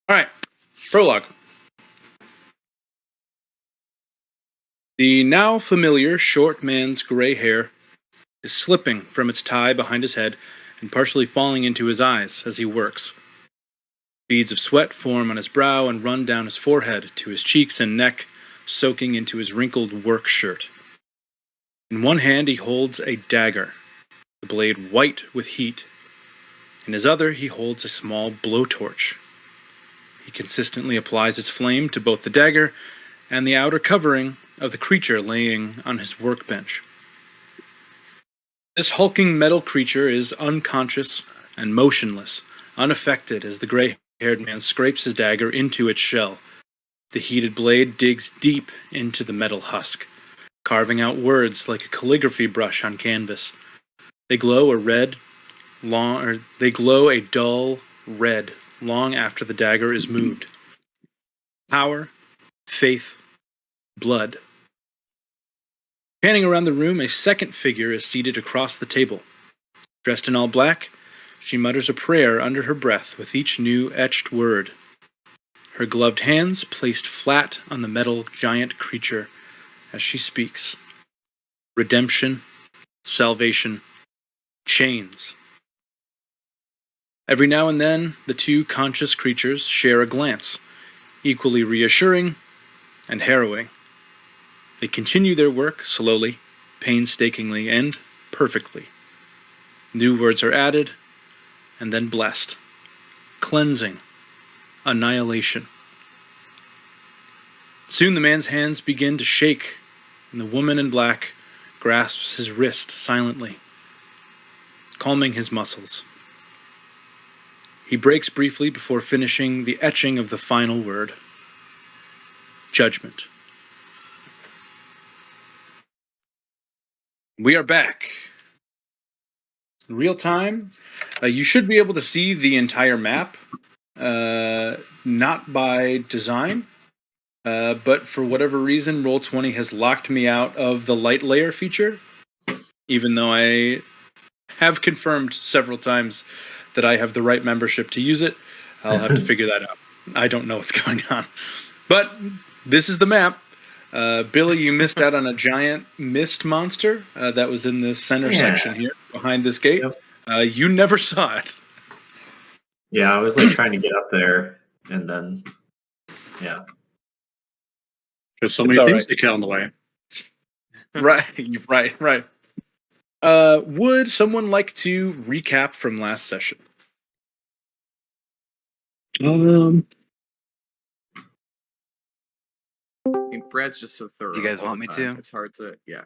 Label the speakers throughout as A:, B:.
A: All right, prologue. The now familiar short man's gray hair is slipping from its tie behind his head and partially falling into his eyes as he works. Beads of sweat form on his brow and run down his forehead to his cheeks and neck, soaking into his wrinkled work shirt. In one hand he holds a dagger, the blade white with heat. In his other he holds a small blowtorch. He consistently applies its flame to both the dagger and the outer covering of the creature laying on his workbench. This hulking metal creature is unconscious and motionless, unaffected as the gray-haired man scrapes his dagger into its shell. The heated blade digs deep into the metal husk, carving out words like a calligraphy brush on canvas. They glow a dull red long after the dagger is moved. Power, faith, blood. Panning around the room, a second figure is seated across the table. Dressed in all black, she mutters a prayer under her breath with each new etched word. Her gloved hands placed flat on the metal giant creature as she speaks. Redemption, salvation, chains. Every now and then, the two conscious creatures share a glance, equally reassuring and harrowing. They continue their work slowly, painstakingly, and perfectly. New words are added, and then blessed. Cleansing. Annihilation. Soon the man's hands begin to shake, and the woman in black grasps his wrist silently, calming his muscles. He breaks briefly before finishing the etching of the final word. Judgment. We are back. In real time, you should be able to see the entire map, not by design, but for whatever reason, Roll20 has locked me out of the light layer feature, even though I have confirmed several times that I have the right membership to use it. I'll have to figure that out. I don't know what's going on. But this is the map. Billy, you missed out on a giant mist monster that was in this center section here behind this gate. Yep. You never saw it.
B: Yeah, I was like trying to get up there, and then, yeah.
C: There's so many things to kill on the way.
A: Right. Would someone like to recap from last session?
D: I mean, Brad's just so thorough.
E: Do you guys want me to?
D: It's hard to, yeah.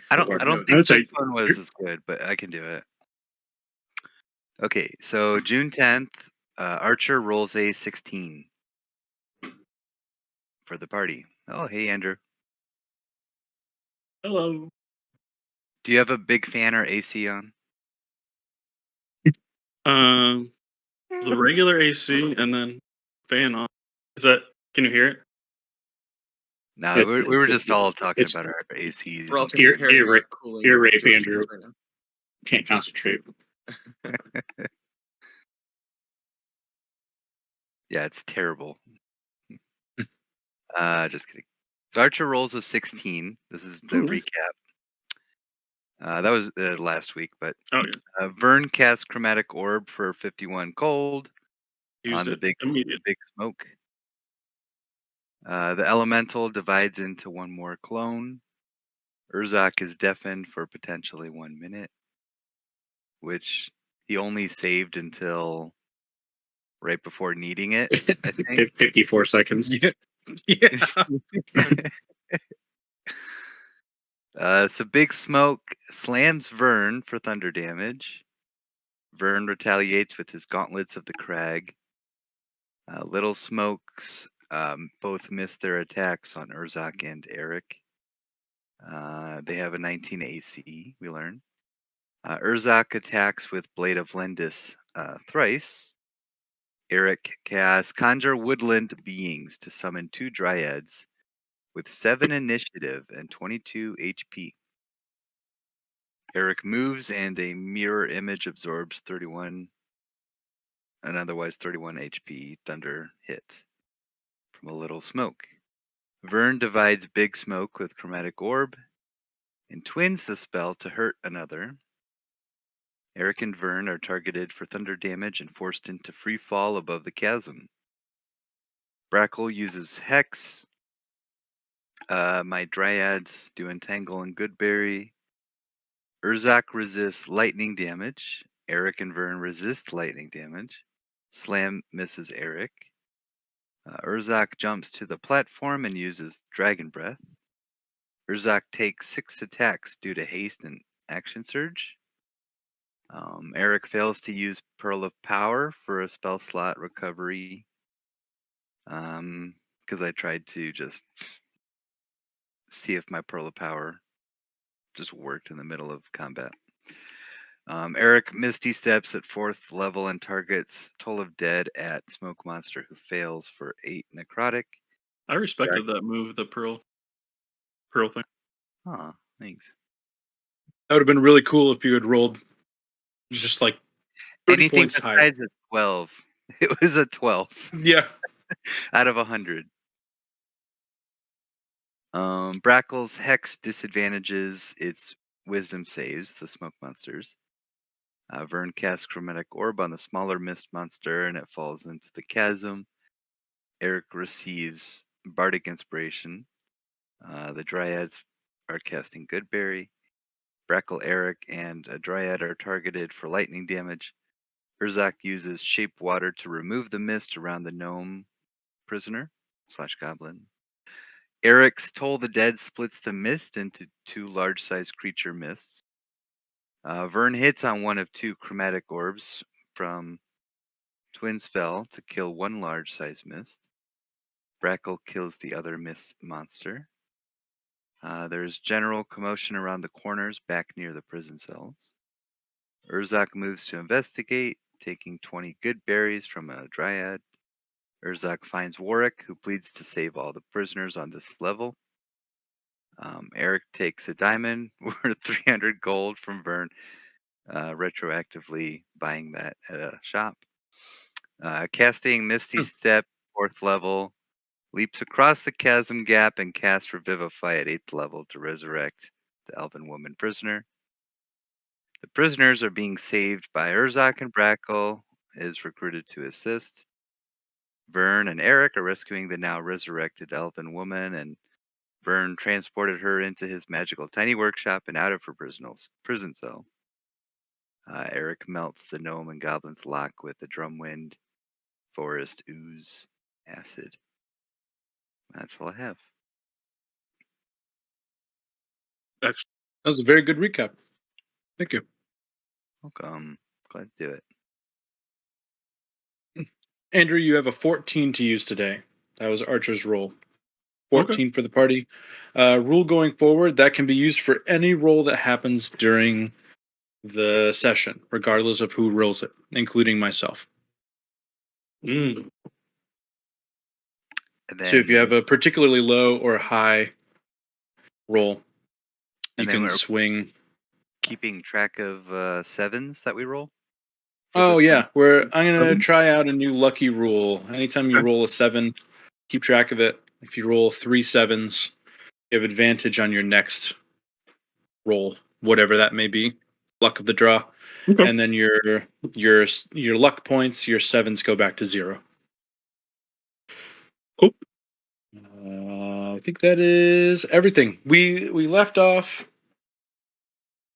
E: I don't think this one was as good, but I can do it. Okay, so June 10th, Archer rolls a 16 for the party. Oh, hey, Andrew.
C: Hello.
E: Do you have a big fan or AC on?
C: The regular AC and then fan on. Can you hear it?
E: No, we were just all talking about our ACs.
C: We're all ear rape, Andrew. Right now. Can't concentrate.
E: Yeah, it's terrible. Just kidding. So Archer rolls a 16. This is the recap. That was last week, but Vern casts Chromatic Orb for 51 cold on the big smoke. The Elemental divides into one more clone. Urzak is deafened for potentially 1 minute, which he only saved until right before needing it. I think.
C: 54 seconds.
A: Yeah.
E: So Big Smoke slams Vern for thunder damage. Vern retaliates with his Gauntlets of the Crag. Little Smokes both miss their attacks on Urzak and Eric. They have a 19 AC, we learn. Urzak attacks with Blade of Lindis thrice. Eric casts Conjure Woodland Beings to summon 2 Dryads with 7 initiative and 22 HP. Eric moves and a mirror image absorbs 31 an otherwise 31 HP thunder hit from a little smoke. Vern divides Big Smoke with Chromatic Orb and twins the spell to hurt another. Eric and Vern are targeted for thunder damage and forced into free fall above the chasm. Brackle uses Hex. My Dryads do Entangle and Goodberry. Urzak resists lightning damage. Eric and Vern resist lightning damage. Slam misses Eric. Urzak jumps to the platform and uses Dragon Breath. Urzak takes 6 attacks due to haste and action surge. Eric fails to use Pearl of Power for a spell slot recovery. Because I tried to just see if my Pearl of Power just worked in the middle of combat. Eric Misty steps at 4th level and targets Toll of Dead at Smoke Monster, who fails for 8 necrotic.
C: I respected that move, the pearl thing.
E: Aw, thanks.
A: That would have been really cool if you had rolled just like 30
E: Anything
A: points higher.
E: besides a 12. It was a 12
A: Yeah.
E: out of 100. Brackle's Hex disadvantages its Wisdom saves, the Smoke Monsters. Vern casts Chromatic Orb on the smaller Mist Monster, and it falls into the chasm. Eric receives Bardic Inspiration. The Dryads are casting Goodberry. Brackle, Eric, and a Dryad are targeted for lightning damage. Urzak uses Shape Water to remove the mist around the gnome prisoner / goblin. Eric's Toll the Dead splits the mist into 2 large-sized creature mists. Vern hits on one of 2 chromatic orbs from Twin Spell to kill 1 large-sized mist. Brackle kills the other mist monster. There's general commotion around the corners back near the prison cells. Urzak moves to investigate, taking 20 good berries from a Dryad. Urzak finds Warwick, who pleads to save all the prisoners on this level. Eric takes a diamond worth 300 gold from Vern, retroactively buying that at a shop. Casting Misty Step, 4th level, leaps across the chasm gap and casts Revivify at 8th level to resurrect the elven woman prisoner. The prisoners are being saved by Urzak, and Brackle is recruited to assist. Vern and Eric are rescuing the now resurrected elven woman, and Vern transported her into his magical tiny workshop and out of her prison cell. Eric melts the gnome and goblin's lock with the drumwind, forest ooze, acid. That's all I have.
A: That was a very good recap. Thank you.
E: Welcome. Glad to do it.
A: Andrew, you have a 14 to use today. That was Archer's roll. 14 for the party. Rule going forward, that can be used for any roll that happens during the session, regardless of who rolls it, including myself.
C: Mm.
E: And
A: So if you have a particularly low or high roll, you
E: And then
A: can
E: we're-
A: swing.
E: keeping track of sevens that we roll.
A: Oh
E: this
A: yeah, I'm gonna
C: Seven?
A: try out a new lucky rule. Anytime you
C: Okay.
A: roll a 7, keep track of it. If you roll 3 7s, you have advantage on your next roll, whatever that may be. Luck of the draw,
C: Okay.
A: and then your luck points, your 7s go back to 0.
C: Cool.
A: I think that is everything. We left off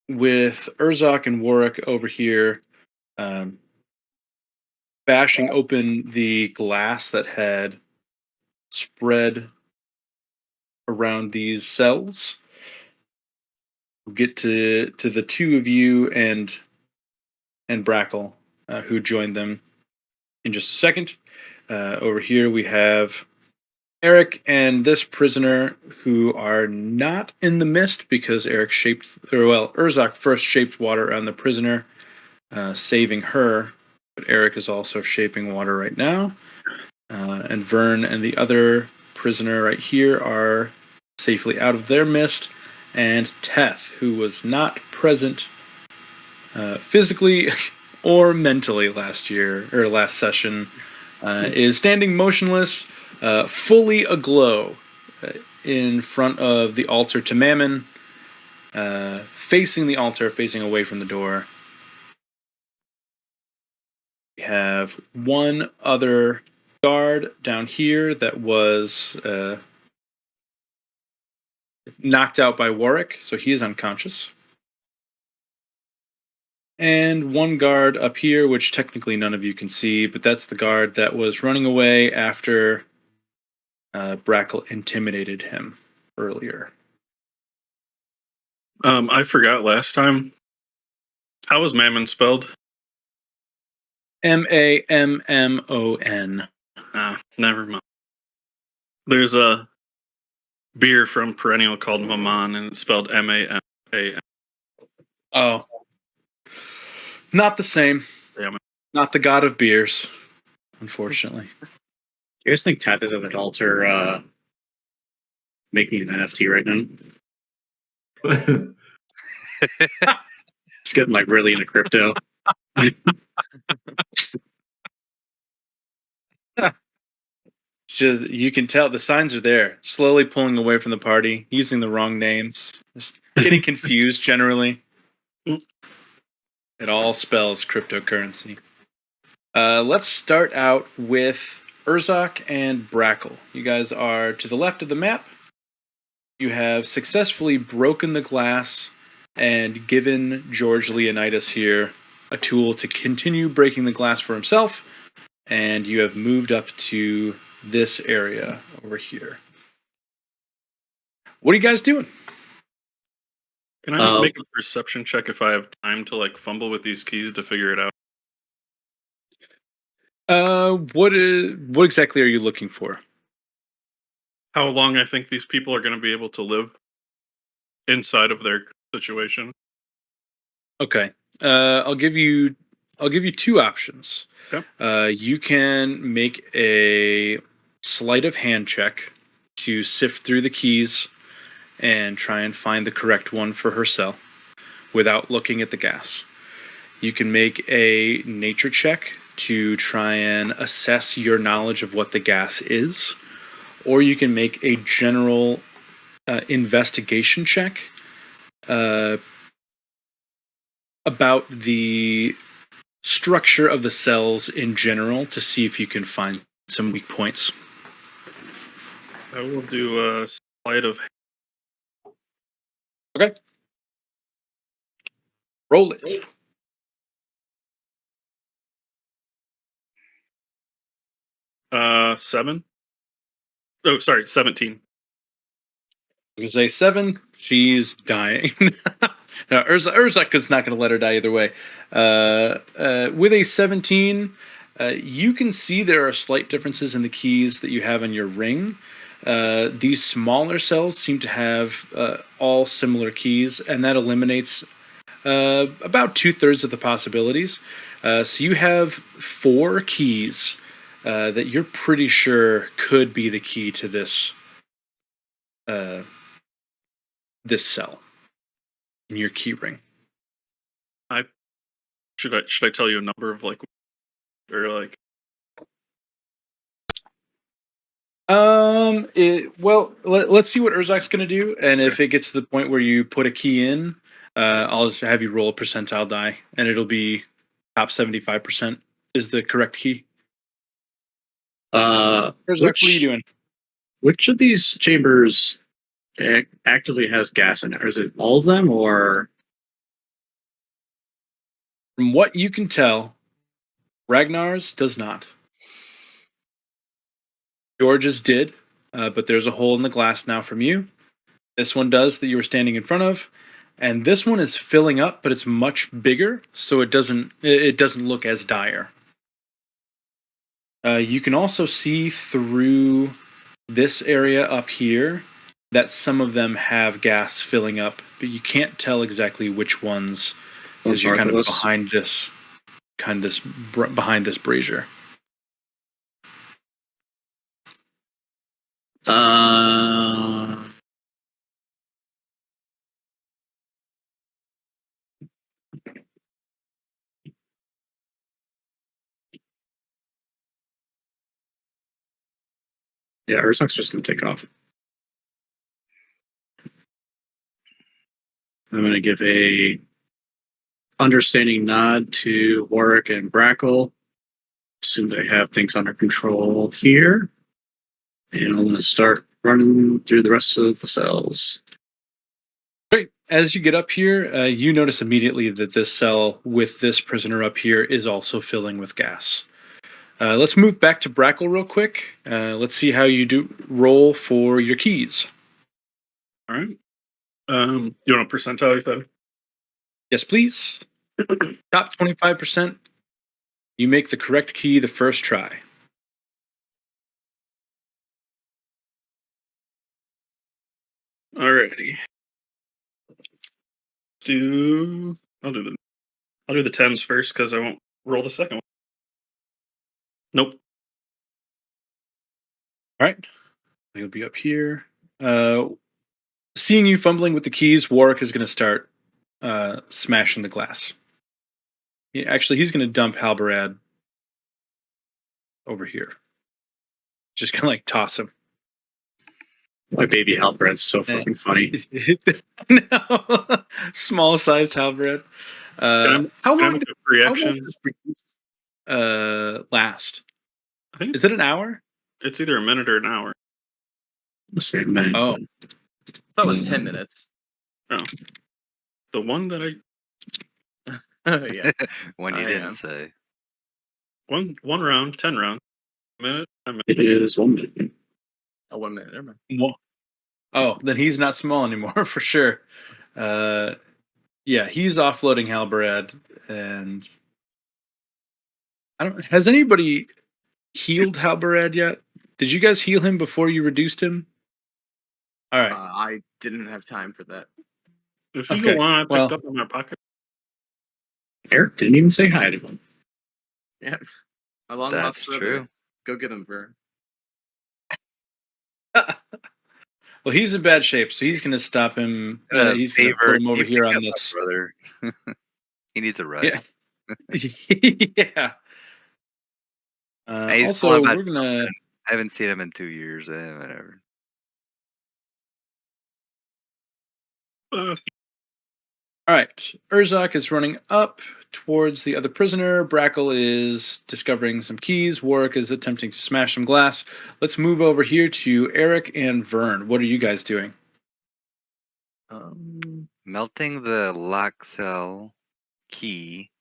A: with Urzak and Warwick over here, bashing open the glass that had spread around these cells. We'll get to the 2 of you and Brackle, who joined them in just a second. Over here we have Eric and this prisoner, who are not in the mist because Urzak first shaped water on the prisoner, saving her. But Eric is also shaping water right now. And Vern and the other prisoner right here are safely out of their mist. And Teth, who was not present physically or mentally last year or last session, is standing motionless, fully aglow in front of the altar to Mammon, facing the altar, facing away from the door. We have one other guard down here that was knocked out by Warwick, so he is unconscious. And one guard up here, which technically none of you can see, but that's the guard that was running away after Brackle intimidated him earlier.
C: I forgot last time. How was Mammon spelled?
A: Mammon.
C: Ah, never mind. There's a beer from Perennial called Maman, and it's spelled M-A-M-A-N.
A: Oh. Not the same.
C: Damn it.
A: Not the god of beers, unfortunately.
F: You guys think Teth is at the altar making an NFT right now? It's getting like really into crypto.
A: Just, you can tell the signs are there, slowly pulling away from the party, using the wrong names, just getting confused generally. It all spells cryptocurrency. Let's start out with Urzak and Brackle. You guys are to the left of the map. You have successfully broken the glass and given George Leonidas here a tool to continue breaking the glass for himself, and you have moved up to this area over here. What are you guys doing?
C: Can I make a perception check if I have time to like fumble with these keys to figure it out?
A: What exactly are you looking for?
C: How long I think these people are going to be able to live inside of their situation?
A: Okay. I'll give you two options.
C: Okay.
A: You can make a sleight of hand check to sift through the keys and try and find the correct one for her cell without looking at the gas. You can make a nature check to try and assess your knowledge of what the gas is, or you can make a general investigation check about the structure of the cells in general to see if you can find some weak points.
C: I will do a sleight of.
A: Okay. Roll it.
C: Seven. Oh, sorry, 17.
A: You say 7, she's dying. No, Urzak is not going to let her die either way. With a 17, you can see there are slight differences in the keys that you have in your ring. These smaller cells seem to have all similar keys, and that eliminates about 2/3 of the possibilities. So you have 4 keys that you're pretty sure could be the key to this this cell in your key ring.
C: Should I tell you a number of like, or like?
A: Let's see what Urzak's going to do, and if it gets to the point where you put a key in, I'll just have you roll a percentile die, and it'll be top 75% is the correct key. Urzak, what are you doing?
F: Which of these chambers actively has gas in it? Or is it all of them, or?
A: From what you can tell, Ragnar's does not. George's did, but there's a hole in the glass now from you. This one does that you were standing in front of, and this one is filling up, but it's much bigger, so it doesn't look as dire. You can also see through this area up here that some of them have gas filling up, but you can't tell exactly which ones because you're kind of behind this brazier.
F: Yeah, Ursak's just gonna take off. I'm gonna give a understanding nod to Warwick and Brackle. Assume they have things under control here. And I'm gonna start running through the rest of the cells.
A: Great. As you get up here, you notice immediately that this cell with this prisoner up here is also filling with gas. Let's move back to Brackle real quick. Let's see how you do roll for your keys.
C: All right. You want a percentile, you said?
A: Yes, please. Top 25%. You make the correct key the first try.
C: Alrighty. I'll do the tens first because I won't roll the second one. Nope.
A: All right. You'll be up here. Seeing you fumbling with the keys, Warwick is going to start smashing the glass. Actually, he's going to dump Halberad over here. Just going to like toss him.
F: My baby Halberd's so fucking funny.
A: No. Small sized Halberad.
C: Can I
A: How long
C: make
A: did
C: a free
A: how long
C: action?
A: does reduce last?
C: I think
A: Is it an hour?
C: it's either a minute or an hour.
F: Let's say a minute.
A: Oh.
D: I thought it was 10 minutes.
C: The one that
D: Yeah.
E: One you
D: I
E: didn't
D: am.
E: say.
C: one round, 10 rounds, minute.
F: It is 1 minute.
D: Oh, 1 minute. Never mind.
A: Well, oh, then he's not small anymore for sure. Yeah, he's offloading Halberad, and I don't. Has anybody healed Halberad yet? Did you guys heal him before you reduced him? All right.
D: I didn't have time for that.
C: If you
A: Okay,
C: go on, I picked
A: well-
C: up in my pocket.
F: Eric didn't even say hi to him.
D: Yeah. A long
E: That's
D: lost brother.
E: true.
D: Go get him, Vern.
A: Well, he's in bad shape, so he's going to stop him. He's going to pull
E: Favor,
A: him over
E: can you
A: here
E: pick
A: on
E: up my
A: this.
E: brother. He needs a ride.
A: Yeah. Yeah.
E: He's
A: Also,
E: pulling about
A: we're gonna.
E: I haven't seen him in 2 years. Whatever.
A: All right. Urzak is running up towards the other prisoner. Brackle is discovering some keys. Warwick is attempting to smash some glass. Let's move over here to Eric and Vern. What are you guys doing?
E: Melting the lock cell key.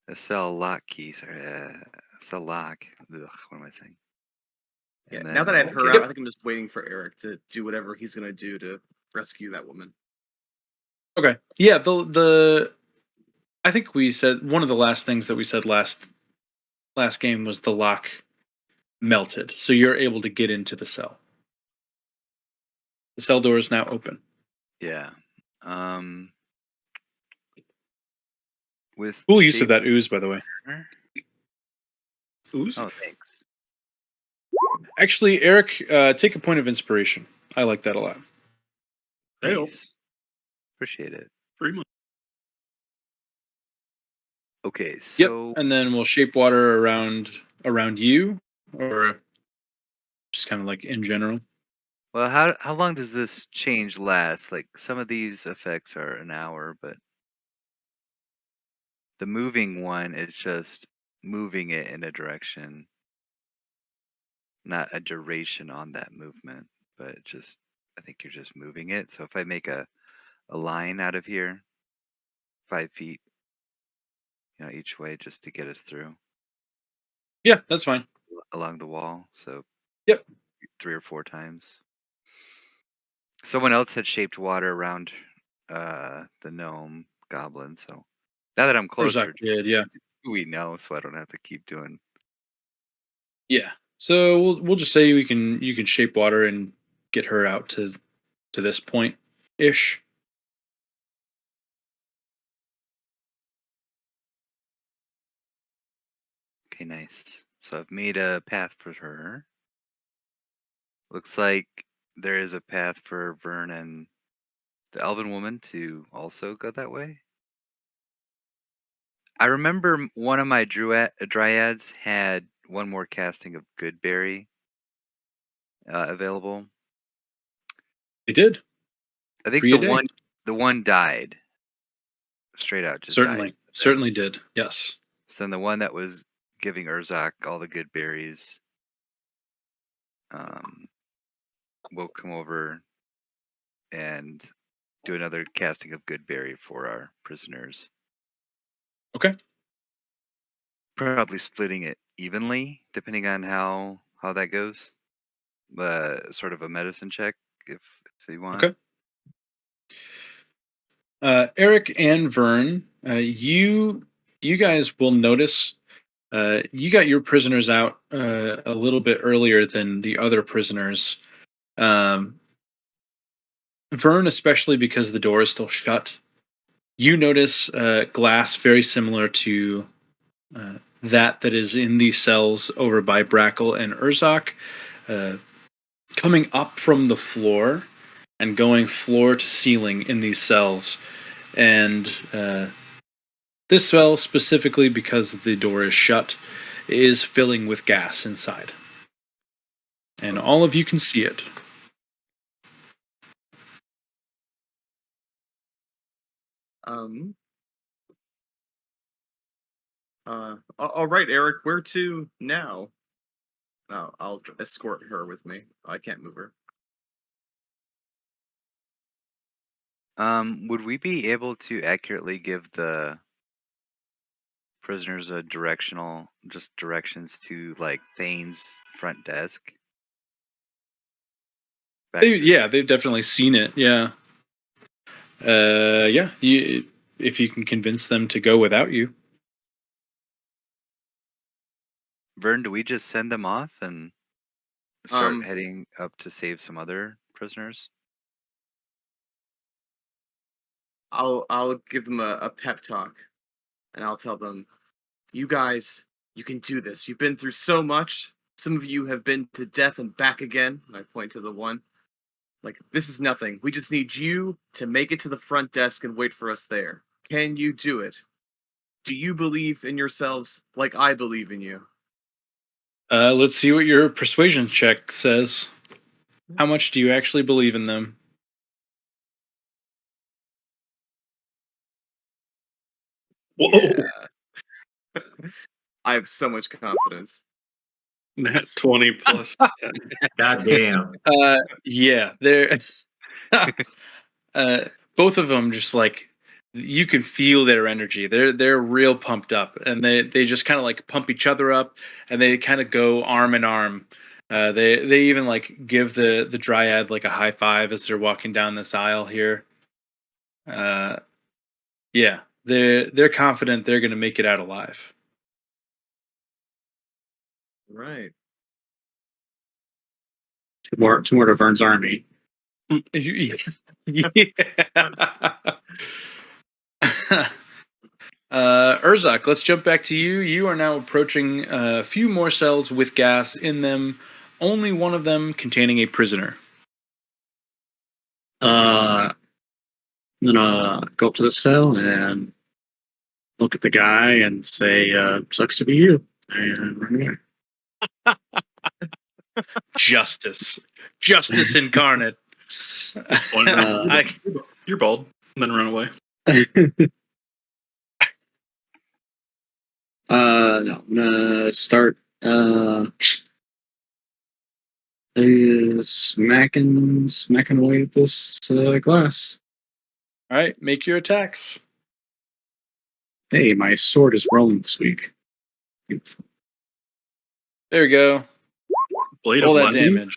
E: The cell lock key. Sorry. Cell lock. Ugh, what am I saying?
D: Yeah.
E: And
D: Now that
E: then-
D: I have her
A: Yep.
D: out, I think I'm just waiting for Eric to do whatever he's gonna do to rescue that woman.
A: Okay. Yeah. The I think we said one of the last things that we said last game was the lock melted, so you're able to get into the cell. The cell door is now open.
E: Yeah. With
A: Cool use of
E: shape-
A: that ooze, by the way.
C: Ooze?
E: Oh, thanks.
A: Actually, Eric, take a point of inspiration. I like that a lot.
C: Hey-o.
E: Nice. Appreciate it.
C: Free money.
E: Okay, so
A: Yep. And then we'll shape water around you, or just kind of like in general.
E: well, how long does this change last? Like some of these effects are an hour, but the moving one is just moving it in a direction, not a duration on that movement, but just I think you're just moving it. So if I make a line out of here, 5 feet, each way just to get us through
A: Yeah, that's fine.
E: along the wall. So
A: Yep.
E: 3 or 4 times. Someone else had shaped water around the gnome goblin, so now that I'm closer,
A: Urzak did, yeah.
E: we know, so I don't have to keep doing.
A: Yeah. So we'll just say you can shape water and get her out to this point ish.
E: Okay, nice. So I've made a path for her. Looks like there is a path for Vern and the elven woman to also go that way. I remember one of my dryads had one more casting of Goodberry. available?
A: They did.
E: I think
A: For you, Dave.
E: the one died. Straight out, just
A: Certainly.
E: died.
A: Certainly did. Yes.
E: So then the one that was giving Urzak all the good berries, will come over and do another casting of good berry for our prisoners.
A: Okay.
E: Probably splitting it evenly, depending on how that goes. Sort of a medicine check, if you want.
A: Okay. Eric and Vern, you guys will notice you got your prisoners out a little bit earlier than the other prisoners. Um, Vern, especially because the door is still shut. You notice glass very similar to that is in these cells over by Brackle and Urzak, coming up from the floor and going floor to ceiling in these cells. And this cell, specifically because the door is shut, is filling with gas inside. And all of you can see it.
D: All right, Eric. Where to now? No, I'll escort her with me. I can't move her.
E: Would we be able to accurately give the prisoners directions to like Thane's front desk?
A: They've definitely seen it. Yeah. Yeah. If you can convince them to go without you.
E: Vern, do we just send them off and start
D: Um,
E: heading up to save some other prisoners?
D: I'll give them a pep talk, and I'll tell them, you guys, you can do this. You've been through so much. Some of you have been to death and back again. And I point to the one. Like, this is nothing. We just need you to make it to the front desk and wait for us there. Can you do it? Do you believe in yourselves like I believe in you?
A: Let's see what your persuasion check says. How much do you actually believe in them?
C: Whoa!
D: Yeah. I have so much confidence.
C: Nat 20 plus 10.
B: God damn.
A: Yeah, they're both of them just like you can feel their energy. They're real pumped up, and they just kind of like pump each other up, and they kind of go arm in arm. They even like give the dryad like a high five as they're walking down this aisle here. Yeah, they're confident they're gonna make it out alive.
D: Right.
F: Two more to Vern's army.
A: Yeah. Urzak, let's jump back to you. You are now approaching a few more cells with gas in them, only one of them containing a prisoner.
F: I'm gonna go up to the cell and look at the guy and say, "Sucks to be you," and run away.
A: Justice incarnate.
C: You're bald, and then run away.
F: No, I'm gonna start smacking away at this glass.
A: All right, make your attacks.
F: Hey, my sword is rolling this week.
A: There you go.
C: Blade
A: All
C: of
A: that
C: London.
A: damage.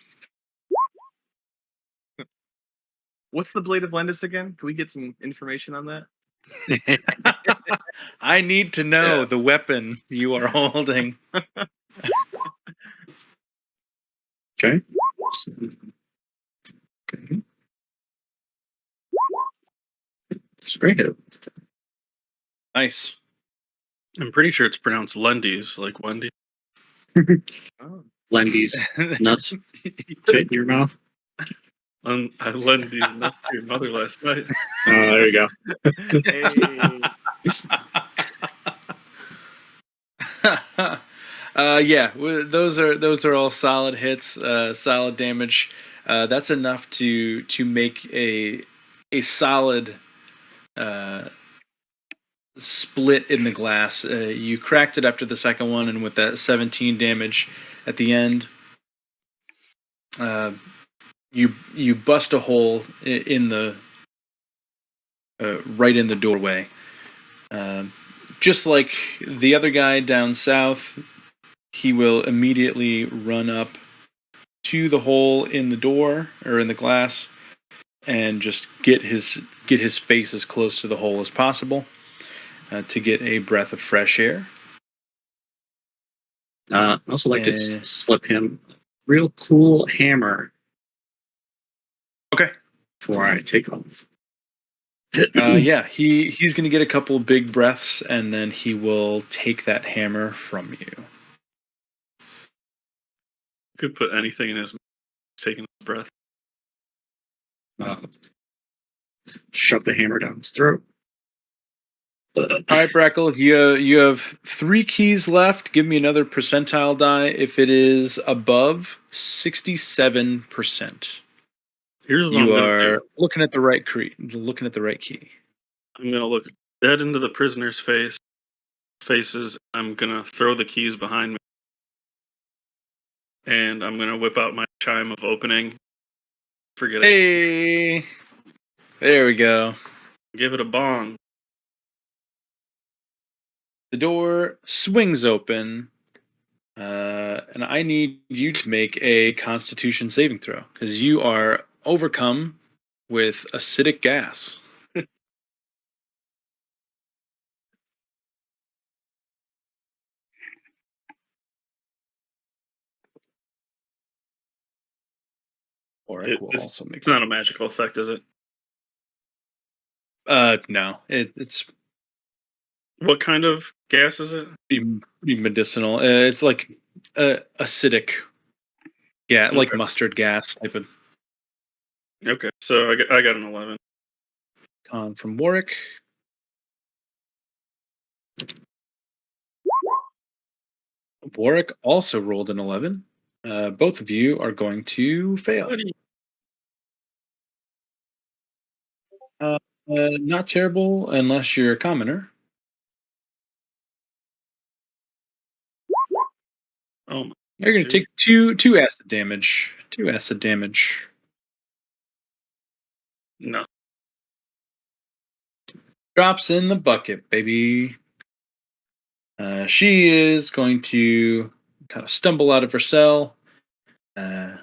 D: What's the Blade of Lendis again? Can we get some information on that?
A: I need to know the weapon you are holding.
F: Okay. Okay. Spray hit.
A: Nice.
C: I'm pretty sure it's pronounced Lundy's, like Wendy.
D: Oh.
F: Lendy's nuts fit in your mouth.
C: I lend you nuts to your mother last night.
F: Oh, there you go.
D: Hey.
A: those are all solid hits, solid damage. That's enough to make a solid uh, split in the glass. You cracked it after the second one, and with that 17 damage at the end, you bust a hole in the right in the doorway. Just like the other guy down south, he will immediately run up to the hole in the door or in the glass and just get his face as close to the hole as possible to get a breath of fresh air.
F: I also like to slip him a real cool hammer
A: Okay.
F: before I take off.
A: Yeah, he's going to get a couple big breaths, and then he will take that hammer from you.
C: Could put anything in his mouth, taking a breath.
F: Shove the hammer down his throat.
A: All right, Brackle, you have 3 keys left. Give me another percentile die if it is above 67%.
C: Here's what I'm
A: You
C: gonna
A: are
C: do.
A: looking at the right key.
C: I'm gonna look dead into the prisoner's faces. I'm gonna throw the keys behind me, and I'm gonna whip out my chime of opening. Forget it.
A: Hey, there we go.
C: Give it a bong.
A: The door swings open, and I need you to make a Constitution saving throw because you are overcome with acidic gas. Oric will also make.
C: It's not a magical effect, is it?
A: No, it's
C: What kind of gas is it?
A: pretty medicinal. It's like acidic, like
C: Okay.
A: mustard gas type of.
C: Okay, so I got an 11.
A: Con from Warwick. Warwick also rolled an 11. Both of you are going to fail.
C: Buddy.
A: Not terrible unless you're a commoner.
C: Oh my.
A: You're going to take two acid damage. 2 acid damage.
C: No.
A: Drops in the bucket, baby. She is going to kind of stumble out of her cell and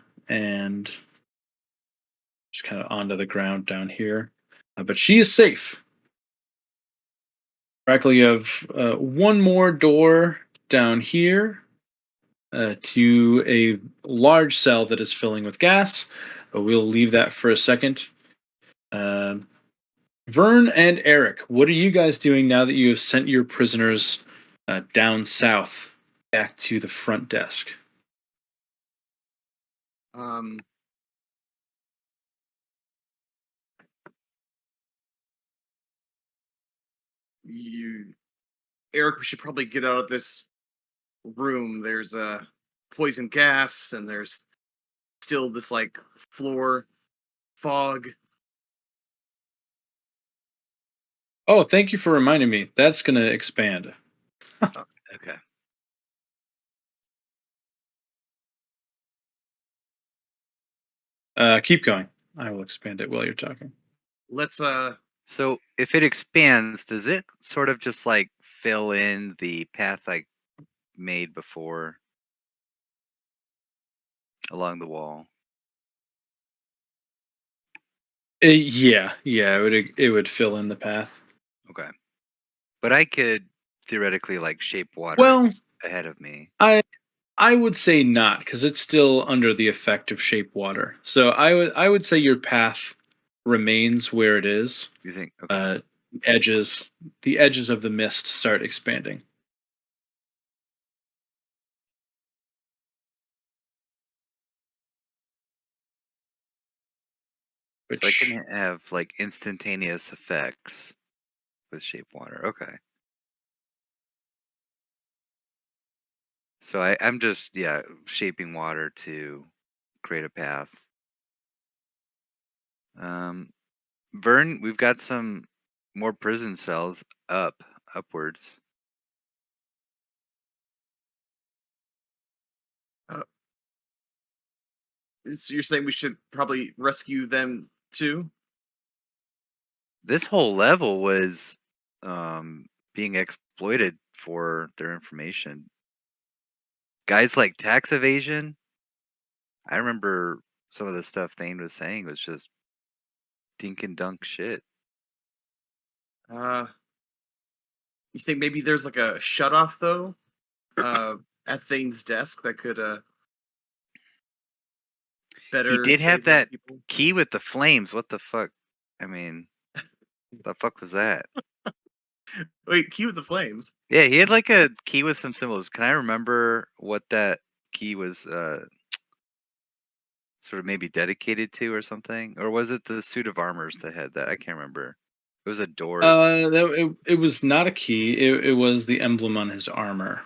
A: just kind of onto the ground down here. But she is safe. Brackle, you have one more door down here to a large cell that is filling with gas, but we'll leave that for a second. Vern and Eric, what are you guys doing now that you have sent your prisoners down south back to the front desk?
D: Eric, we should probably get out of this room. There's poison gas, and there's still this like floor fog.
A: Oh, thank you for reminding me. That's going to expand.
E: Okay.
A: Keep going. I will expand it while you're talking.
D: Let's
E: So if it expands, does it sort of just like fill in the path I made before along the wall?
A: Yeah, it would fill in the path.
E: Okay. But I could theoretically like shape water
A: Well,
E: ahead of me.
A: I would say not because it's still under the effect of shape water. So I would say your path remains where it is.
E: You think? Okay.
A: The edges of the mist start expanding.
E: So I can have like instantaneous effects with shape water. Okay. So I'm just shaping water to create a path. Vern, we've got some more prison cells upwards.
D: So you're saying we should probably rescue them too?
E: This whole level was being exploited for their information. Guys like tax evasion. I remember some of the stuff Thane was saying was just dink and dunk shit.
D: You think maybe there's like a shut off though, at Thane's desk that could better.
E: He did
D: save
E: have
D: those
E: that
D: people?
E: key with the flames. What the fuck? I mean, the fuck was that?
D: Wait, key with the flames.
E: Yeah, he had like a key with some symbols. Can I remember what that key was sort of maybe dedicated to or something? Or was it the suit of armors that had that? I can't remember. It was a doors.
A: It was not a key. It was the emblem on his armor.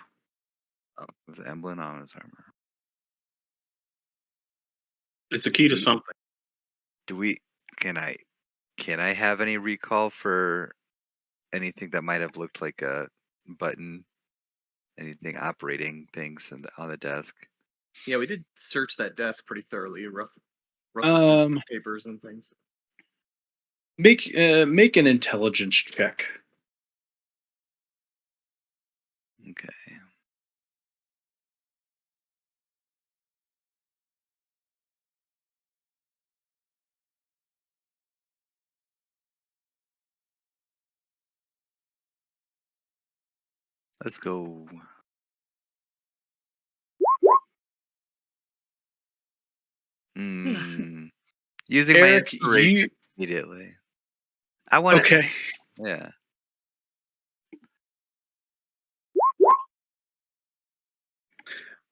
E: It was an emblem on his armor.
C: It's a key to something.
E: Do we can I have any recall for anything that might have looked like a button, anything operating things on the desk?
D: Yeah, we did search that desk pretty thoroughly. Rustled through papers and things.
A: Make an intelligence check.
E: Okay. Let's go. Using my
A: Eric,
E: inspiration immediately. I want to.
A: okay.
E: Yeah.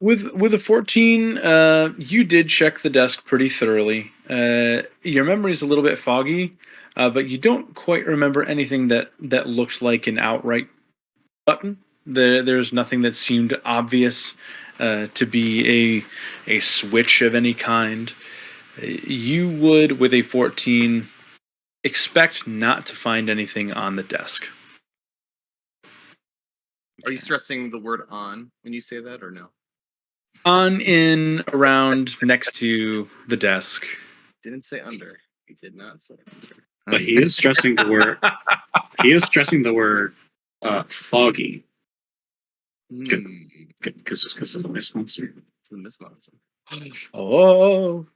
A: With a 14, you did check the desk pretty thoroughly. Your memory's a little bit foggy, but you don't quite remember anything that looked like an outright button. There's nothing that seemed obvious to be a switch of any kind. You would, with a 14, expect not to find anything on the desk.
D: Are you stressing the word on when you say that or no?
A: On, in, around, next to the desk.
D: Didn't say under. He did not say under.
F: But he is stressing the word. He is stressing the word foggy because of the mist monster.
D: It's the mist monster.
A: Oh.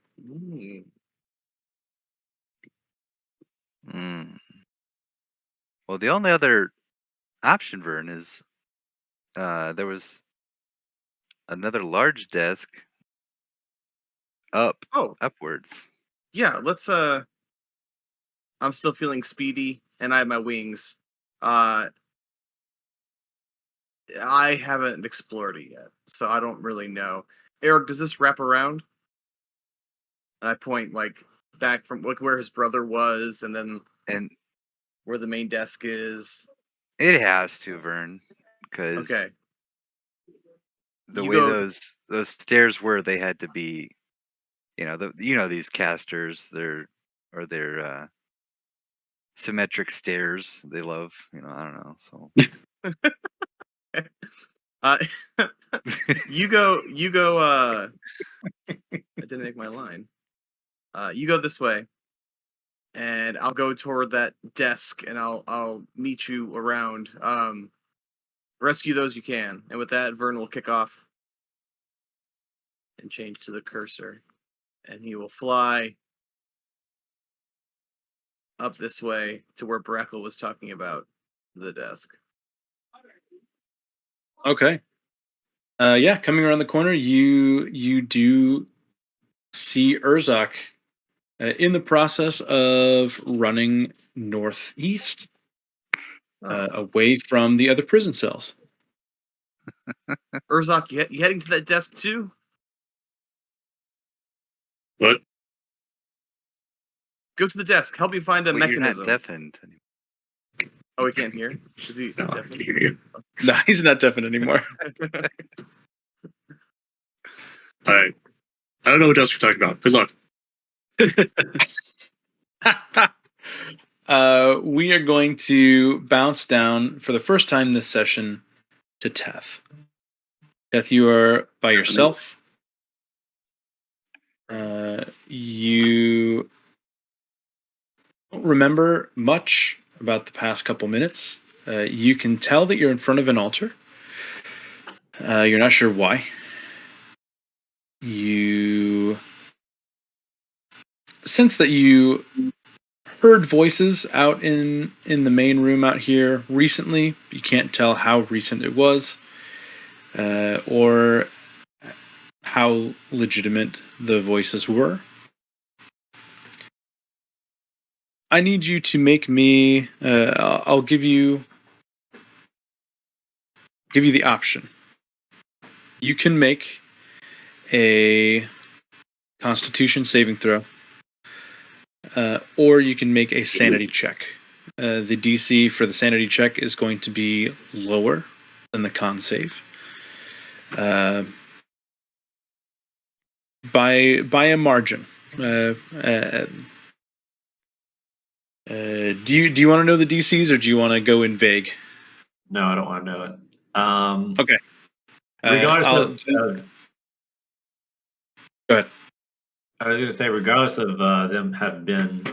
E: Well, the only other option, Vern, is there was another large desk upwards.
D: Yeah, let's I'm still feeling speedy and I have my wings. I haven't explored it yet, so I don't really know. Eric, does this wrap around? And I point like back from like where his brother was and then where the main desk is.
E: It has to, Vern, because
D: Okay.
E: the way those stairs were, they had to be, these casters, they're symmetric stairs. They love, I don't know. So
D: you go I didn't make my line. You go this way. And I'll go toward that desk and I'll meet you around. Rescue those you can. And with that, Vern will kick off and change to the cursor. And he will fly up this way to where Brackle was talking about the desk.
A: Okay. Yeah, coming around the corner, you do see Urzak in the process of running northeast, away from the other prison cells.
D: Urzak, you heading to that desk too?
F: What?
D: Go to the desk. Help me find a mechanism.
E: You're not deafened anymore.
D: Oh, he can't hear? Is he
F: No, I
D: deafened?
F: can hear you.
A: No, he's not deafened anymore.
F: I don't know what else you're talking about. Good luck.
A: We are going to bounce down for the first time this session to Teth. Teth, you are by yourself. You don't remember much about the past couple minutes. You can tell that you're in front of an altar. You're not sure why. You sense that you heard voices out in the main room out here recently. You can't tell how recent it was, or how legitimate the voices were. I need you to make me. I'll give you the option. You can make a Constitution saving throw, or you can make a sanity check. The DC for the sanity check is going to be lower than the con save. By a margin. Do you want to know the DCs, or do you want to go in vague?
B: No, I don't want to know it.
A: Okay.
B: Regardless of,
A: go ahead.
B: I was going to say, regardless of them have been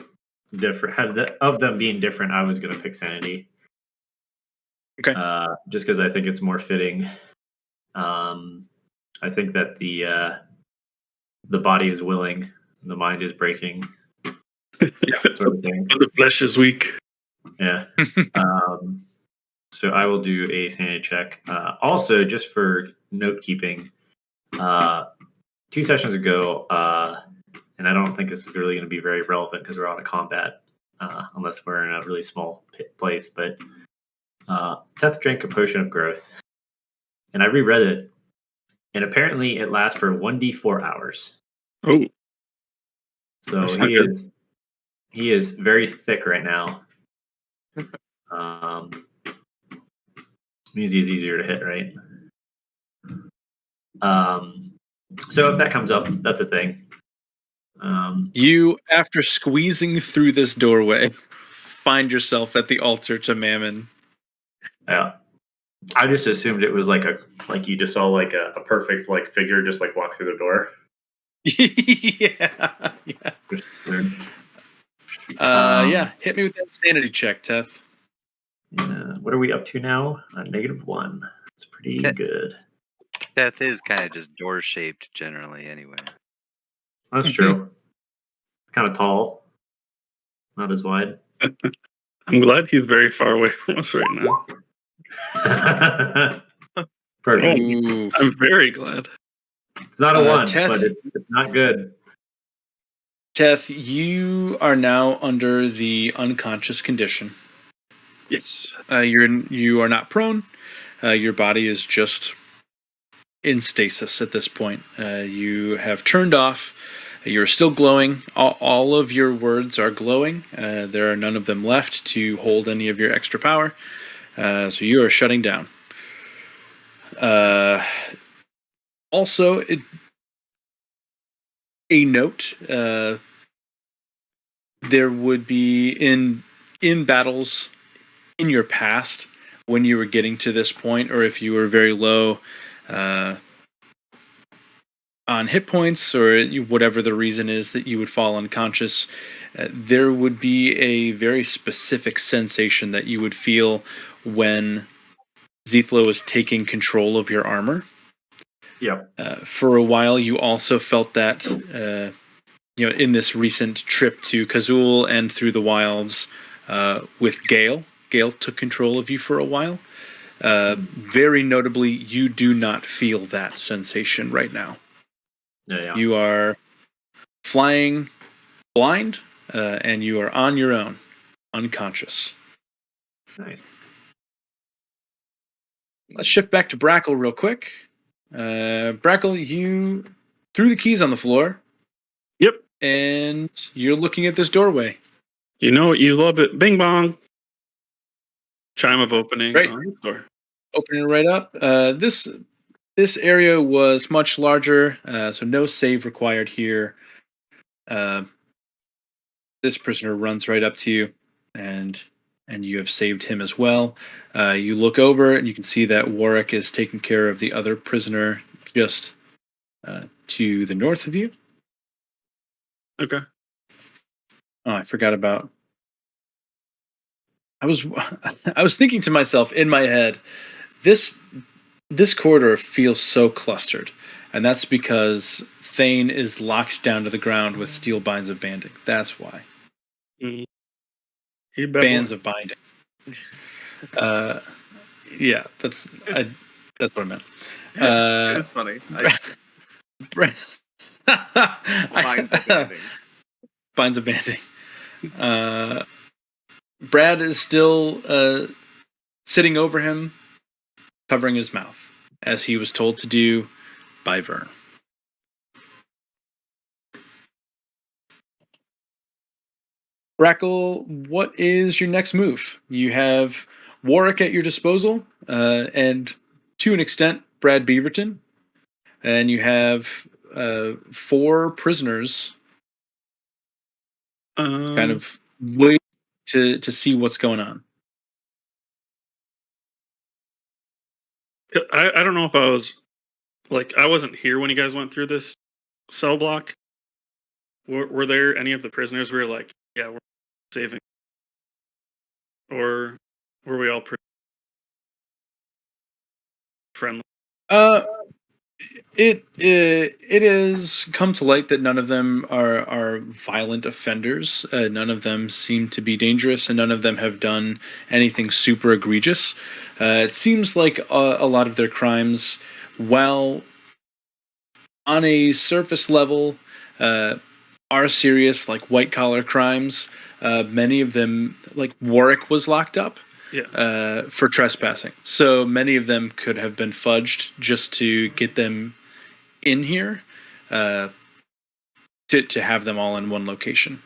B: different, of them being different, I was going to pick sanity.
A: Okay.
B: Just because I think it's more fitting. I think that the body is willing, the mind is breaking, sort of thing.
C: The flesh is weak.
B: Yeah. So I will do a sanity check. Also, just for note keeping, 2 sessions ago, and I don't think this is really going to be very relevant because we're out of combat, unless we're in a really small place. But Teth drank a potion of growth, and I reread it, and apparently it lasts for 1d4 hours.
C: Oh,
B: So
C: that's not good.
B: he is very thick right now. Means he's easier to hit, right? So if that comes up, that's a thing.
A: You, after squeezing through this doorway, find yourself at the altar to Mammon.
B: Yeah. I just assumed it was like you just saw like a perfect like figure just like walk through the door.
A: Yeah.
B: Just weird.
A: Yeah. Hit me with that sanity check, Teth.
B: What are we up to now? -1. It's pretty good.
E: Death is kind of just door shaped generally, anyway.
B: That's true. It's kind of tall, not as wide.
C: I'm glad he's very far away from us right now.
B: Perfect.
A: Ooh.
C: I'm very glad.
B: It's not a 1,
A: Teth-
B: but it's not good.
A: Teth, you are now under the unconscious condition.
C: Yes.
A: You are not prone. Your body is just in stasis at this point. You have turned off. You're still glowing. All of your words are glowing. There are none of them left to hold any of your extra power. So you are shutting down. Also, a note. There would be in battles in your past when you were getting to this point, or if you were very low on hit points, or whatever the reason is that you would fall unconscious, there would be a very specific sensation that you would feel when Zethlo was taking control of your armor.
B: Yep.
A: For a while, you also felt that, in this recent trip to Kazul and through the wilds with Gale. Gale took control of you for a while. Very notably, you do not feel that sensation right now.
B: Yeah.
A: You are flying blind, and you are on your own, unconscious.
B: Nice.
A: Let's shift back to Brackle real quick. Brackle, you threw the keys on the floor.
C: Yep.
A: And you're looking at this doorway.
C: You know it. You love it. Bing bong. Chime of opening
A: Right.
C: on the door.
A: Opening it right up. This This area was much larger, so no save required here. Uh, this prisoner runs right up to you, and you have saved him as well. You look over, and you can see that Warwick is taking care of the other prisoner just to the north of you.
C: Okay.
A: Oh, I forgot about. I was I was thinking to myself in my head, this corridor feels so clustered, and that's because Thane is locked down to the ground with steel binds of banding. That's why.
C: Mm. You bet
A: Bands
C: boy.
A: of binding. Yeah, that's what I meant.
D: It was funny. Binds of banding.
A: Binds of banding. Brad is still sitting over him, covering his mouth, as he was told to do by Vern. Brackle, what is your next move? You have Warwick at your disposal, and to an extent, Brad Beaverton, and you have 4 prisoners kind of wait to see what's going on.
C: I don't know if I was I wasn't here when you guys went through this cell block. Were there any of the prisoners we were like, yeah, we're saving, or were we all pretty friendly?
A: It has come to light that none of them are violent offenders. None of them seem to be dangerous, and none of them have done anything super egregious. It seems like a lot of their crimes, while on a surface level, are serious, like white collar crimes. Many of them, like Warwick, was locked up.
C: Yeah.
A: For trespassing. So many of them could have been fudged just to get them in here, to have them all in one location.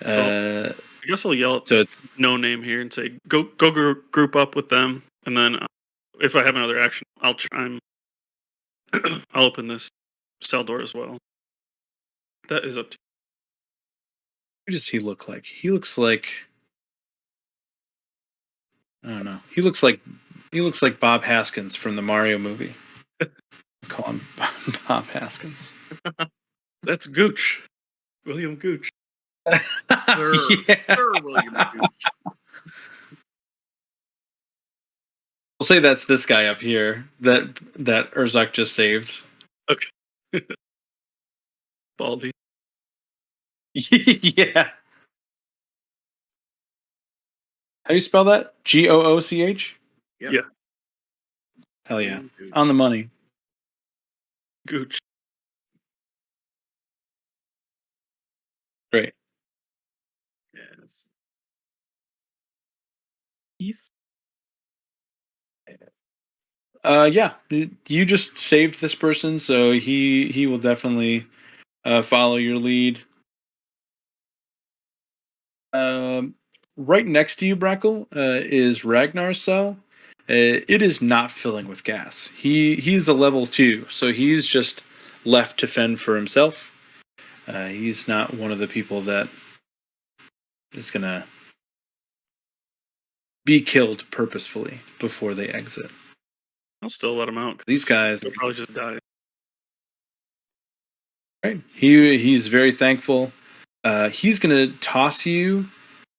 C: So I guess I'll yell at
A: So it's,
C: no name here and say, go group up with them, and then if I have another action, I'll try. I'll open this cell door as well. That is up to
A: what does he look like? He looks like, I don't know. He looks like Bob Haskins from the Mario movie. Call him Bob Haskins.
C: That's Gooch, William Gooch.
D: Sir,
A: Yeah.
D: Sir William Gooch.
A: We'll say that's this guy up here that Urzak just saved.
C: Okay. Baldy.
A: Yeah. How do you spell that? Gooch?
D: Yep.
C: Yeah.
A: Hell yeah.
D: William Gooch.
A: On the money.
C: Gooch.
A: Great.
D: Yes.
C: Heath.
A: Yeah. You just saved this person, so he will definitely follow your lead. Right next to you, Brackle, is Ragnar's cell. It is not filling with gas. He's a level 2, so he's just left to fend for himself. He's not one of the people that is gonna be killed purposefully before they exit.
C: I'll still let him out. 'Cause
A: These guys
C: he'll probably just die.
A: Right. He's very thankful. He's gonna toss you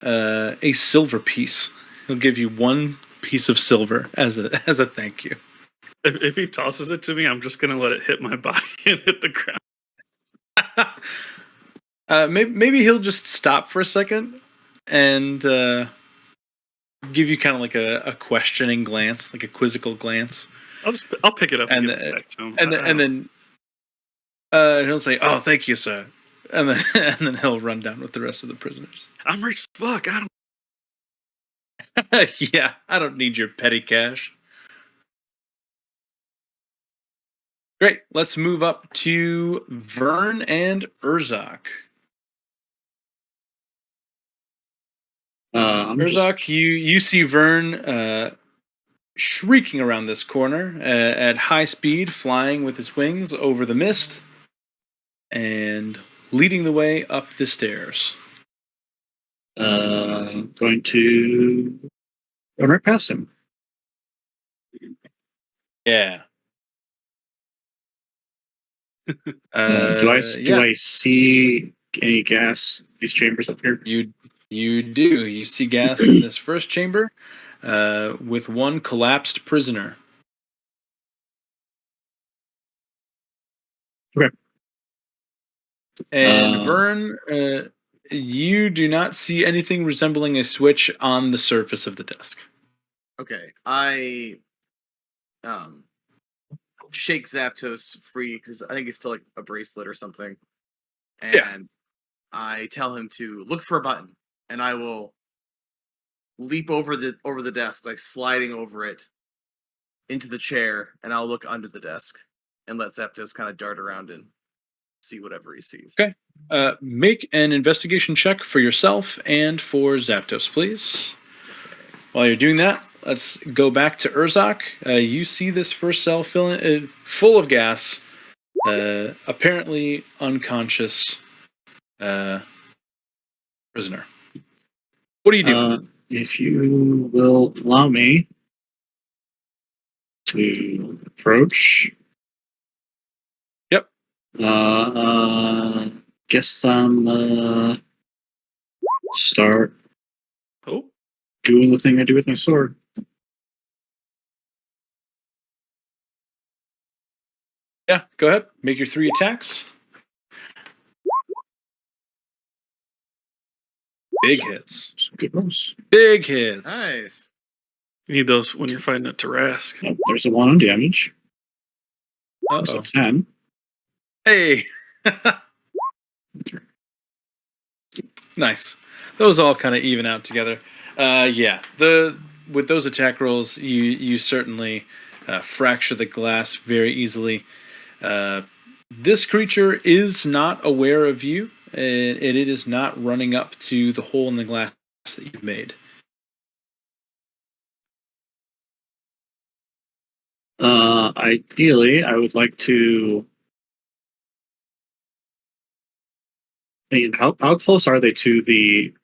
A: a silver piece. He'll give you 1 piece of silver as a thank you.
C: If he tosses it to me, I'm just gonna let it hit my body and hit the ground.
A: Maybe he'll just stop for a second and give you kind of like a questioning glance, like a quizzical glance,
C: I'll pick it up and
A: and
C: give it back to him.
A: and then he'll say, "Oh, thank you, sir," and then and then he'll run down with the rest of the prisoners.
C: I'm rich as fuck. I don't.
A: Yeah, I don't need your petty cash. Great. Let's move up to Vern and Urzak.
F: I'm just,
A: Urzak, you see Vern shrieking around this corner at high speed, flying with his wings over the mist, and leading the way up the stairs.
F: Going to run right past him.
A: Yeah.
F: Do I see any gas? These chambers up here.
A: You do. You see gas in this first chamber, with one collapsed prisoner.
F: Okay.
A: And Vern, you do not see anything resembling a switch on the surface of the desk.
D: Okay, I shake Zapdos free because I think it's still like a bracelet or something, and
A: Yeah.
D: I tell him to look for a button, and I will leap over the desk, like sliding over it into the chair, and I'll look under the desk and let Zapdos kind of dart around and see whatever he sees.
A: Okay. Make an investigation check for yourself and for Zapdos, please. While you're doing that, let's go back to Urzok. You see this first cell full of gas, apparently unconscious prisoner. What do you do?
F: If you will allow me to approach.
A: Yep.
F: Guess I'm start
C: Oh,
F: doing the thing I do with my sword.
A: Yeah, go ahead. Make your 3 attacks. Big hits.
F: Some good rolls.
A: Big hits.
D: Nice.
C: you need those when you're fighting a Tarask.
F: Yep, there's a 1 on damage. There's a
A: Uh-oh.
F: 10.
A: Hey. Nice. Those all kind of even out together. Yeah. With those attack rolls, you certainly fracture the glass very easily. This creature is not aware of you, and it is not running up to the hole in the glass that you've made.
F: Ideally, I would like to. I mean, how close are they to the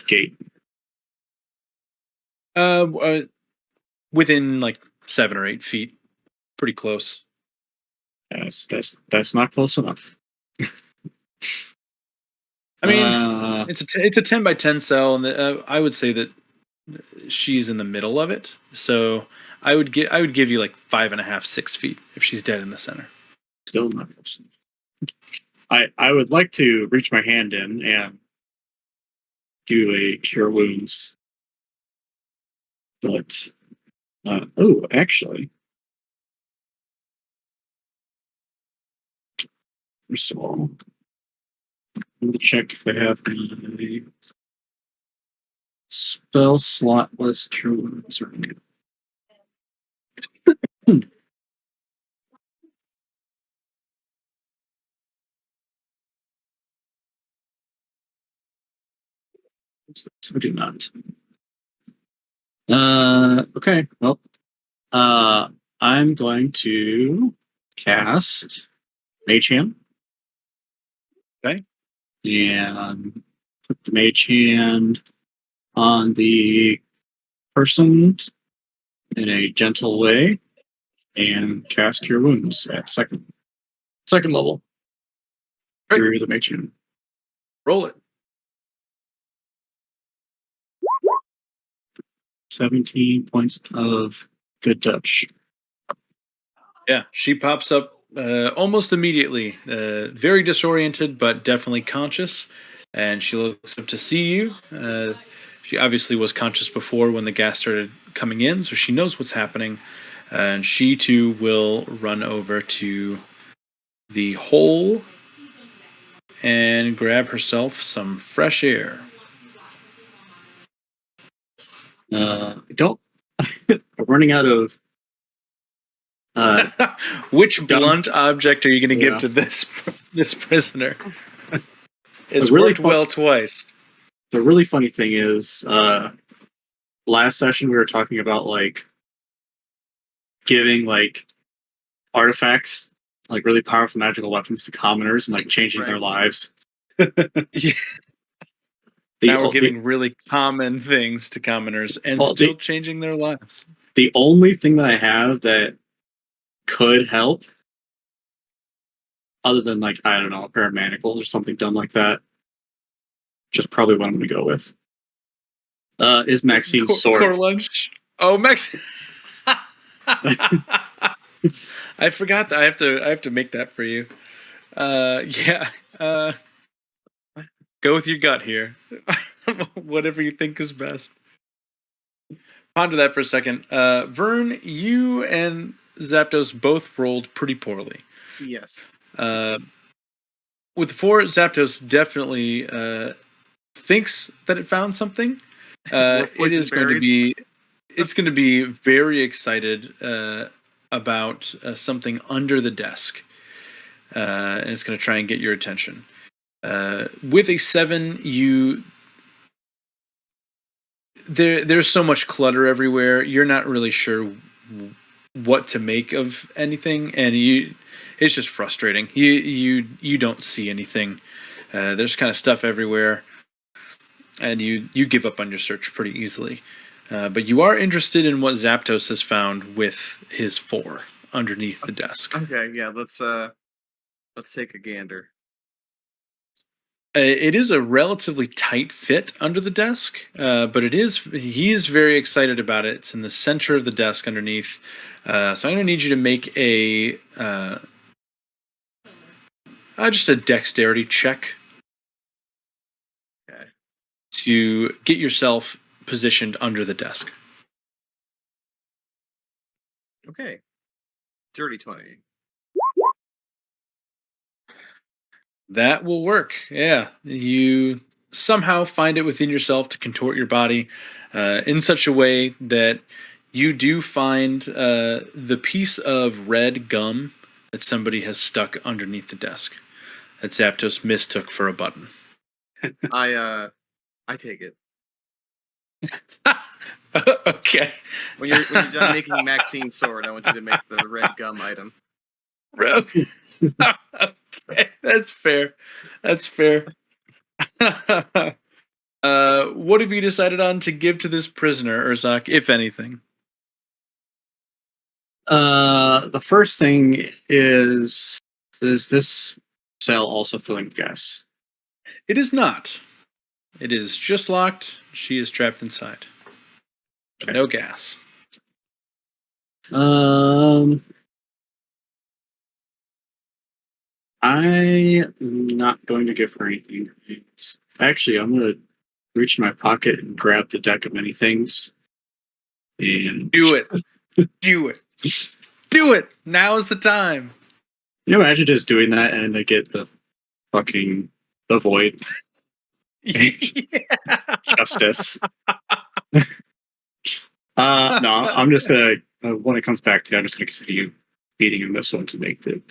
F: gate?
A: Within like 7 or 8 feet, pretty close.
F: That's not close enough.
A: I mean, it's a 10 by 10 cell, and I would say that she's in the middle of it. So I would give you like 5.5, 6 feet if she's dead in the center.
F: Still not close enough. I would like to reach my hand in and do a cure wounds, but actually, first of all, let me check if I have the spell slot list cure wounds. I do not. Okay. Well, I'm going to cast Mage Hand.
A: Okay.
F: And put the Mage Hand on the person in a gentle way, and cast Cure Wounds at second level through the Mage Hand.
A: Roll it.
F: 17 points of good touch.
A: Yeah, she pops up almost immediately, very disoriented, but definitely conscious. And she looks up to see you. She obviously was conscious before when the gas started coming in, so she knows what's happening. And she too will run over to the hole and grab herself some fresh air.
F: I'm running out of.
A: Which blunt object are you going to give to this prisoner? It's
F: really
A: worked well twice.
F: The really funny thing is, last session we were talking about like giving like artifacts, like really powerful magical weapons to commoners and like changing their
D: Right.
F: lives.
A: Yeah.
F: The,
A: Now we're
F: o-
A: giving really common things to commoners and
F: Well,
A: still changing their lives.
F: the only thing that I have that could help, other than like, I don't know, a pair of manacles or something dumb like that, just probably what I'm going to go with, is Maxine's sword.
A: Core lunch. Oh, Max. I forgot that I have to make that for you. Yeah. Go with your gut here. Whatever you think is best. Ponder that for a second. Vern, you and Zapdos both rolled pretty poorly.
D: Yes.
A: With 4, Zapdos definitely thinks that it found something.
D: More
A: It
D: poison
A: is going to
D: berries.
A: be. It's going to be very excited about something under the desk, and it's going to try and get your attention. With a 7, there's so much clutter everywhere. You're not really sure what to make of anything, and it's just frustrating. You don't see anything. There's kind of stuff everywhere, and you give up on your search pretty easily. But you are interested in what Zapdos has found with his 4 underneath the desk.
D: Okay, yeah, let's take a gander.
A: It is a relatively tight fit under the desk, but he's very excited about it. It's in the center of the desk underneath. So I'm going to need you to make just a dexterity check
D: Okay.
A: to get yourself positioned under the desk.
D: Okay. Dirty 20.
A: That will work. Yeah. You somehow find it within yourself to contort your body in such a way that you do find the piece of red gum that somebody has stuck underneath the desk that Zapdos mistook for a button.
D: I take it.
A: Okay.
D: When you're done making Maxine's sword, I want you to make the red gum item.
A: Okay. That's fair. That's fair. What have you decided on to give to this prisoner, Urzak, if anything?
F: The first thing is this cell also filling with gas?
A: It is not. It is just locked. She is trapped inside.
F: Okay.
A: No gas.
F: I'm not going to give her anything. Actually, I'm going to reach in my pocket and grab the deck of many things. And
A: Do it. Do it. Do it. Now is the time.
F: you know, imagine just doing that and they get the void justice. No, I'm just gonna when it comes back to, I'm just gonna continue beating him this one to make the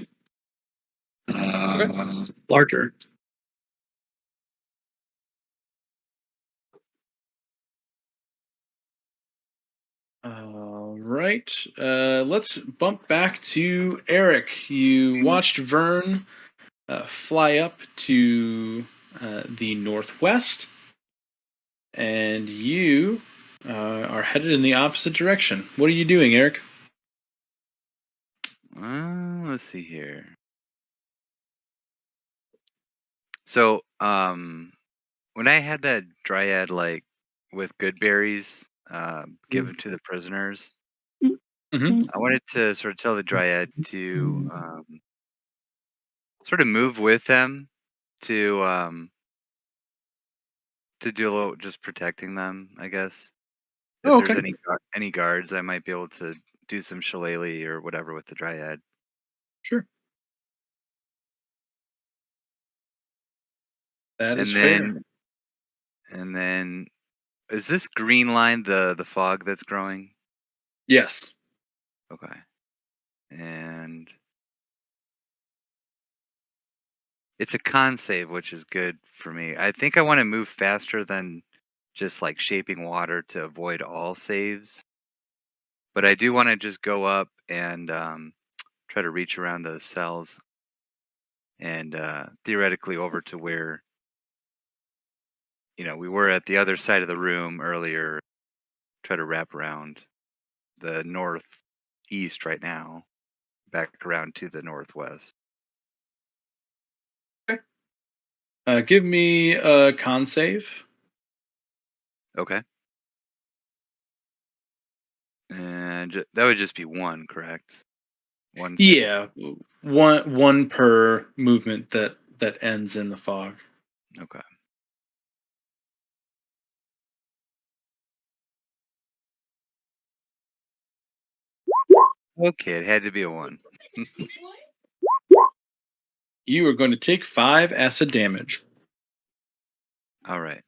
F: larger.
A: All right. Let's bump back to Eric. You watched Vern fly up to the northwest, and you are headed in the opposite direction. What are you doing, Eric?
E: Let's see here. So, when I had that dryad like with good berries given to the prisoners,
A: Mm-hmm.
E: I wanted to sort of tell the dryad to sort of move with them to do a little just protecting them, I guess. If
A: Oh,
E: there's
A: okay.
E: any guards, I might be able to do some shillelagh or whatever with the dryad.
A: Sure. That is
E: And
A: fair.
E: then is this green line the fog that's growing?
A: Yes.
E: Okay. And it's a con save, which is good for me. I think I want to move faster than just like shaping water to avoid all saves. But I do want to just go up and try to reach around those cells and theoretically over to where we were at the other side of the room earlier. Try to wrap around the northeast right now, back around to the northwest.
A: Give me a con save.
E: Okay. And that would just be one, correct? One.
A: Yeah, one per movement that ends in the fog.
E: Okay. Okay, it had to be a one.
A: You are going to take 5 acid damage.
E: All right.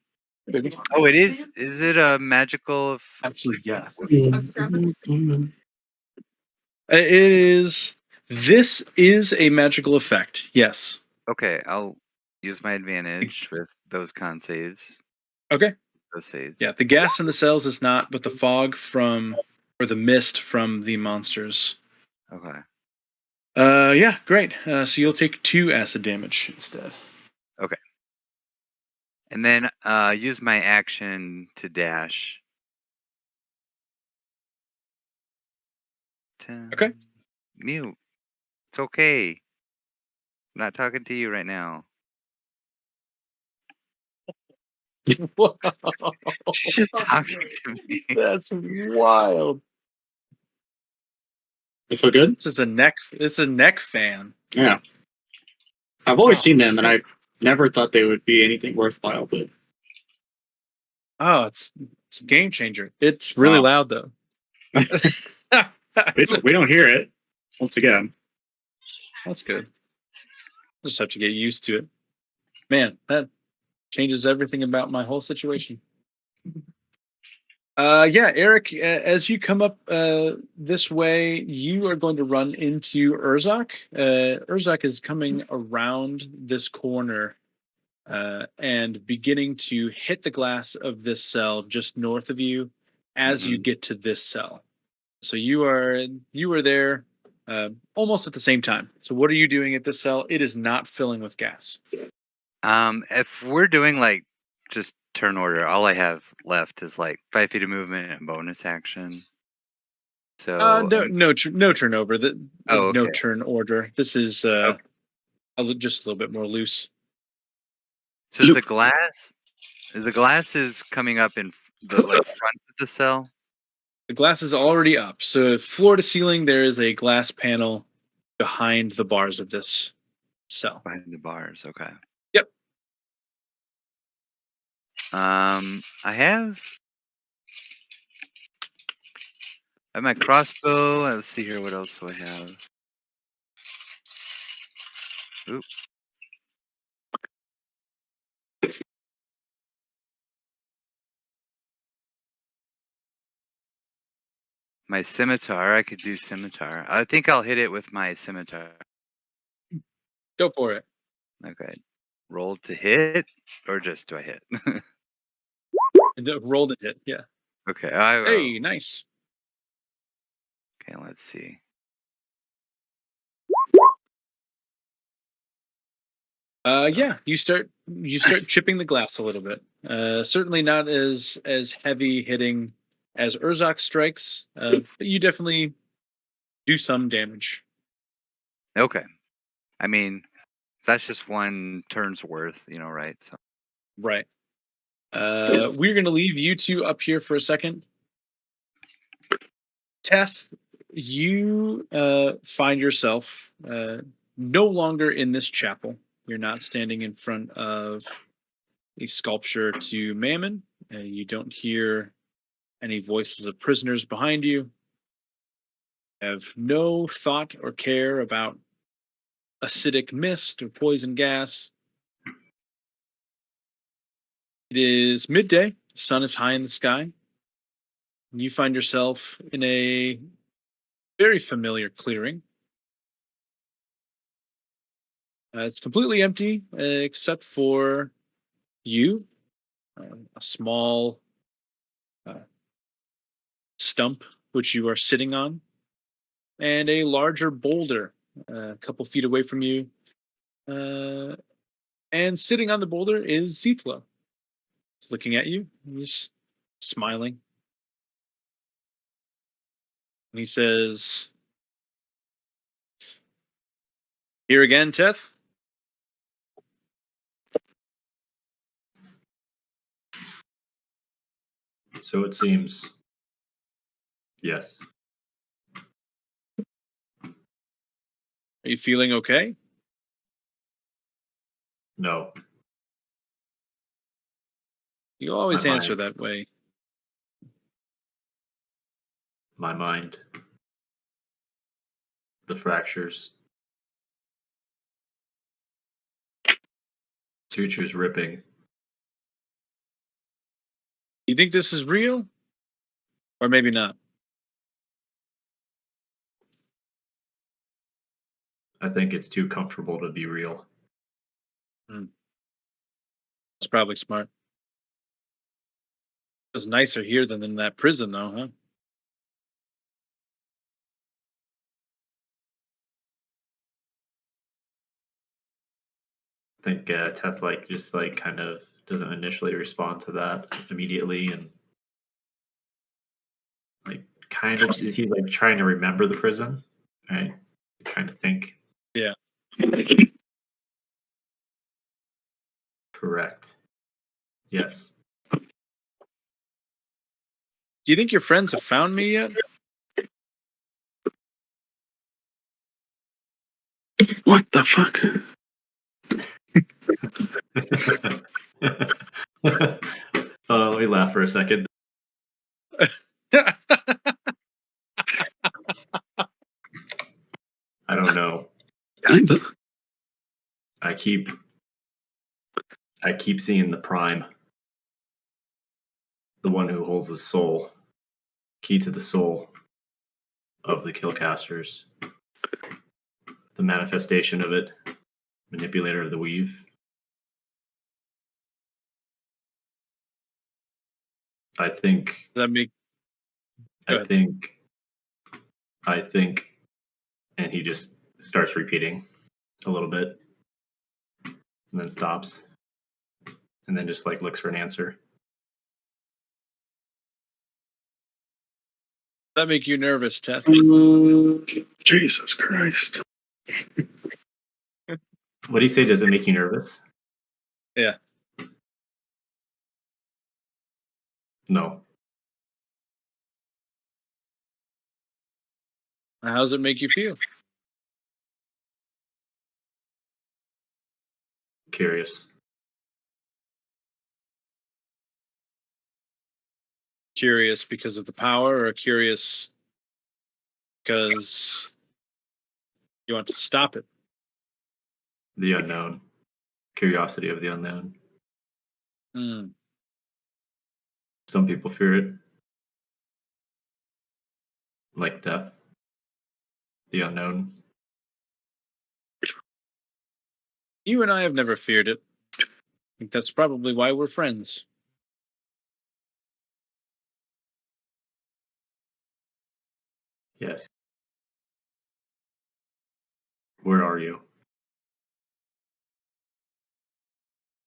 E: Oh, it is. Is it a magical?
A: Actually, yes. It is. This is a magical effect. Yes.
E: Okay, I'll use my advantage with those con saves.
A: Okay.
E: Those saves.
A: Yeah, the gas in the cells is not, but the fog or the mist from the monsters.
E: Okay.
A: Yeah, great. So you'll take 2 acid damage instead.
E: Okay. And then use my action to dash. 10.
A: Okay.
E: Mute. It's okay. I'm not talking to you right now. She's just talking to me.
A: That's wild.
F: You feel good?
A: It's a neck fan.
F: Yeah. I've always seen them, and I never thought they would be anything worthwhile. But
A: Oh, it's a game changer. It's really
F: Wow.
A: loud though.
F: we don't hear it. Once again,
A: That's good. Just have to get used to it. Man, that changes everything about my whole situation. Yeah, Eric, as you come up this way, you are going to run into Urzak. Urzak is coming around this corner and beginning to hit the glass of this cell just north of you as you get to this cell. So you are there almost at the same time. So what are you doing at this cell? It is not filling with gas.
E: If we're doing like just turn order, all I have left is like 5 feet of movement and bonus action. So
A: No turnover.
E: Oh,
A: No
E: okay.
A: turn order. This is just a little bit more loose.
E: So is the glass is coming up in the like front of the cell?
A: The glass is already up. So floor to ceiling, there is a glass panel behind the bars of this cell.
E: Behind the bars, okay.
A: Yep.
E: I have my crossbow. Let's see here. What else do I have? Oop. My scimitar. I could do scimitar. I think I'll hit it with my scimitar.
A: Go for it.
E: Okay. Roll to hit, or just do I hit?
A: Rolled a hit. Yeah.
E: Okay.
A: Hey, nice.
E: Okay, let's see.
A: Yeah, you start chipping the glass a little bit. Certainly not as heavy hitting as Urzak strikes, but you definitely do some damage.
E: Okay. I mean, that's just one turn's worth, right? So.
A: Right. We're gonna leave you two up here for a second. Tess, you find yourself no longer in this chapel. You're not standing in front of a sculpture to Mammon. You don't hear any voices of prisoners behind you. Have no thought or care about acidic mist or poison gas. It is midday. The sun is high in the sky. You find yourself in a very familiar clearing. It's completely empty except for you, a small stump which you are sitting on, and a larger boulder a couple feet away from you. Uh, and sitting on the boulder is Zithla. He's looking at you. He's smiling. And he says, "Here again, Teth?"
B: So it seems. Yes.
A: Are you feeling okay?
B: No.
A: You always
B: My
A: answer
B: mind.
A: that way.
B: My mind. The fractures. Sutures ripping.
A: You think this is real? Or maybe not?
B: I think it's too comfortable to be real.
A: It's probably smart. It's nicer here than in that prison, though, huh?
B: I think Teth just kind of doesn't initially respond to that immediately, and kind of he's trying to remember the prison, right? Trying to think.
A: Yeah.
B: Correct. Yes.
A: Do you think your friends have found me yet?
C: What the fuck?
B: Let me laugh for a second. I don't know.
C: Kinda.
B: I keep seeing the prime, the one who holds the soul, key to the soul of the Killcasters, the manifestation of it, manipulator of the weave. I think,
A: That make Go
B: I
A: ahead.
B: think, and he just starts repeating a little bit, and then stops, and then just looks for an answer.
A: that make you nervous, Teth?
C: Jesus Christ.
B: What do you say? Does it make you nervous?
A: Yeah.
B: No.
A: How does it make you feel?
B: Curious.
A: Curious because of the power, or curious because you want to stop it?
B: The unknown. Curiosity of the unknown.
A: Hmm.
B: Some people fear it. Like death. The unknown.
A: You and I have never feared it. I think that's probably why we're friends.
B: Yes. Where are you?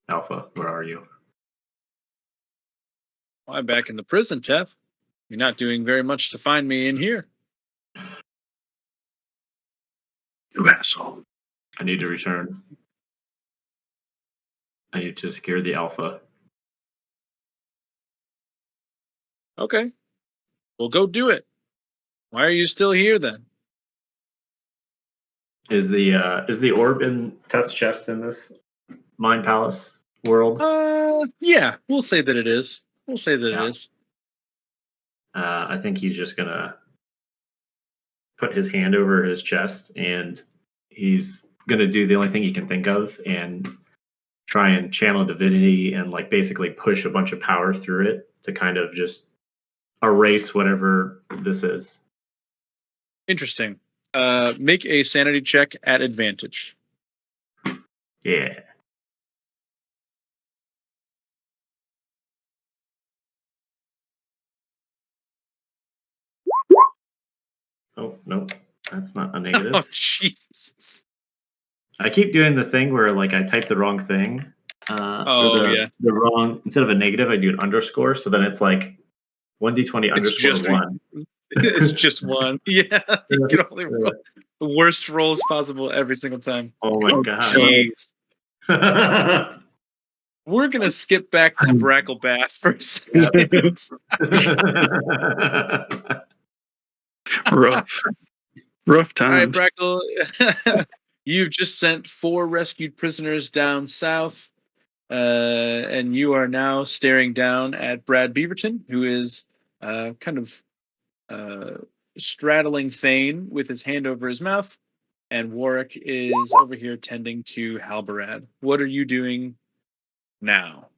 B: Alpha, where are you?
A: Why, back in the prison, Teth? You're not doing very much to find me in here.
C: You asshole.
B: I need to return. I need to scare the alpha.
A: Okay. Well, go do it. Why are you still here then?
B: Is the orb in Teth's chest in this Mind Palace world?
A: Yeah, we'll say that it is. We'll say that
B: Yeah.
A: it is.
B: I think he's just gonna put his hand over his chest, and he's gonna do the only thing he can think of and try and channel divinity and basically push a bunch of power through it to kind of just erase whatever this is.
A: Interesting. Make a sanity check at advantage.
B: Yeah. Oh, nope. That's not a
A: Oh,
B: negative.
A: Jesus.
B: I keep doing the thing where like I type the wrong thing. Or
A: Oh, yeah.
B: the wrong, instead of a negative, I do an underscore. So then it's like 1d20
A: It's
B: underscore
A: just
B: 1.
A: it's just one. Yeah, you can only
B: Yeah.
A: roll the worst rolls possible every single time.
B: Oh my
F: Oh,
B: god.
A: Jeez. We're gonna skip back to Bracklebath for a second.
C: Rough. Rough
A: All right,
C: times.
A: Brackle. You've just sent 4 rescued prisoners down south, and you are now staring down at Brad Beaverton, who is kind of straddling Thane with his hand over his mouth, and Warwick is over here tending to Halbarad. What are you doing now?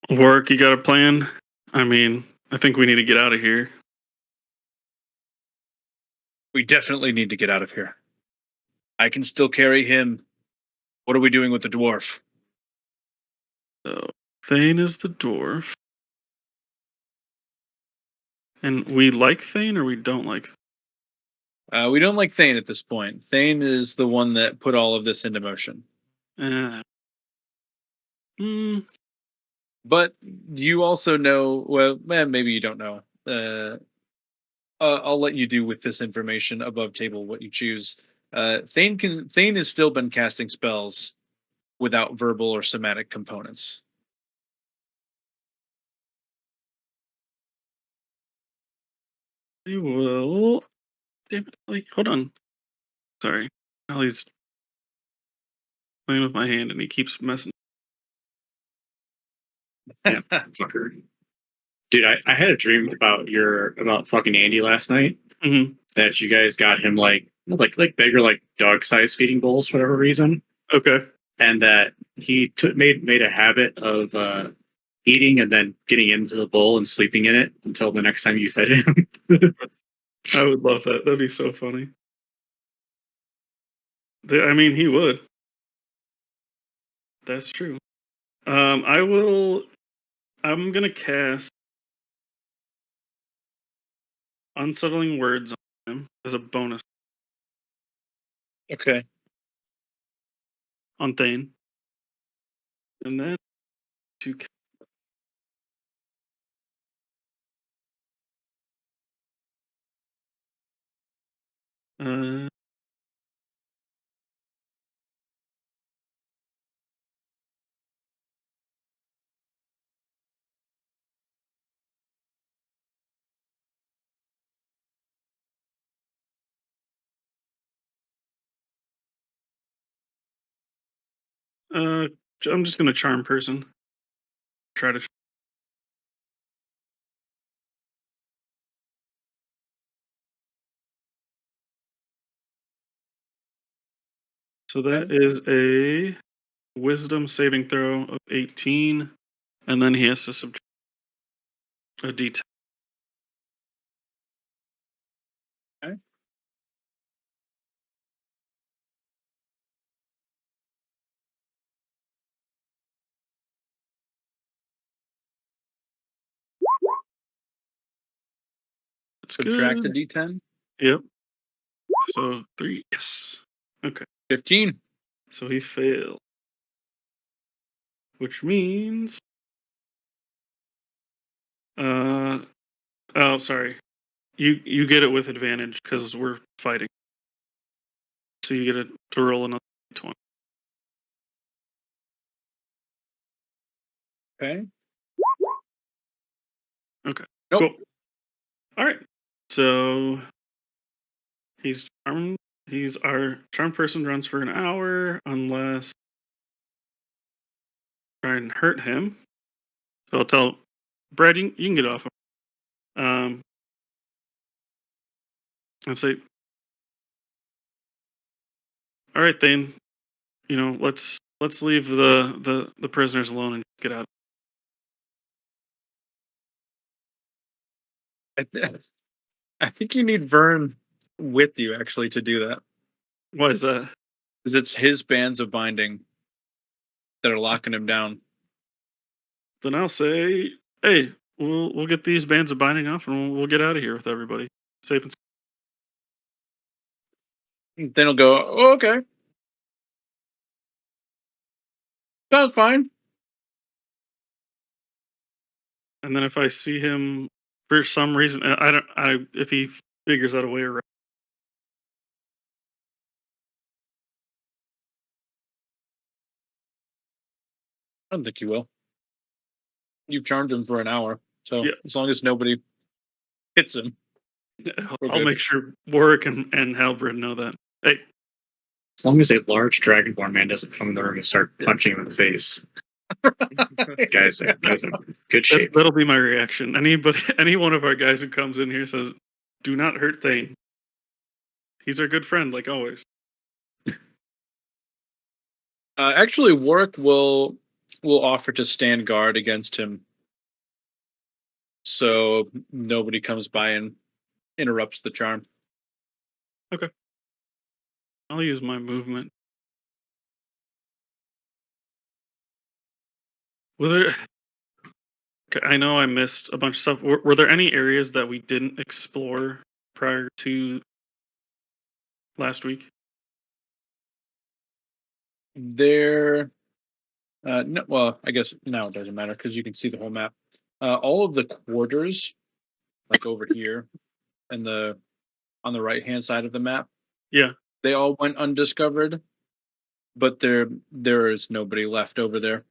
C: Work, you got a plan? I mean, I think we need to get out of here.
A: We definitely need to get out of here. I can still carry him. What are we doing with the dwarf?
C: So, Thane is the dwarf. And we like Thane or we don't like
A: We don't like Thane at this point. Thane is the one that put all of this into motion.
C: uh,
A: But you also know, well, maybe you don't know. I'll let you do with this information above table what you choose. Thane has still been casting spells without verbal or somatic components.
C: we will. Damn it, Ollie, hold on. Sorry. Ollie's playing with my hand and he keeps messing.
F: Yeah, fucker. Dude, I had a dream about fucking Andy last night.
C: Mm-hmm.
F: That you guys got him like bigger like dog size feeding bowls for whatever reason,
C: Okay.
F: and that he made a habit of eating and then getting into the bowl and sleeping in it until the next time you fed him.
C: I would love that. That'd be so funny. I mean, he would. That's true. I'm gonna cast Unsettling Words on him as a bonus
A: Okay.
C: on Thane. And then to uh I'm just gonna charm person. Try to. So that is a Wisdom saving throw of 18, and then he has to subtract a D10.
A: Okay.
C: That's
A: Subtract
C: good.
A: a d10.
C: Yep. So 3. Yes. Okay.
A: 15.
C: So he failed, which means oh, sorry. You get it with advantage because we're fighting. So you get to roll another 20.
A: Okay.
C: Okay.
A: Nope.
C: Cool. All right. So he's charmed. He's our charmed person runs for an hour unless try and hurt him. So I'll tell Brad, you can get off. And say, all right, Thane. Let's leave the prisoners alone and get out.
A: I think you need Vern with you actually to do that.
C: Why is that?
A: Because it's his bands of binding that are locking him down.
C: Then I'll say, hey, we'll get these bands of binding off, and we'll get out of here with everybody safe and.
A: Then he'll go, oh, okay. Sounds fine.
C: And then if I see him for some reason, if he figures out a way around.
A: I don't think you will. You've charmed him for an hour, so
C: Yeah.
A: as long as nobody hits him. We're
C: I'll
A: good.
C: make sure Warwick and Halberd know that. Hey,
F: As long as a large dragonborn man doesn't come in the room and start punching him in the face. guys are in good shape.
C: that'll be my reaction. Any one of our guys who comes in here says, "Do not hurt Thane. He's our good friend, like always."
A: Actually, Warwick will offer to stand guard against him, so nobody comes by and interrupts the charm.
C: I'll use my movement. Okay, I know I missed a bunch of stuff. Were there any areas that we didn't explore prior to last week?
A: There, no, well, I guess now it doesn't matter because you can see the whole map. All of the quarters, like over here, and on the right hand side of the map,
C: Yeah.
A: they all went undiscovered, but there is nobody left over there.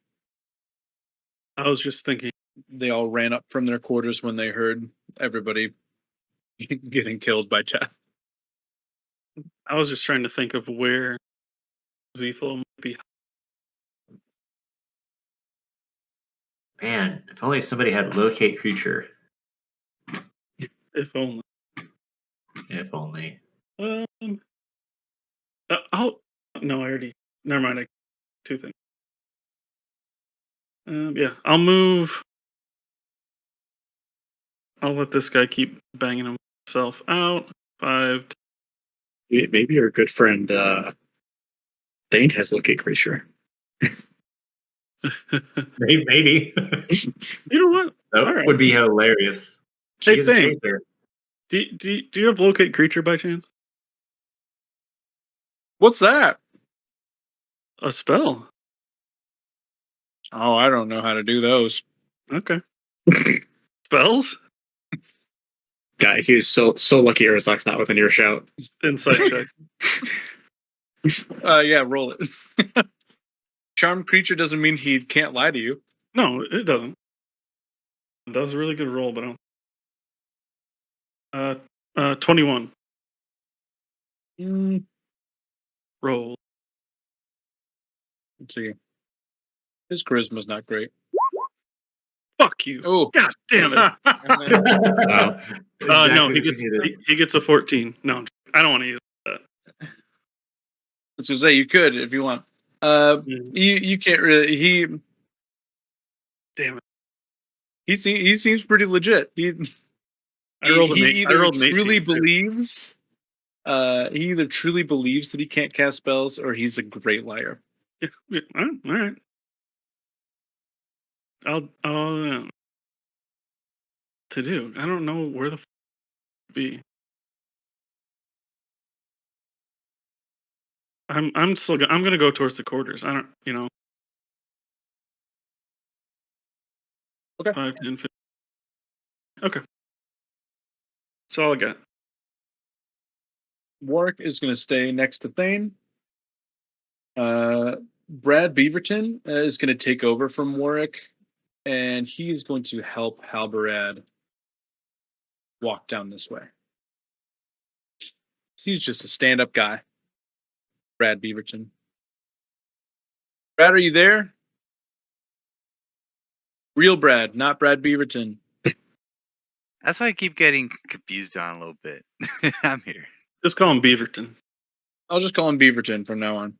C: I was just thinking.
A: They all ran up from their quarters when they heard everybody getting killed by death.
C: I was just trying to think of where Zethel might be.
B: Man, if only somebody had locate creature.
C: If only.
B: If only.
C: I'll. No, I already. Never mind. Two things. Yeah, I'll move. I'll let this guy keep banging himself out. 5.
F: Maybe your good friend Thane has locate creature.
B: Maybe.
C: You know what?
B: That
C: All right.
B: would be hilarious.
C: Hey,
B: She's a
C: Thane.
B: chaser.
C: Do you have locate creature by chance?
A: What's that?
C: A spell.
A: Oh, I don't know how to do those.
C: Okay. Spells?
F: Guy, he's so lucky Urzak's not within your shout.
C: Insight check.
A: Yeah, roll it. Charmed creature doesn't mean he can't lie to you.
C: No, it doesn't. That was a really good roll, but I don't. 21. Roll.
A: Let's see. His charisma's not great.
C: Fuck you.
A: Oh,
C: God damn it.
F: Wow.
C: No,
B: Exactly
C: he
B: what
C: gets
B: you needed.
C: he gets a 14. No, I don't want to use that.
A: I was gonna say you could if you want. You can't really.
C: Damn it.
A: He seems pretty legit. He
C: I rolled an
A: either
C: 18
A: truly
C: too.
A: believes. He either truly believes that he can't cast spells, or he's a great liar.
C: Yeah, all right. I'll to do. I don't know where the be. I'm gonna go towards the quarters. I don't,
A: Okay.
C: 5, 10, 15. Okay. That's all I got.
A: Warwick is going to stay next to Thane. Brad Beaverton is going to take over from Warwick, and he's going to help Halberad walk down this way. He's just a stand-up guy. Brad Beaverton. Brad, are you there? Real Brad, not Brad Beaverton.
E: That's why I keep getting confused on a little bit. I'm here.
C: Just call him Beaverton.
A: I'll just call him Beaverton from now on.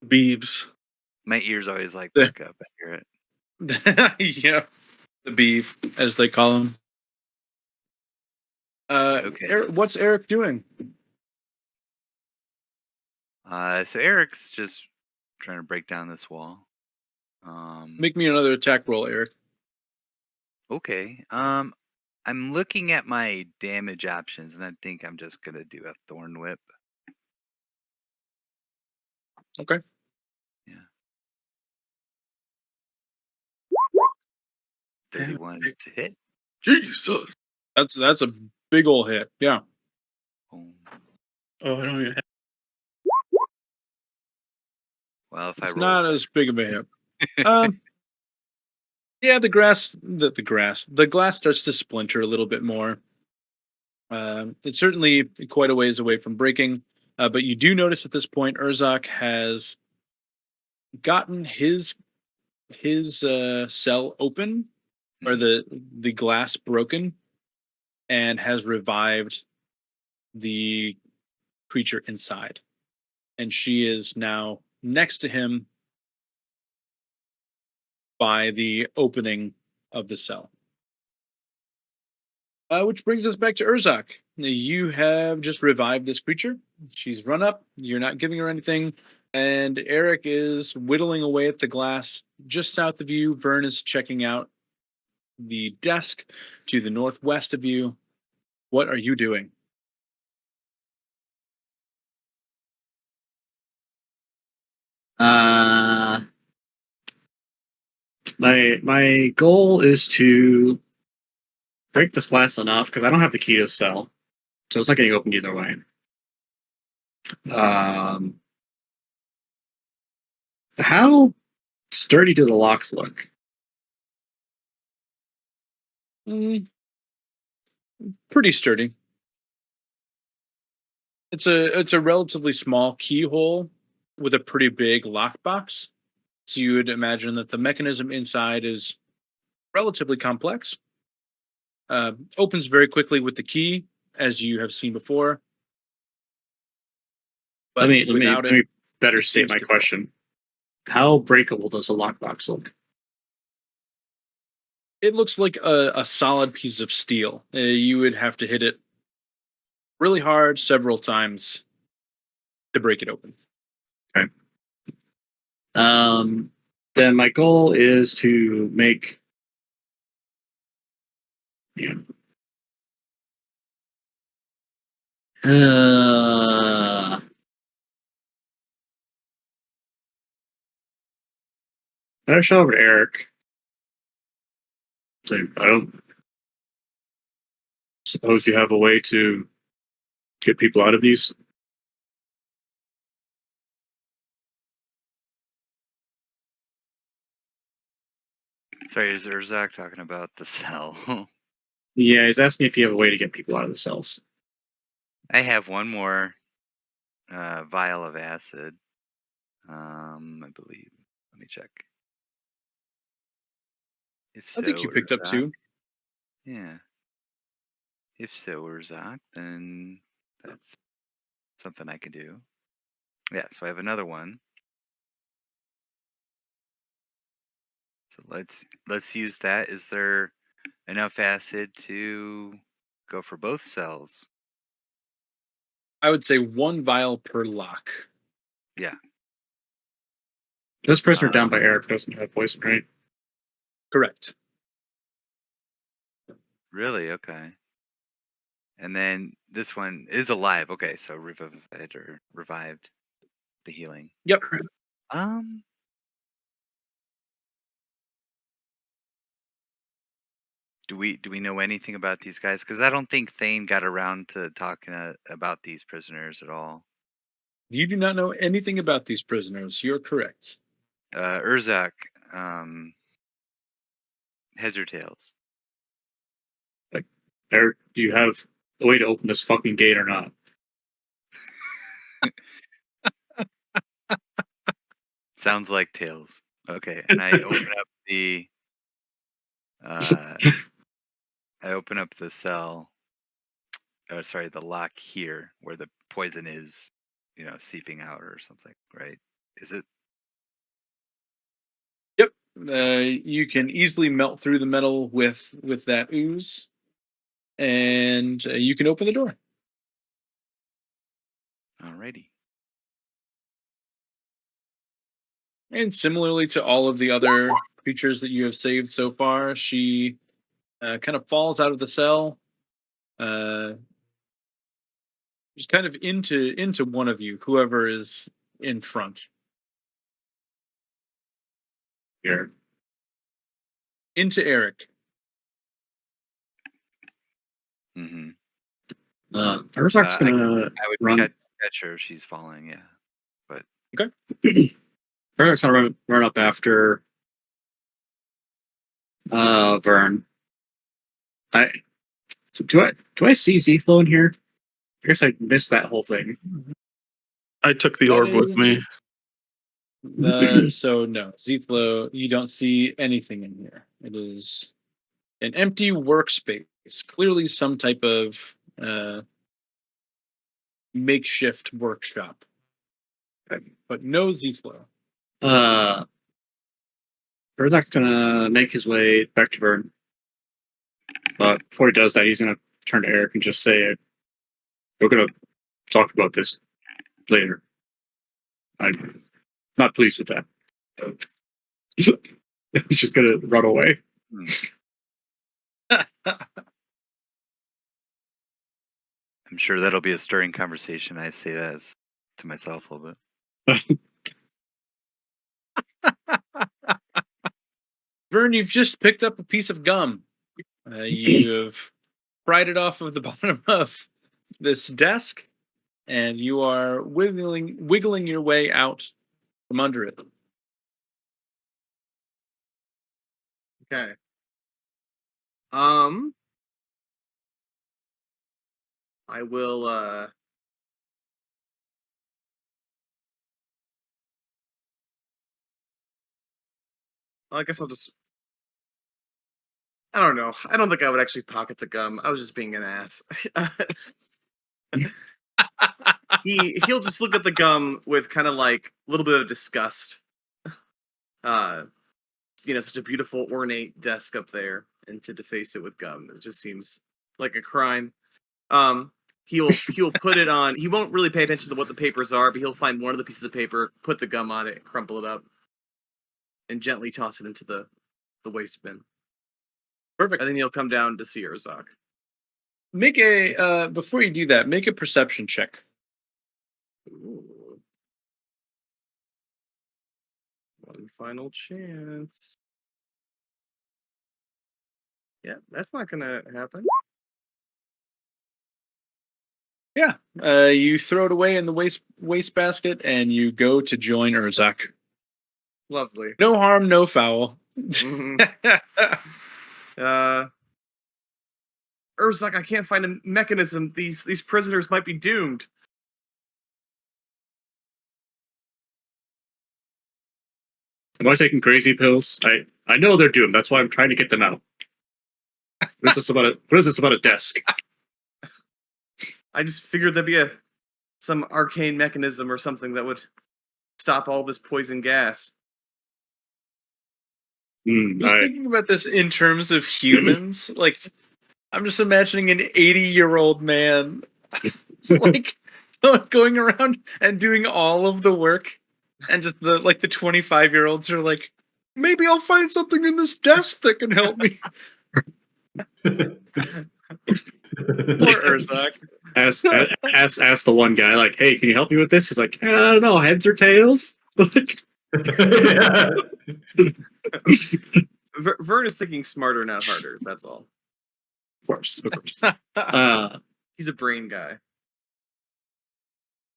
C: Beebs.
E: My ears always like perk up. I hear it.
A: Yeah, the beef, as they call him.
E: Okay.
A: What's Eric doing?
E: So Eric's just trying to break down this wall.
A: Make me another attack roll, Eric.
E: Okay. I'm looking at my damage options, and I think I'm just gonna do a Thorn Whip.
A: Okay.
E: Yeah. 31 to hit.
C: Jesus.
A: That's a big ol' hit. Yeah.
E: Boom.
C: Oh, I don't even have.
E: Well, if I
A: It's
E: roll,
A: not as big of a hit. Um. Yeah, the glass starts to splinter a little bit more. It's certainly quite a ways away from breaking, but you do notice at this point Urzak has gotten his cell open, or the glass broken, and has revived the creature inside. And she is now next to him by the opening of the cell. Which brings us back to Urzak. You have just revived this creature. She's run up. You're not giving her anything. And Eric is whittling away at the glass just south of you. Vern is checking out the desk to the northwest of you. What are you doing?
F: My goal is to break this glass enough because I don't have the key to the cell, so it's not getting opened either way. How sturdy do the locks look?
A: Mm, pretty sturdy. It's a relatively small keyhole with a pretty big lockbox. So you would imagine that the mechanism inside is relatively complex. Opens very quickly with the key, as you have seen before. But without
F: let me
A: it,
F: better
A: it
F: state
A: seems
F: my
A: difficult.
F: question. How breakable does the lockbox look?
A: It looks like a solid piece of steel. You would have to hit it really hard several times to break it open.
F: Okay. Then my goal is to make, you better show over to Eric. So I don't suppose you have a way to get people out of these.
E: sorry, is Urzak talking about the cell?
F: Yeah, he's asking if you have a way to get people out of the cells.
E: I have one more vial of acid. I believe. Let me check. If so,
A: I think you picked up
E: Urzak,
A: two.
E: yeah. If so, Urzak, then that's something I can do. Yeah, so I have another one. So let's use that. Is there enough acid to go for both cells?
A: I would say one vial per lock.
E: Yeah.
F: This prisoner down by Eric doesn't have poison, right?
A: Correct.
E: Really? Okay. And then this one is alive. Okay, so revived or revived the healing.
A: Yep.
E: Um do we know anything about these guys? Because I don't think Thane got around to talking about these prisoners at all.
A: You do not know anything about these prisoners. You're correct.
E: Urzak, heads or tails?
F: Like, Eric, do you have a way to open this fucking gate or not?
E: Sounds like tails. Okay, and I open up the uh I open up the cell. Oh, sorry, the lock here where the poison is, seeping out or something, right? Is it?
A: Yep. You can easily melt through the metal with that ooze, and you can open the door.
E: Alrighty.
A: And similarly to all of the other creatures that you have saved so far, she kind of falls out of the cell, uh, just kind of into one of you, whoever is in front.
F: Here.
A: Into Eric.
E: Mm-hmm.
F: Urzak's gonna
E: I would
F: run.
E: catch her if she's falling. Yeah, but
F: Urzak's gonna run up after Vern. Do I see Zethlo in here? I guess I missed that whole thing.
C: I took the
A: That
C: orb with
A: is-
C: me.
A: So no, Zethlo, you don't see anything in here. It is an empty workspace. Clearly some type of makeshift workshop. But no Zethlo.
F: Urzak's gonna make his way back to Vern. But before he does that, he's gonna turn to Eric and just say, "We're gonna talk about this later." I'm not pleased with that. He's just gonna run away.
E: I'm sure that'll be a stirring conversation. I say that to myself a little bit.
A: Vern, you've just picked up a piece of gum. You have pried it off of the bottom of this desk, and you are wiggling your way out from under it.
D: Okay. I will I guess I'll just I don't know. I don't think I would actually pocket the gum. I was just being an ass. He'll just look at the gum with kind of like a little bit of disgust. Such a beautiful ornate desk up there, and to deface it with gum, it just seems like a crime. He'll put it on. He won't really pay attention to what the papers are, but he'll find one of the pieces of paper, put the gum on it, crumple it up, and gently toss it into the waste bin.
A: Perfect.
D: And then he'll come down to see Urzak.
A: Make a before you do that, make a perception check.
D: Ooh. One final chance. Yeah, that's not gonna happen.
A: Yeah. You throw it away in the waste basket, and you go to join Urzak.
D: Lovely.
A: No harm, no foul.
D: Mhm. Urzak, I can't find a mechanism. These prisoners might be doomed.
F: Am I taking crazy pills? I know they're doomed. That's why I'm trying to get them out. What is this about a desk?
D: I just figured there'd be some arcane mechanism or something that would stop all this poison gas.
A: Just thinking about this in terms of humans, like I'm just imagining an 80-year-old man like going around and doing all of the work, and just the 25-year-olds are like, maybe I'll find something in this desk that can help me. Poor Urzak.
F: Ask the one guy, like, hey, can you help me with this? He's like, I don't know, heads or tails?
D: Vern is thinking smarter, not harder. That's all.
F: Of course.
D: He's a brain guy.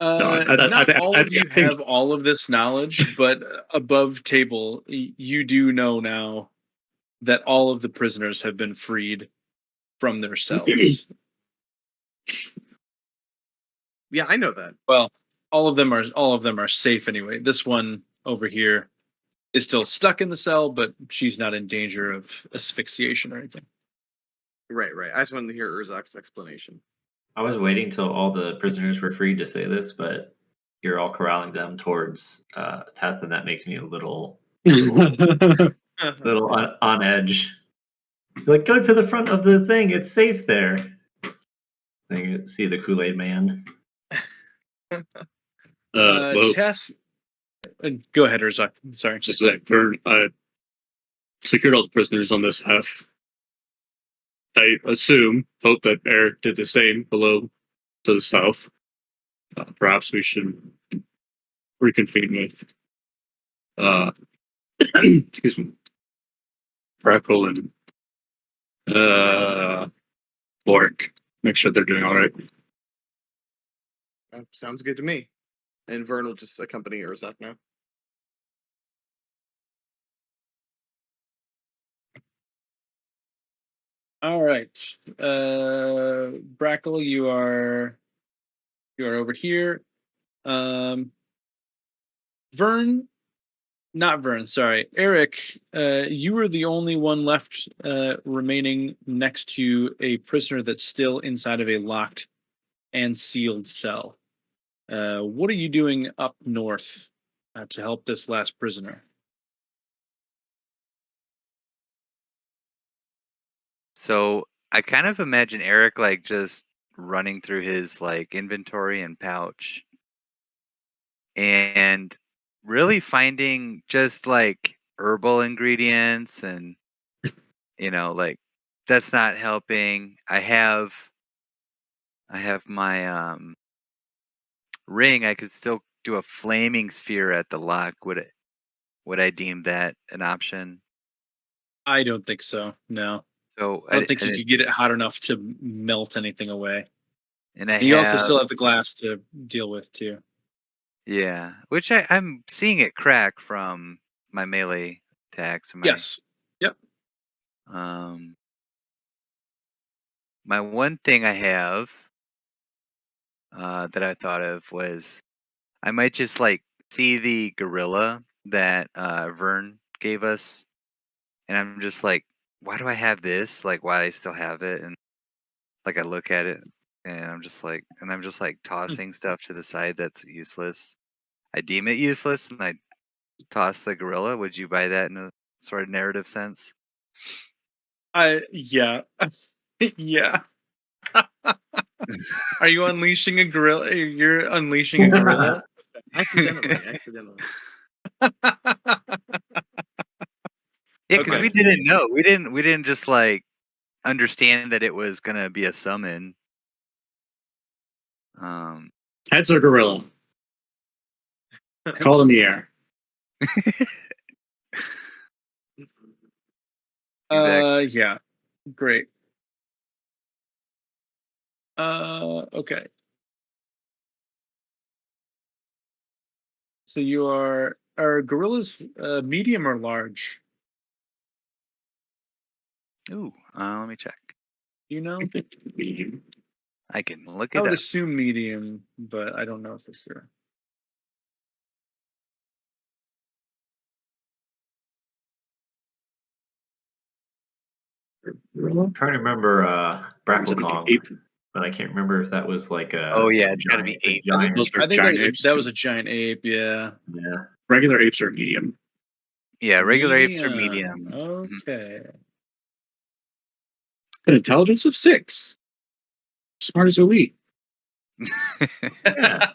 A: Not all of you
F: I think-
A: have all of this knowledge, but above table, you do know now that all of the prisoners have been freed from their cells.
D: Yeah, I know that.
A: Well, all of them are safe anyway. This one over here is still stuck in the cell, but she's not in danger of asphyxiation or anything.
D: Right. I just wanted to hear Urzak's explanation.
B: I was waiting till all the prisoners were freed to say this, but you're all corralling them towards Teth, and that makes me a little on edge. You're like, go to the front of the thing. It's safe there. I can see the Kool-Aid man.
A: Teth, Go ahead, Urzak. Sorry.
F: Just that Vern secured all the prisoners on this half. I hope that Eric did the same below to the south. Perhaps we should reconvene with excuse me, Freckle and Bork. Make sure they're doing all right.
D: Sounds good to me. And Vern will just accompany Urzak now.
A: All right. Brackle, you are over here. Vern, not Vern, sorry. Eric, you were the only one left remaining next to a prisoner that's still inside of a locked and sealed cell. What are you doing up north to help this last prisoner?
E: So I kind of imagine Eric like just running through his like inventory and pouch and really finding just like herbal ingredients and like that's not helping. I have my ring. I could still do a flaming sphere at the lock. Would I deem that an option?
A: I don't think so. No.
E: So
A: I don't think you could get it hot enough to melt anything away.
E: and I
A: You also
E: have
A: still have the glass to deal with too.
E: yeah, which I'm seeing it crack from my melee attacks. And
A: Yes. Yep.
E: My one thing I have that I thought of was I might just like see the gorilla that Vern gave us, and I'm just like, why do I have this? Like, why I still have it? And like I look at it, and I'm just like tossing stuff to the side that's useless. I deem it useless, and I toss the gorilla. Would you buy that in a sort of narrative sense?
A: Yeah. Yeah. Are you unleashing a gorilla? You're unleashing a gorilla?
D: Accidentally.
E: Yeah, because
A: Okay.
E: we didn't know. We didn't just like understand that it was gonna be a summon.
F: Heads or gorilla? Call in the air.
E: Exactly.
A: Yeah. Great. Okay. So you are gorillas medium or large?
E: Ooh, let me check.
A: Do you know?
F: Medium.
E: I can look
A: I
E: it
A: would
E: up.
A: assume medium, but I don't know for sure.
F: Gorilla?
B: I'm trying to remember
F: Is it an
B: Bracklecong,
F: ape?
B: but I can't remember if that was like
E: Oh
B: a
E: yeah, it's gotta be
B: giant. A
E: ape.
B: giant.
F: Those are
A: I think
F: giant apes.
A: that
F: too.
A: was a giant ape. Yeah.
B: Yeah.
F: Regular apes are medium.
E: Yeah, regular apes are medium.
A: Okay.
F: An intelligence of 6. Smart as a wheat.
B: Yeah.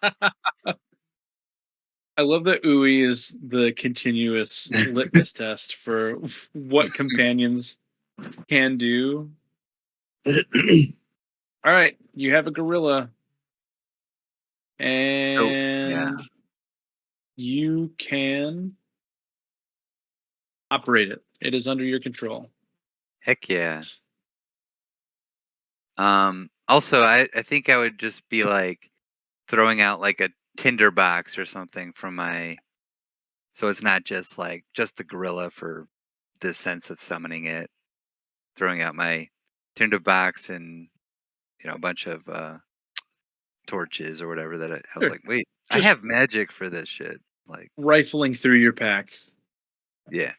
A: I love that Ui is the continuous litmus test for what companions can do. All right, you have a gorilla, and you can operate it. It is under your control.
E: Heck yeah. Also, I think I would just be like throwing out like a tinder box or something from my. So it's not just like just the gorilla for the sense of summoning it. Throwing out my tinder box and a bunch of torches or whatever that I was
A: Sure.
E: like, wait, I
A: Just-
E: have magic for this shit. Like,
A: Rifling through your pack.
E: yeah.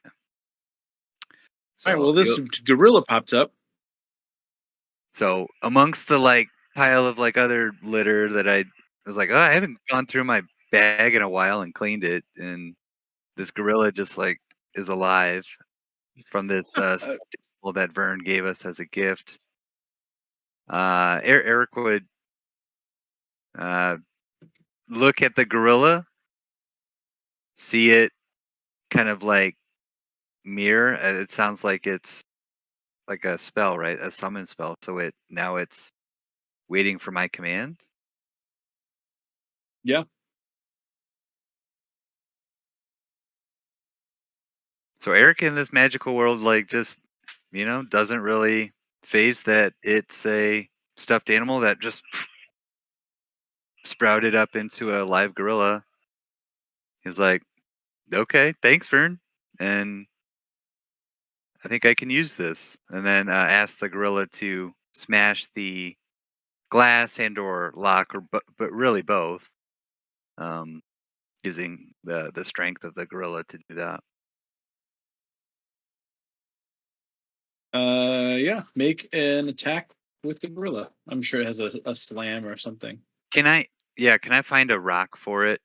A: All right, well,
E: So
A: this gorilla popped up.
E: So amongst the like pile of like other litter that I was like, oh, I haven't gone through my bag in a while and cleaned it, and this gorilla just like is alive from this stuffed animal that Vern gave us as a gift. Eric would look at the gorilla, see it kind of like mirror. It sounds like it's like a spell, right? A summon spell. So it's waiting for my command.
A: Yeah.
E: So Eric in this magical world, like, just, doesn't really phase that it's a stuffed animal that just sprouted up into a live gorilla. He's like, okay, thanks, Vern. And I think I can use this. And then ask the gorilla to smash the glass and or lock, or but really both, using the strength of the gorilla to do that.
A: Yeah. Make an attack with the gorilla. I'm sure it has a slam or something.
E: Can I find a rock for it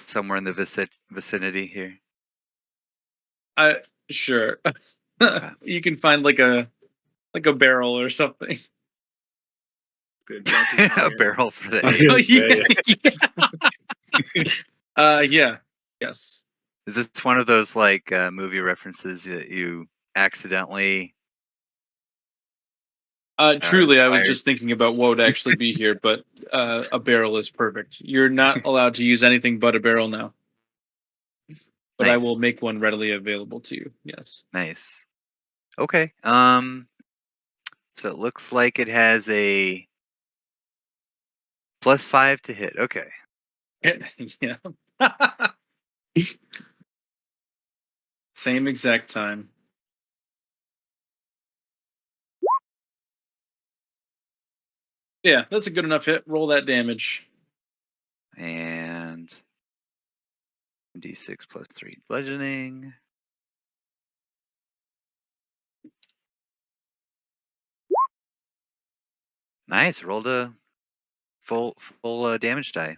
E: somewhere in the vicinity here?
A: Sure.
E: Okay.
A: You can find like a barrel or something.
D: Good donkey
E: A
D: Kong.
E: barrel for the
F: I was
E: ape.
F: gonna say,
A: Yeah. Yes.
E: Is this one of those like movie references that you accidentally?
A: Truly, I was
E: Required.
A: just thinking about what would actually be here, but a barrel is perfect. You're not allowed to use anything but a barrel now. But I
E: Nice.
A: will make one readily available to you. Yes.
E: Nice. Okay. So it looks like it has a +5 to hit. Okay.
A: Yeah. Same exact time. Yeah, that's a good enough hit. Roll that damage.
E: And d6 +3 bludgeoning. Nice. Rolled a full damage die.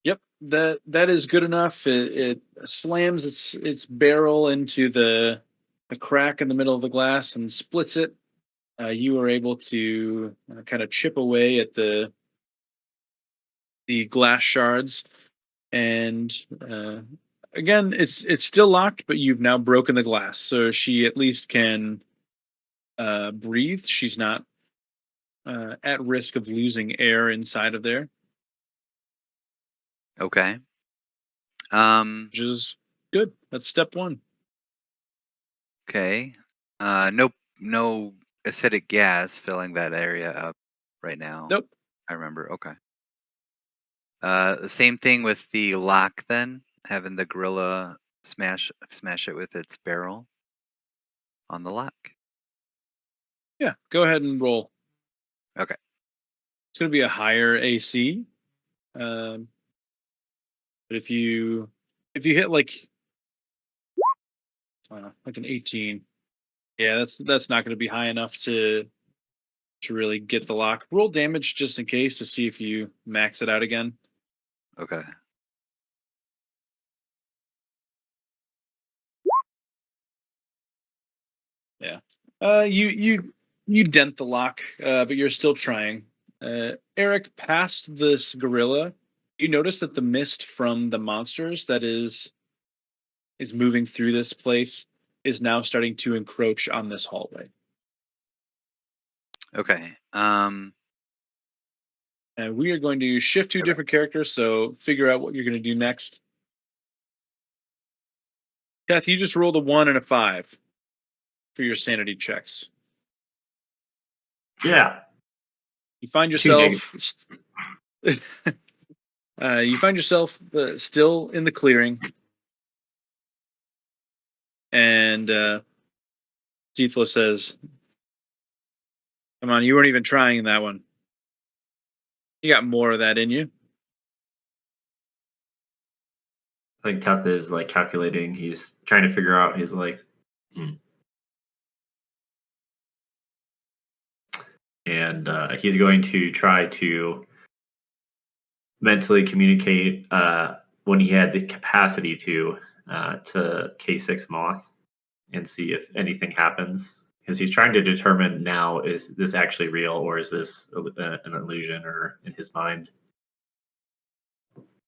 A: Yep, that is good enough. It slams its barrel into the crack in the middle of the glass and splits it. You are able to kind of chip away at the glass shards, and again, it's still locked, but you've now broken the glass, so she at least can breathe. She's not at risk of losing air inside of there,
E: Okay.
A: which is good. That's step one.
E: Okay. No acidic gas filling that area up right now.
A: Nope.
E: I remember. Okay. The same thing with the lock then, having the gorilla smash it with its barrel on the lock.
A: Yeah, go ahead and roll.
E: Okay.
A: It's going to be a higher AC. But if you hit like like an 18, yeah, that's not going to be high enough to really get the lock. Roll damage just in case to see if you max it out again.
E: Okay.
A: Yeah. You dent the lock, but you're still trying. Eric, past this gorilla, you notice that the mist from the monsters that is moving through this place is now starting to encroach on this hallway.
E: Okay.
A: And we are going to shift to
E: Okay.
A: different characters, so figure out what you're going to do next. Kath, you just rolled a 1 and a 5 for your sanity checks.
B: Yeah.
A: You find
B: Two
A: yourself still in the clearing, and Zethlo says, "Come on, you weren't even trying that one. You got more of that in you."
B: I think Teth is like calculating. He's trying to figure out. He's like, and he's going to try to mentally communicate when he had the capacity to K6 Moth and see if anything happens. Because he's trying to determine now, is this actually real or is this an illusion or in his mind?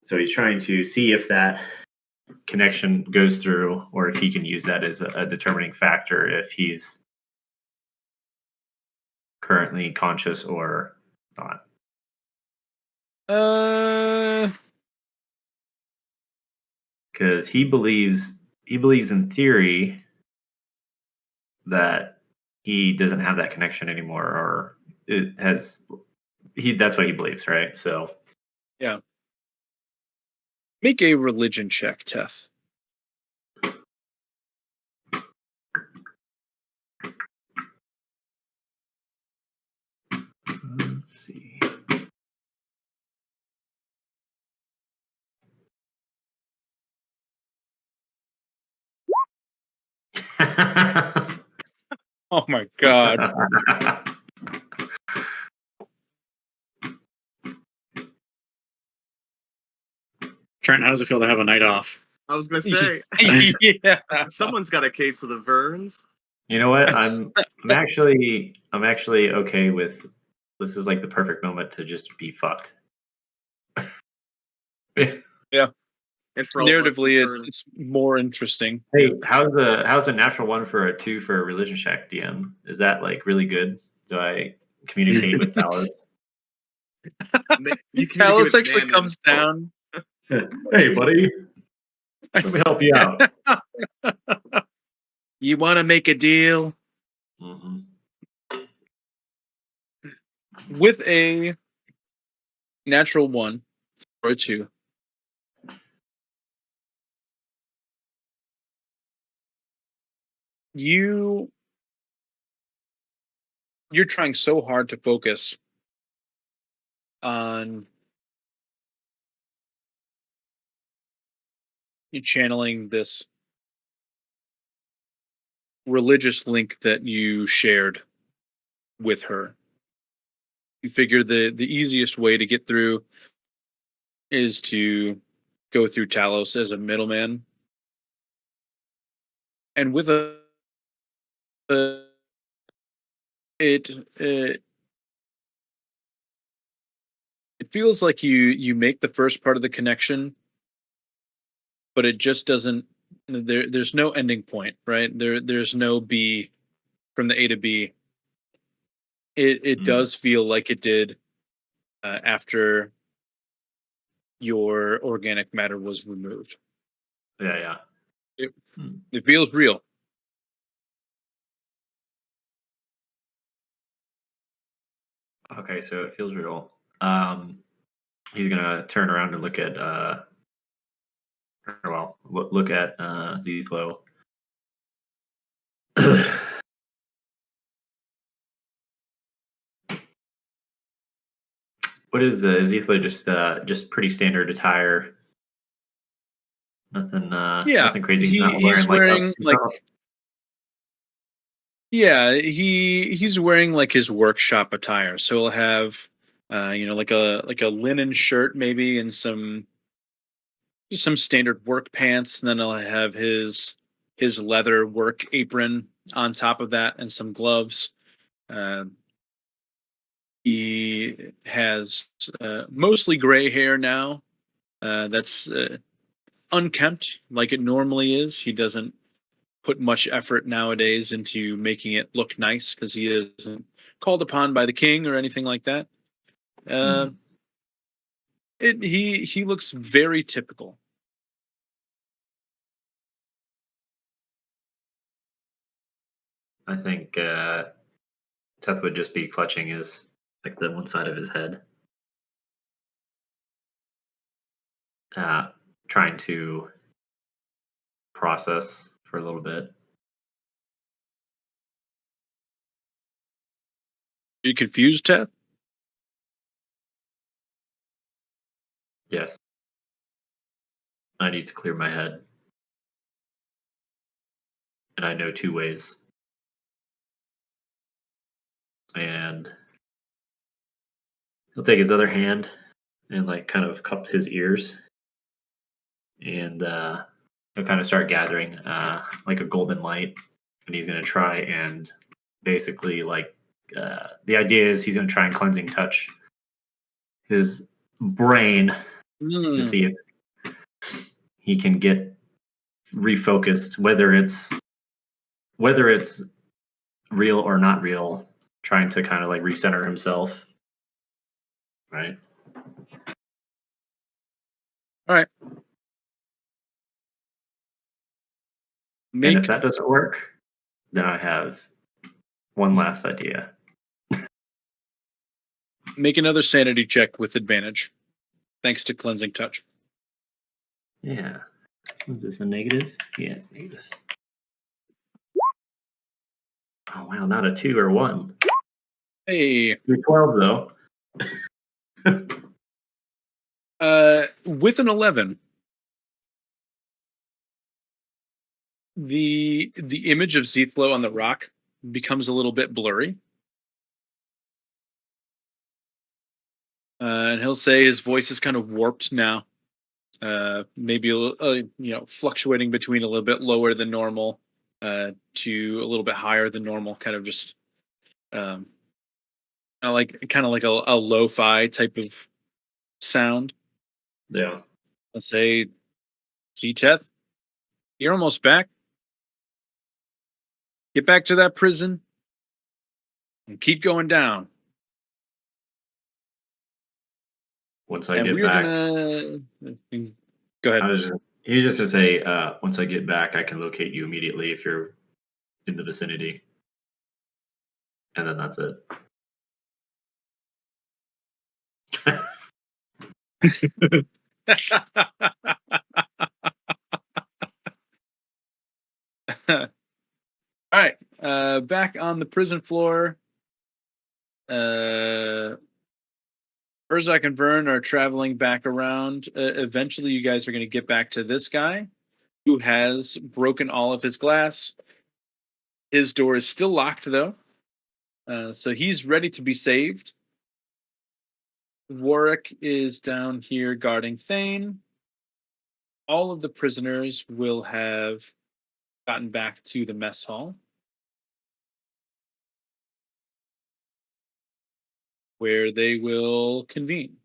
B: So he's trying to see if that connection goes through, or if he can use that as a determining factor if he's currently conscious or not. Because he believes in theory that he doesn't have that connection anymore, or it has that's what he believes, right? So
A: Yeah. Make a religion check, Teth.
B: let's see.
A: Oh my god.
F: Trent, how does it feel to have a night off?
D: I was gonna say,
A: Yeah.
D: someone's got a case of the Verns.
B: You know what? I'm actually okay with this. Is like the perfect moment to just be fucked.
D: And for all of us,
A: Narratively,
D: in turn,
A: it's more interesting.
B: Hey, how's the natural one for a 2 for a religion check, DM? Is that like really good? Do I communicate with Talos?
D: you communicate
A: Talos
D: with
A: actually
D: Mammon.
A: comes down.
B: Hey, buddy, let me help you out.
A: You want to make a deal?
B: Mm-hmm.
A: With a natural 1 or a 2. You're trying so hard to focus on you channeling this religious link that you shared with her. You figure the easiest way to get through is to go through Talos as a middleman. And with it it feels like you make the first part of the connection, but it just doesn't there's no ending point, right? There's no B from the A to B. It does feel like it did after your organic matter was removed.
B: Yeah.
A: It feels real.
B: Okay, so it feels real. He's gonna turn around and look at look at Zethlo. What is Zethlo? Just pretty standard attire. Nothing nothing crazy. He's not
A: He's wearing like
B: not-
A: yeah, he's wearing like his workshop attire. So he'll have like a linen shirt maybe and just some standard work pants, and then he'll have his leather work apron on top of that and some gloves. Uh, he has mostly gray hair now. That's unkempt like it normally is. He doesn't put much effort nowadays into making it look nice because he isn't called upon by the king or anything like that. He looks very typical.
B: I think Teth would just be clutching his like the one side of his head, trying to process for a little bit.
A: Are you confused, Ted?
B: Yes, I need to clear my head, and I know 2 ways. And he'll take his other hand and like kind of cup his ears, and he'll kind of start gathering like a golden light, and he's gonna try and basically like the idea is he's gonna try and cleansing touch his brain to see if he can get refocused, whether it's real or not real, trying to kind of like recenter himself. Right.
A: All right.
B: And if that doesn't work, then I have one last idea.
A: Make another sanity check with advantage, thanks to cleansing touch.
B: Yeah. Is this a negative? Yeah, it's negative. Oh wow, not a 2 or 1.
A: Hey,
B: You're 12 though.
A: with an 11, the image of Zethlo on the rock becomes a little bit blurry. And he'll say his voice is kind of warped now. Maybe fluctuating between a little bit lower than normal to a little bit higher than normal, kind of just um, kind of like a lo-fi type of sound.
B: Yeah.
A: Let's say, Zeteth, you're almost back. Get back to that prison and keep going down.
B: Once I
A: And
B: get
A: we're
B: back,
A: gonna go ahead.
B: he was just gonna say, once I get back, I can locate you immediately if you're in the vicinity, and then that's it.
A: All right, back on the prison floor. Urzak and Vern are traveling back around. Eventually, you guys are going to get back to this guy who has broken all of his glass. His door is still locked, though, so he's ready to be saved. Warwick is down here guarding Thane. All of the prisoners will have gotten back to the mess hall, where they will convene.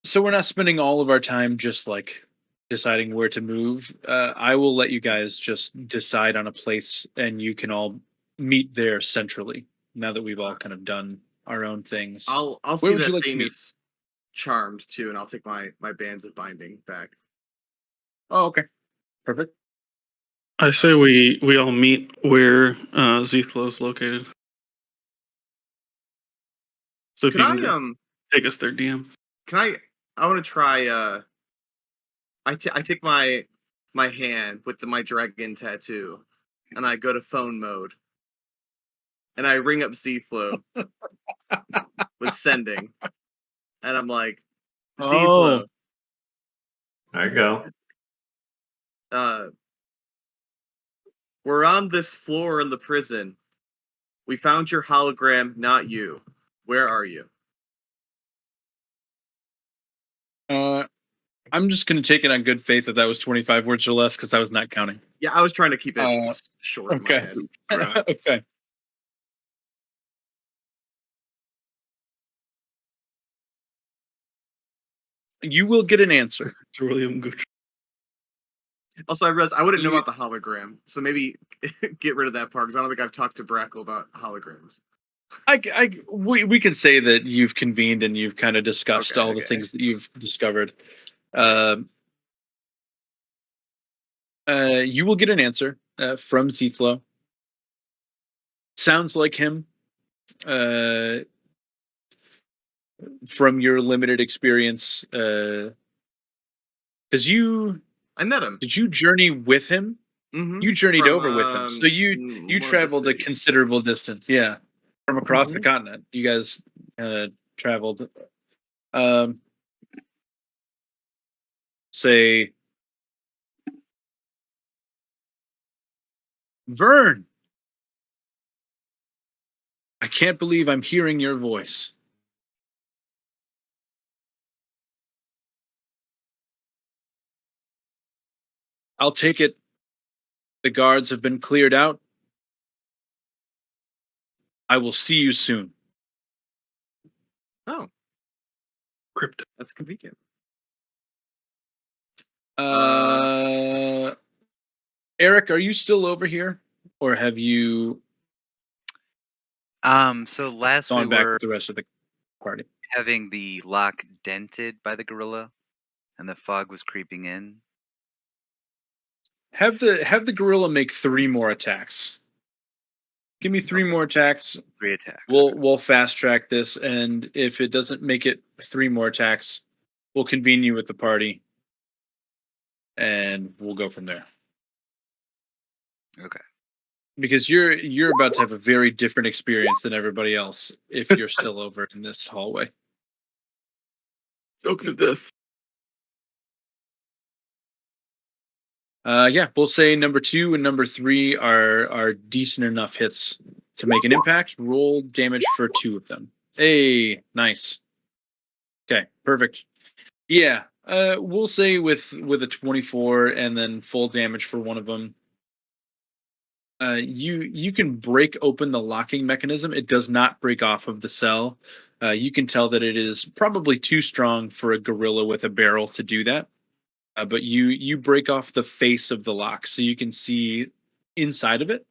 A: So we're not spending all of our time just like deciding where to move. I will let you guys just decide on a place, and you can all meet there centrally. Now that we've all kind of done our own things,
D: I'll
A: where
D: see
A: would you
D: that
A: like to
D: Thane
A: meet?
D: is charmed too, and I'll take my bands of binding back.
A: Oh, okay, perfect.
C: I say we all meet where Zethlo is located. So if
D: Could
C: you
D: I
C: can take us there, DM.
D: Can I want to try. I take my hand with my dragon tattoo, and I go to phone mode, and I ring up Zflow with sending, and I'm like, Zflow,
B: There you go.
D: we're on this floor in the prison. We found your hologram, not you. Where are you?
A: I'm just going to take it on good faith that was 25 words or less because I was not counting.
D: Yeah, I was trying to keep it short in my
A: Okay.
D: head.
A: Okay. You will get an answer.
C: It's William Gooch.
D: Also, I realized I wouldn't know about the hologram, so maybe get rid of that part because I don't think I've talked to Brackle about holograms.
A: We can say that you've convened and you've kind of discussed all the things that you've discovered. You will get an answer from Zethlo. Sounds like him. From your limited experience, because
D: I met him.
A: Did you journey with him?
D: Mm-hmm.
A: You journeyed over with him, so you traveled a considerable distance. Yeah, from across the continent. You guys traveled. Say, Vern. I can't believe I'm hearing your voice. I'll take it. The guards have been cleared out. I will see you soon.
D: Oh,
C: Crypto.
D: that's convenient.
A: Eric, are you still over here, or have you
E: So last we
A: gone back
E: were
A: with the rest of the party?
E: having the lock dented by the gorilla, and the fog was creeping in.
A: Have the gorilla make 3 more attacks. Give me 3 more attacks.
E: 3 attack.
A: We'll fast track this, and if it doesn't make it 3 more attacks, we'll convene you with the party, and we'll go from there.
E: Okay.
A: Because you're about to have a very different experience than everybody else if you're still over in this hallway.
C: Look at this.
A: Yeah, we'll say number 2 and number 3 are decent enough hits to make an impact. Roll damage for 2 of them. Hey, nice. Okay, perfect. Yeah, we'll say with a 24 and then full damage for one of them. You can break open the locking mechanism. It does not break off of the cell. You can tell that it is probably too strong for a gorilla with a barrel to do that. But you break off the face of the lock, so you can see inside of it.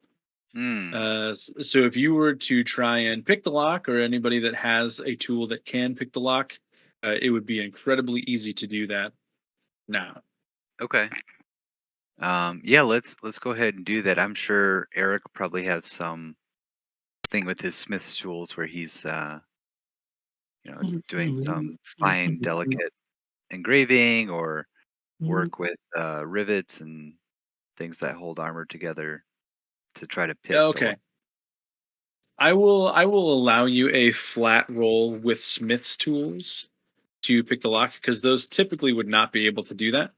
A: So if you were to try and pick the lock, or anybody that has a tool that can pick the lock, it would be incredibly easy to do that now.
E: Okay. Yeah, let's go ahead and do that. I'm sure Eric will probably have some thing with his smith's tools where he's doing some fine, delicate engraving or work with rivets and things that hold armor together to try to pick the
A: Okay.
E: lock.
A: I will allow you a flat roll with Smith's tools to pick the lock, because those typically would not be able to do that.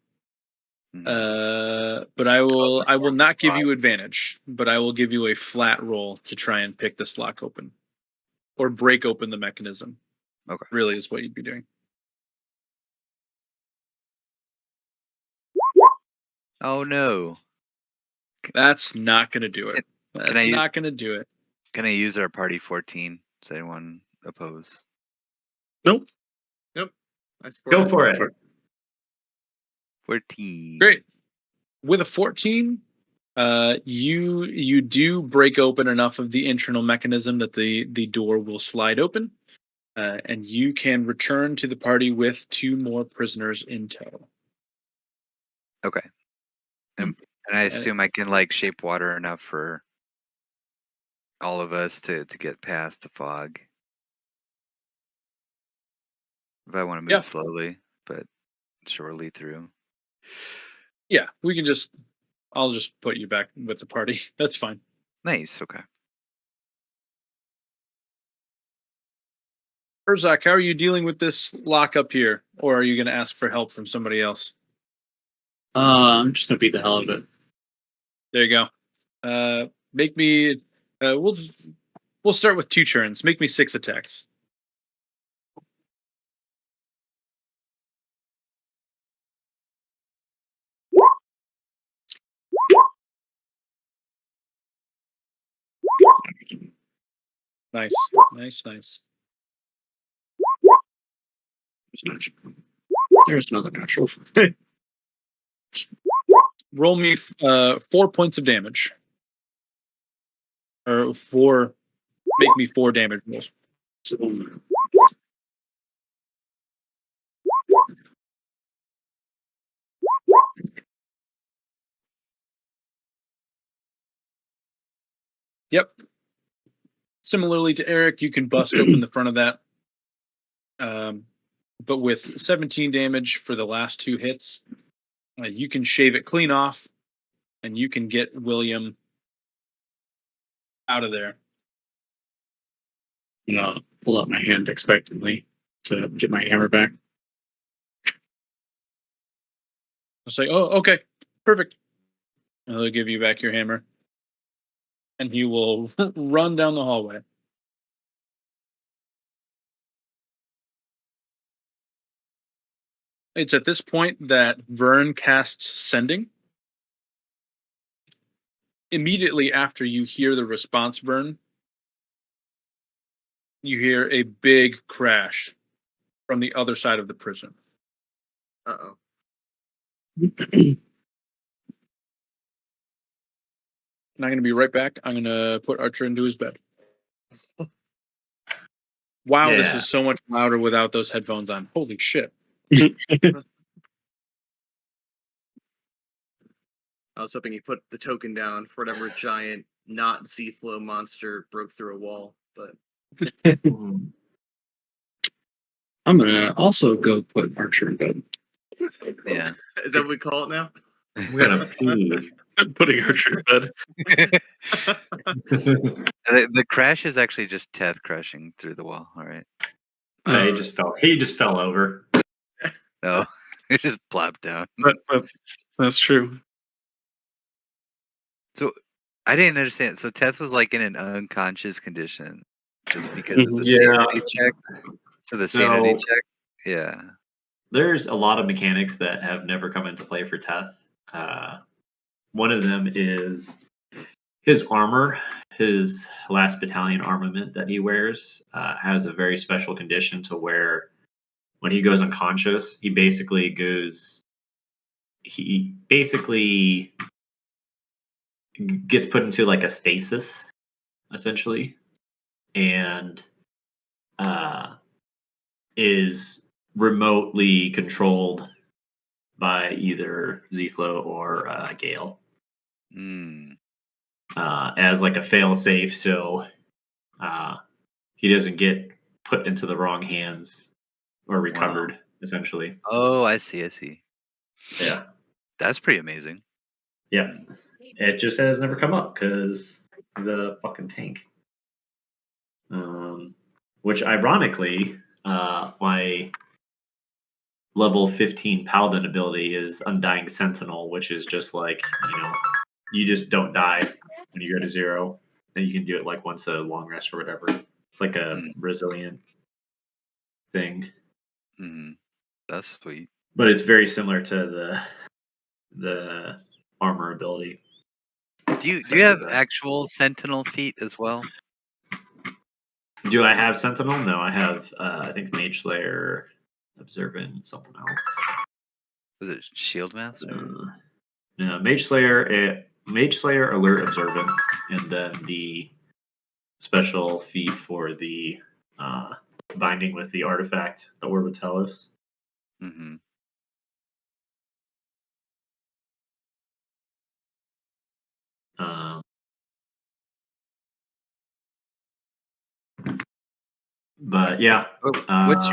A: But I will not give you advantage, but I will give you a flat roll to try and pick this lock open, or break open the mechanism.
E: Okay.
A: Really is what you'd be doing.
E: Oh no.
A: That's not going to do it.
E: Can
A: That's
E: I use
A: not going to do it.
E: Can I use our party 14? Does anyone oppose?
C: Nope.
D: I support
B: Go for it.
E: 14.
A: Great. With a 14, you do break open enough of the internal mechanism that the door will slide open, and you can return to the party with 2 more prisoners in tow.
E: Okay. And I assume I can shape water enough for all of us to get past the fog. If I want to move
A: Yeah.
E: slowly, but surely through.
A: Yeah, I'll just put you back with the party. That's fine.
E: Nice. Okay.
A: Urzak, how are you dealing with this lock up here? Or are you going to ask for help from somebody else?
F: I'm just gonna beat the hell out of it.
A: There you go. Make me. We'll start with 2 turns. Make me 6 attacks. Nice.
F: There's another natural.
A: Roll me 4 points of damage. Or 4. Make me 4 damage rolls. Yep. Similarly to Eric, you can bust open the front of that. But with 17 damage for the last 2 hits, you can shave it clean off, and you can get William out of there.
F: Pull out my hand expectantly to get my hammer back.
A: I'll say, oh, okay, perfect. And they'll give you back your hammer. And he will run down the hallway. It's at this point that Vern casts Sending. Immediately after you hear the response, Vern, You hear a big crash from the other side of the prison.
D: Uh-oh.
A: And I'm going to be right back. I'm going to put Archer into his bed. Wow, this
B: Yeah.
A: is so much louder without those headphones on. Holy shit.
D: I was hoping he put the token down for whatever giant not Z-Flow monster broke through a wall, but
B: Mhm.
F: I'm gonna also go put Archer in bed.
E: Yeah.
D: is that what we call it now?
B: I'm gonna pee.
C: Putting Archer in bed.
E: The crash is actually just Teth crashing through the wall. All right.
B: I just fell. He just fell over.
E: No, it just plopped down.
C: But that's true.
E: So I didn't understand. So Teth was like in an unconscious condition just because of the
B: Yeah.
E: sanity check. So the sanity
B: So-
E: check. Yeah.
B: There's a lot of mechanics that have never come into play for Teth. One of them is his armor. His last battalion armament that he wears has a very special condition to where when he goes unconscious, he basically gets put into like a stasis, essentially, and is remotely controlled by either Zflow or Gale
E: Mm.
B: as like a fail-safe, so he doesn't get put into the wrong hands or recovered, essentially.
E: Oh, I see. I see.
B: Yeah,
E: That's pretty amazing.
B: yeah. It just has never come up because he's a fucking tank. Which ironically, my level 15 paladin ability is Undying Sentinel, which is just like, you just don't die when you go to 0. And you can do it like once a long rest or whatever. It's like a resilient thing.
E: Mm-hmm. That's sweet.
B: But it's very similar to the armor ability.
E: Do you
B: Except
E: have
B: for that.
E: actual Sentinel feet as well?
B: Do I have Sentinel? No, I have I think Mage Slayer, Observant, and something else.
E: Was it Shield Master?
B: No, Mage Slayer, Alert, Observant, and then the special feat for the binding with the artifact, the Orb of Telos.
E: Mm-hmm.
B: Um, but yeah,
E: What's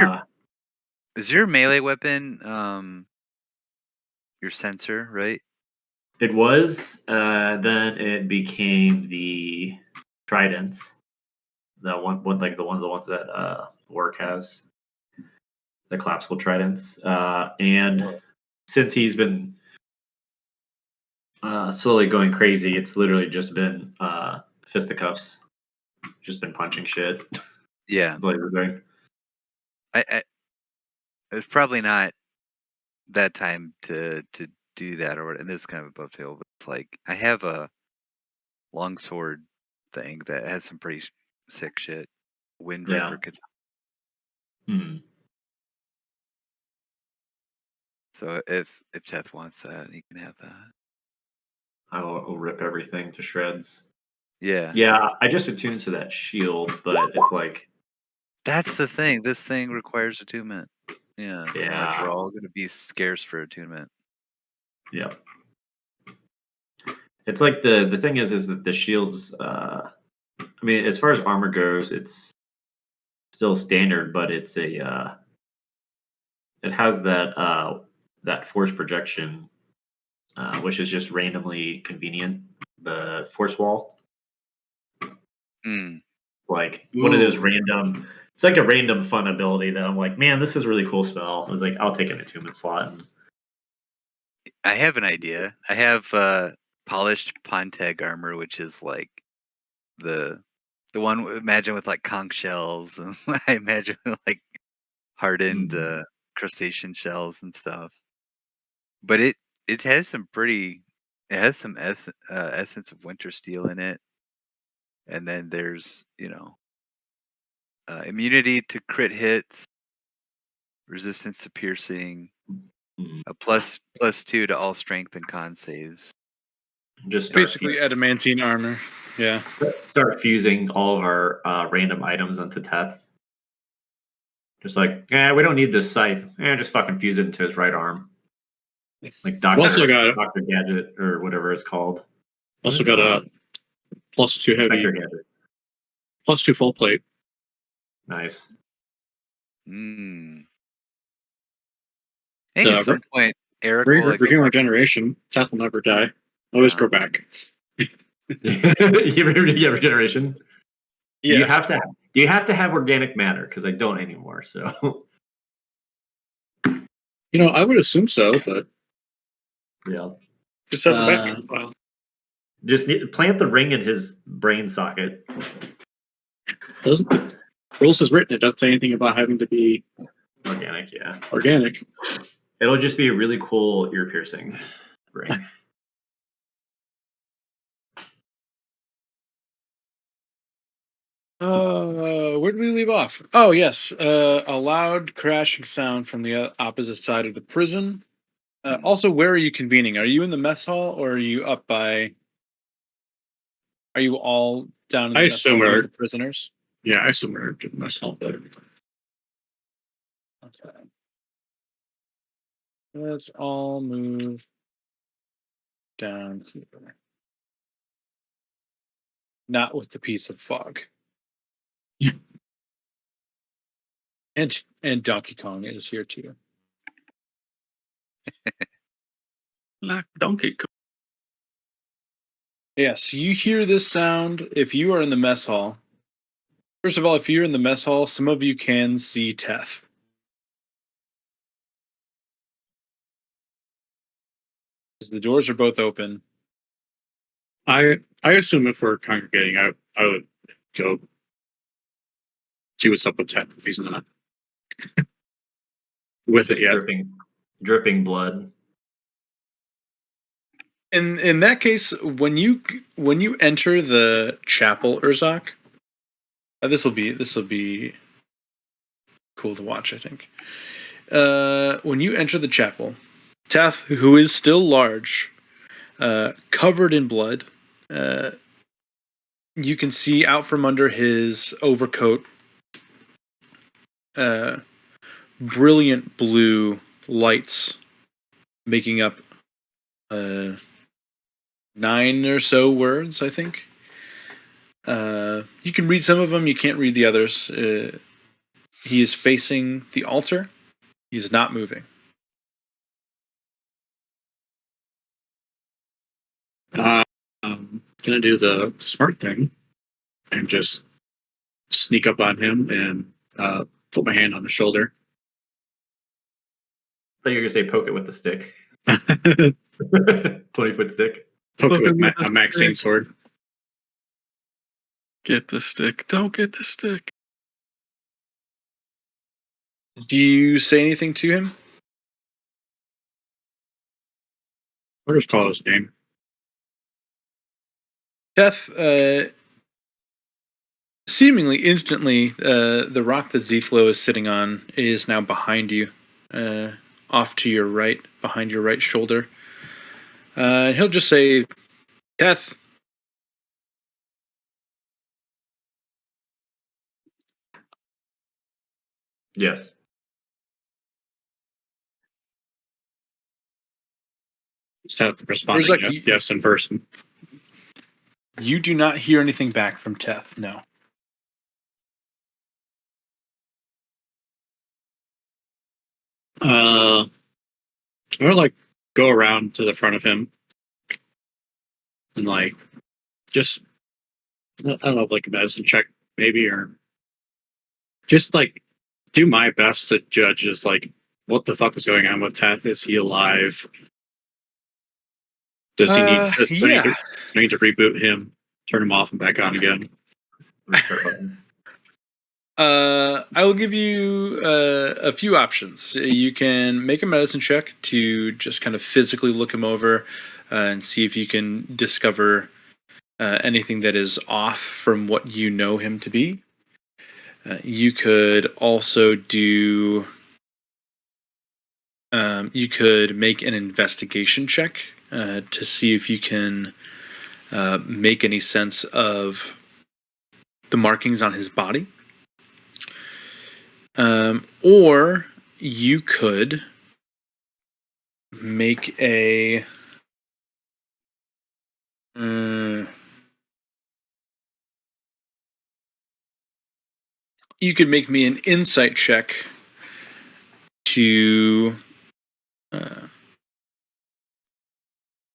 E: is your melee weapon your sensor, right?
B: it was. Then it became the tridents. That one like the ones that work has, the collapsible tridents. And since he's been slowly going crazy, it's literally just been fisticuffs, just been punching shit.
E: Yeah.
B: That's all he's been doing.
E: I it's probably not that time to do that or what, and this is kind of above tail, but it's like I have a longsword thing that has some pretty sick shit. Wind
B: Yeah.
E: Ripper could.
B: Hmm.
E: So if Teth wants that, he can have that.
B: I'll rip everything to shreds.
E: Yeah.
B: Yeah, I just attuned to that shield, but it's like,
E: That's the thing. This thing requires attunement. Yeah. And, like,
B: yeah,
E: we're all gonna be scarce for attunement.
B: yeah. It's like the thing is that the shields. I mean, as far as armor goes, it's still standard, but it's it has that force projection, which is just randomly convenient. The force wall,
E: Mm.
B: like one of those
E: Ooh.
B: random. It's like a random fun ability that I'm like, man, this is a really cool spell. I was like, I'll take an attunement slot. And,
E: I have an idea. I have polished Ponteg armor, which is like the one imagine with like conch shells, and I imagine like hardened crustacean shells and stuff. But it has some pretty. It has some essence of winter steel in it, and then there's immunity to crit hits, resistance to piercing,
B: Mhm.
E: a +2 to all strength and con saves.
B: Just start
A: Basically, adamantine armor. Yeah.
B: start fusing all of our random items onto Teth. Just like, we don't need this scythe. Just fucking fuse it into his right arm. Like
F: Also got
B: Dr. Gadget or whatever it's called.
F: also got a +2 heavy,
B: Spectre Gadget.
F: +2 full plate.
B: Nice.
E: Mm. Hey, at
F: Uh,
E: some point, Eric will like, go
F: Regeneration
E: back.
F: regeneration. Death will never die. Always
E: Wow.
F: grow back.
B: You have regeneration.
A: Yeah.
B: You have to. Do you have to have organic matter? Because I don't anymore. So
F: You know, I would assume so, but
B: yeah,
C: Just have a backup file.
B: just plant the ring in his brain socket.
F: doesn't rules is written. It doesn't say anything about having to be
B: Organic, yeah.
F: organic.
B: It'll just be a really cool ear piercing ring.
A: Where did we leave off? Oh, yes. A loud crashing sound from the opposite side of the prison. Also, where are you convening? Are you in the mess hall, or are you up by? Are you all down in the
F: I
A: mess hall
F: assume
A: near
F: we're
A: the prisoners?
F: yeah. I assume we're doing this all day.
A: Okay. Let's all move down here. Not with the piece of fog. And Donkey Kong is here too.
C: Black Donkey Kong.
A: Yes, you hear this sound if you are in the mess hall. First of all, if you're in the mess hall, some of you can see Teth. Because the doors are both open.
F: I assume if we're congregating, I would go see what's up with Teth if he's not with it yet.
B: Dripping blood.
A: In that case, when you enter the chapel, Urzak, this will be cool to watch, I think. When you enter the chapel, Teth, who is still large, covered in blood, you can see out from under his overcoat brilliant blue lights making up 9 or so words, I think. You can read some of them, you can't read the others. He is facing the altar. He is not moving.
F: I'm gonna do the smart thing and just sneak up on him and put my hand on his shoulder.
B: I thought you were gonna say poke it with the stick.
F: Poke
B: 20-foot stick.
F: it with
C: with
F: a
C: the
F: Maxine
C: stick.
F: sword.
C: Get the stick. Don't get the stick.
A: Do you say anything to him?
F: I'll just call his name.
A: Teth, seemingly instantly, the rock that Zethlo is sitting on is now behind you, off to your right, behind your right shoulder. And he'll just say, Teth.
B: Yes.
F: Instead of responding,
A: Urzak,
F: yes, in person.
A: you do not hear anything back from Teth, no.
F: I'm gonna like go around to the front of him and like just I don't know, like a medicine check maybe, or just like do my best to judge just like what the fuck is going on with Teth. Is he alive? Does he need? Do
A: Yeah.
F: I need to reboot him, turn him off, and back on again?
B: Restart button.
A: I will give you a few options. You can make a medicine check to just kind of physically look him over and see if you can discover anything that is off from what you know him to be. You could also do. You could make an investigation check to see if you can make any sense of the markings on his body. Or you could make a. You could make me an insight check to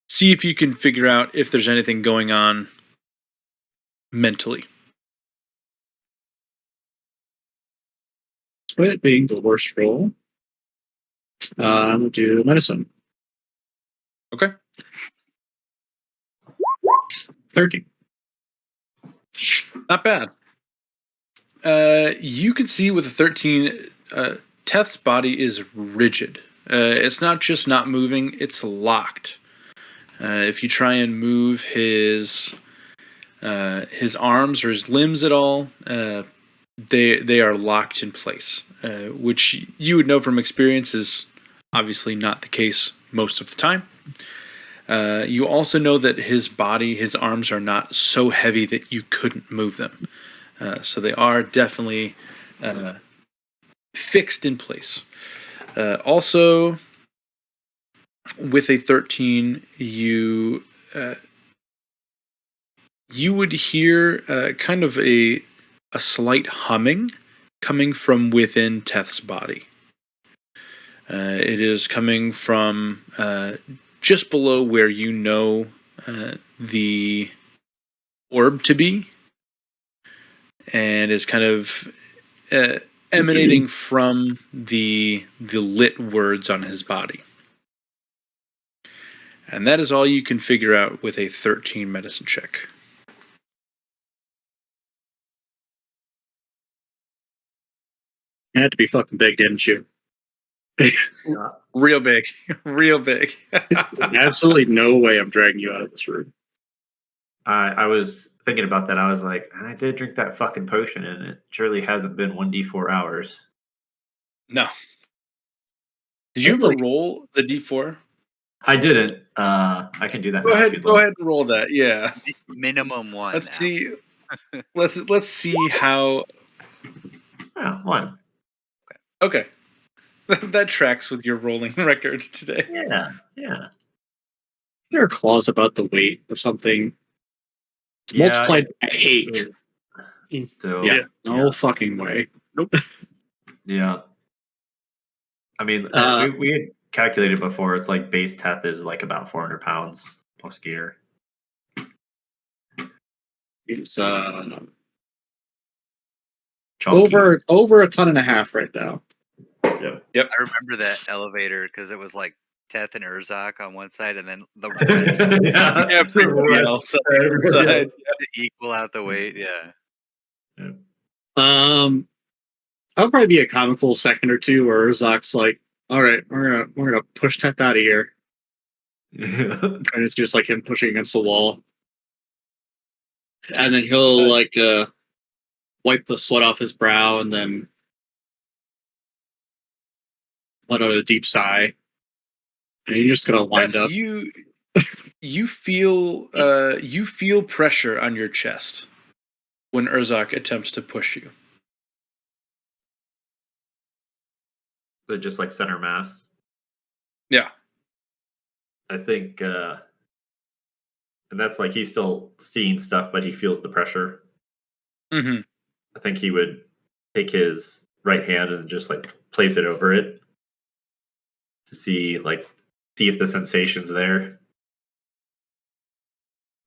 A: see if you can figure out if there's anything going on mentally.
F: Despite it being the worst roll, I'm going to do medicine.
A: Okay.
F: 13.
A: Not bad. You can see with a 13, Teth's body is rigid. It's not just not moving, it's locked. If you try and move his arms or his limbs at all, they are locked in place, which you would know from experience is obviously not the case most of the time. You also know that his arms are not so heavy that you couldn't move them. So they are definitely fixed in place. Also, with a 13, you would hear kind of a slight humming coming from within Teth's body. It is coming from just below where you know the orb to be, and is kind of emanating from the lit words on his body. And that is all you can figure out with a 13 medicine check.
F: You had to be fucking big, didn't you?
A: Real big. Real big.
F: Absolutely no way I'm dragging you out of this room.
B: I was thinking about that. I was like, I did drink that fucking potion, and it surely hasn't been 1d4 hours.
A: No. Did you ever roll the d4?
B: I didn't. I can do that.
A: Go
B: now if
A: ahead.
B: you'd
A: Go
B: like.
A: ahead and roll that. Yeah.
E: Minimum one.
A: Let's
E: now.
A: see. Let's see how.
B: Oh, one.
A: Okay. That tracks with your rolling record today.
B: Yeah.
F: There are clause about the weight of something. It's multiplied by 8.
B: So
F: Yeah, no fucking way. Nope.
B: Yeah. I mean, we had calculated before. It's like base Teth is like about 400 pounds plus gear.
F: It's
B: Chunky.
F: over a ton and a half right now.
A: Yep.
E: I remember that elevator because it was like Teth and Urzak on one side, and then the
B: yeah,
A: everybody else side.
E: to equal out the weight. Yeah.
F: That'll probably be a comical second or two where Urzak's like, "All right, we're gonna push Teth out of here,"
B: Yeah.
F: and it's just like him pushing against the wall, and then he'll wipe the sweat off his brow and then let out a deep sigh, and you're just gonna wind
A: Beth,
F: up.
A: you feel pressure on your chest when Urzak attempts to push you.
B: But just like center mass.
A: Yeah.
B: I think, and that's like he's still seeing stuff, but he feels the pressure.
A: Mm-hmm.
B: I think he would take his right hand and just like place it over it to see if the sensation's there.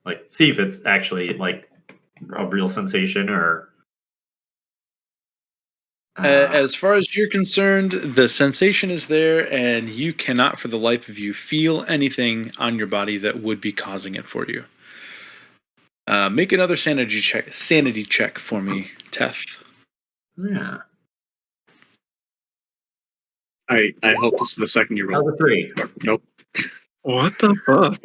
B: Like, see if it's actually like a real sensation or.
A: As far as you're concerned, the sensation is there, and you cannot, for the life of you, feel anything on your body that would be causing it for you. Make another sanity check for me, Teth.
B: Yeah.
F: I hope this is the second you roll.
B: That was a 3.
F: Nope. What the fuck?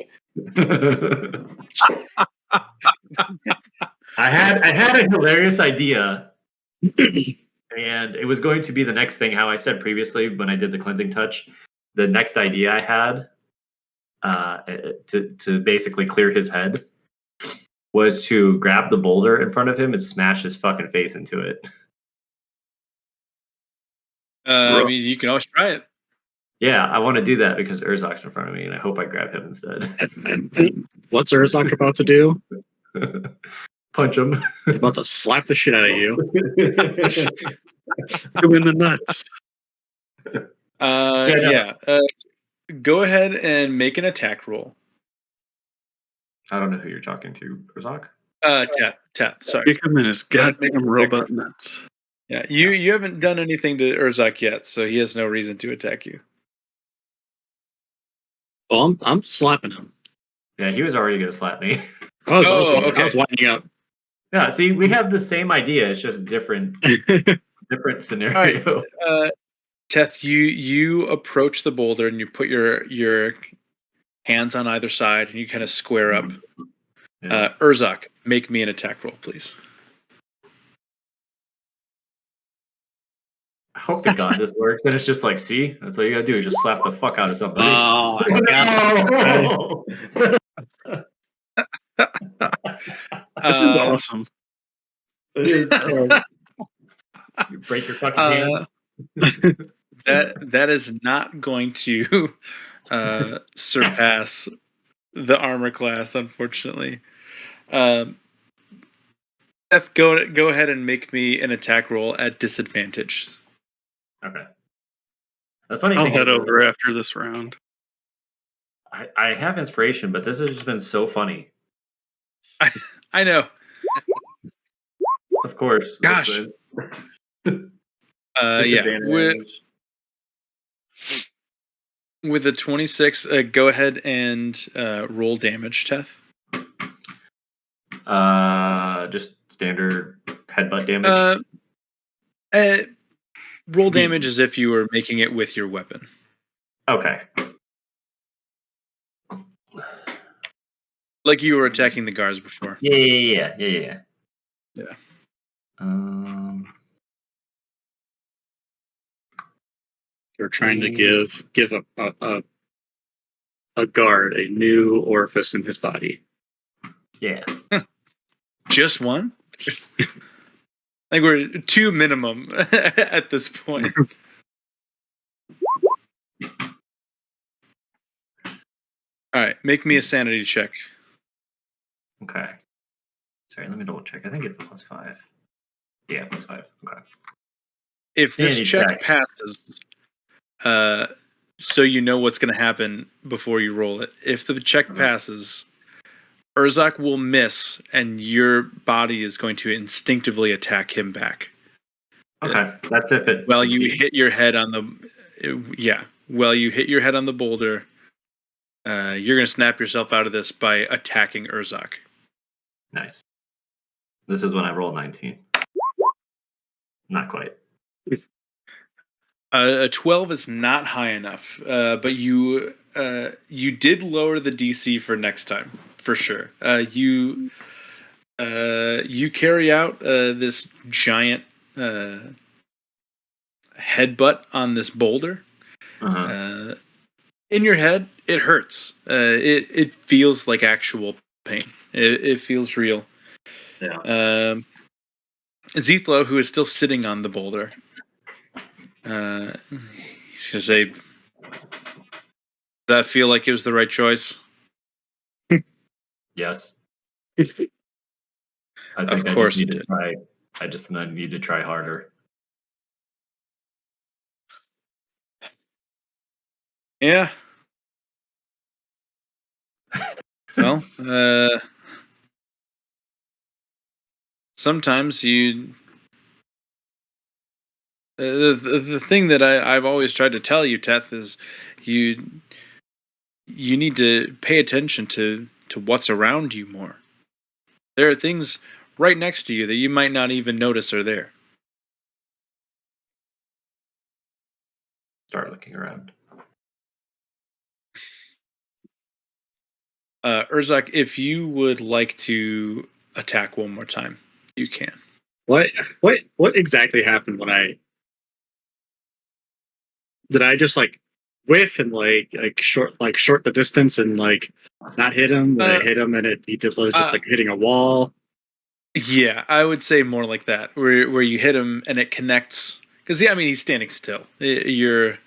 B: I had a hilarious idea And it was going to be the next thing, how I said previously when I did the cleansing touch. The next idea I had to basically clear his head was to grab the boulder in front of him and smash his fucking face into it.
A: I mean, you can always try it.
B: Yeah, I want to do that because Urzok's in front of me, and I hope I grab him instead.
F: And what's Urzok about to do?
B: Punch him.
F: He's about to slap the shit out of you.
C: Go in the nuts.
B: no.
A: Yeah. Go ahead and make an attack roll.
B: I don't know who you're talking to, Urzok.
A: Tat. Sorry.
C: Kick him in his
A: ahead, make
C: goddamn
A: an attack
C: robot nuts.
A: Yeah, you haven't done anything to Urzok yet, so he has no reason to attack you.
F: Oh, I'm slapping him.
B: Yeah, he was already going to slap me.
F: I was
A: okay.
F: winding up.
B: Yeah, see, we have the same idea. It's just different scenario.
A: All right. Teth, you approach the boulder and you put your hands on either side and you kind of square up.
B: Yeah.
A: Urzok, make me an attack roll, please.
B: I hope to God this works. Then it's just like, see, that's all you gotta do is just slap the fuck out of somebody.
F: Oh, I got
B: No!
C: This is awesome.
B: It is. You break your fucking hand.
A: That is not going to surpass the armor class, unfortunately. Seth, go ahead and make me an attack roll at disadvantage.
B: Okay. The funny
C: I'll
B: thing
C: head
B: is,
C: over after this round.
B: I have inspiration, but this has just been so funny.
A: I know.
B: Of course.
A: Gosh. Yeah.
B: Disadvantage.
A: With a 26, go ahead and roll damage, Teth.
B: Just standard headbutt damage.
A: Roll damage as if you were making it with your weapon.
B: Okay.
A: Like you were attacking the guards before.
B: Yeah.
A: Yeah.
F: You're trying to give a guard a new orifice in his body.
B: Yeah.
A: Just one? Like we're 2 minimum at this point. All right, make me a sanity check.
B: Okay. Sorry, let me double check. I think it's +5. Yeah, +5. Okay.
A: If this
B: Sanity
A: check
B: check.
A: passes, so you know what's going to happen before you roll it. If the check passes, Urzok will miss, and your body is going to instinctively attack him back.
B: Okay, that's if it.
A: Well, you hit your head on the boulder. You're going to snap yourself out of this by attacking Urzok.
B: Nice. This is when I roll 19. Not quite.
A: A 12 is not high enough, but you did lower the DC for next time for sure. You carry out this giant headbutt on this boulder.
B: Uh-huh.
A: In your head, it hurts. It feels like actual pain. It feels real.
B: Yeah.
A: Zethlo, who is still sitting on the boulder, he's gonna say, "Does that feel like it was the right choice?"
B: Yes.
A: Of course it did.
B: I just need to try harder.
A: Yeah. Well, sometimes you. The thing that I've always tried to tell you, Teth, is you need to pay attention to what's around you more. There are things right next to you that you might not even notice are there.
B: Start looking around.
A: Urzok, if you would like to attack one more time, you can.
F: What what exactly happened when did I just like whiff and short the distance and like not hit him? Did I hit him and he was just like hitting a wall?
A: Yeah, I would say more like that, where you hit him and it connects. Because I mean, he's standing still. You're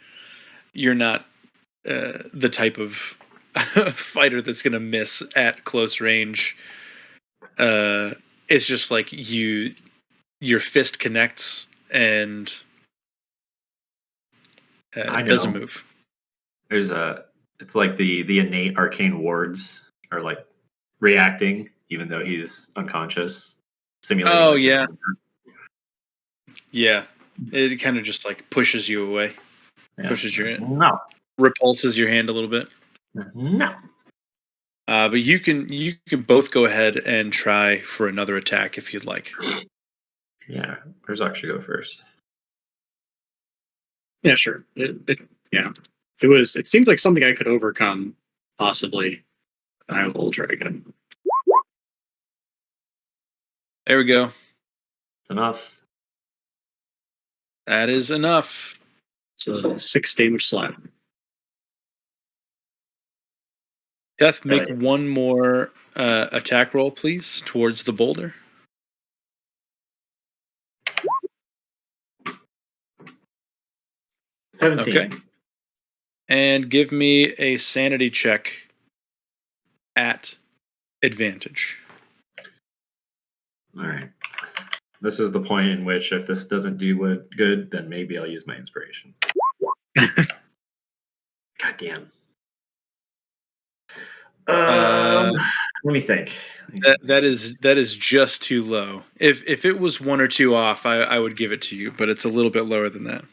A: not the type of fighter that's gonna miss at close range. It's just like your fist connects and
B: I
A: doesn't
B: know.
A: move.
B: It's like the innate arcane wards are like reacting, even though he's unconscious, simulating.
A: Oh
B: like his
A: yeah,
B: armor.
A: yeah. It kind of just like pushes you away,
B: Yeah.
A: pushes your
B: No,
A: repulses your hand a little bit.
B: no.
A: But you can both go ahead and try for another attack if you'd like.
B: Yeah, Herzog should go first.
F: Yeah, sure. Yeah. It seems like something I could overcome, possibly. I will try again.
A: There we go.
B: It's enough.
A: That is enough.
F: It's a 6 damage slap.
A: Death, make one more attack roll, please, towards the boulder.
B: 17.
A: Okay. And give me a sanity check at advantage.
B: All right. This is the point in which if this doesn't do good, then maybe I'll use my inspiration. God damn. Let me think.
A: That is just too low. If it was 1 or 2 off, I would give it to you, but it's a little bit lower than that.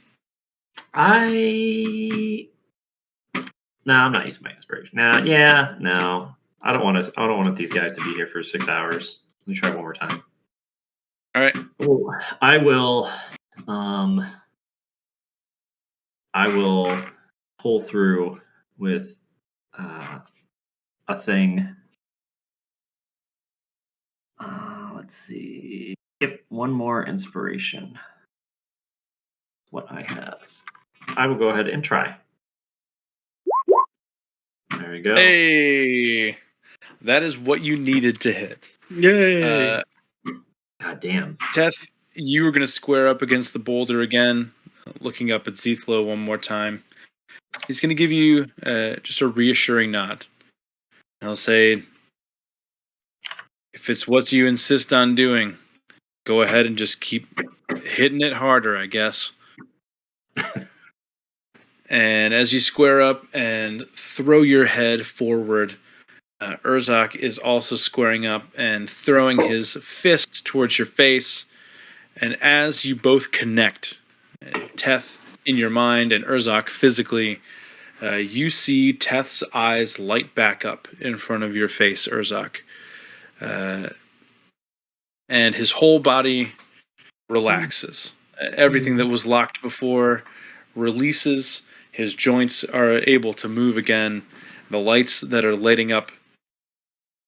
B: No, I'm not using my inspiration. No. I don't want these guys to be here for 6 hours. Let me try one more time.
A: All right.
B: Ooh, I will pull through with a thing. Let's see. Yep, one more inspiration. What I have. I will go ahead and try. There we go.
A: Hey, that is what you needed to hit.
F: Yay!
B: God damn.
A: Teth, you were going to square up against the boulder again, looking up at Zethlo one more time. He's going to give you just a reassuring nod. And he'll say, if it's what you insist on doing, go ahead and just keep hitting it harder, I guess. And as you square up and throw your head forward, Urzak is also squaring up and throwing his fist towards your face. And as you both connect, Teth in your mind and Urzak physically, you see Teth's eyes light back up in front of your face, Urzak. And his whole body relaxes. Everything that was locked before releases. His joints are able to move again. The lights that are lighting up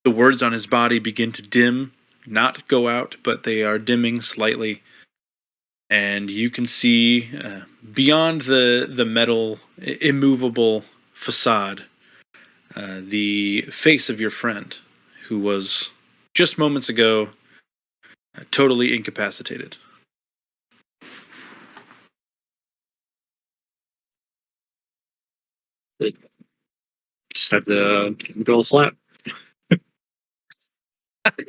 A: the words on his body begin to dim, not go out, but they are dimming slightly. And you can see beyond the metal, immovable facade, the face of your friend, who was just moments ago totally incapacitated.
F: Just had to give him a good old slap.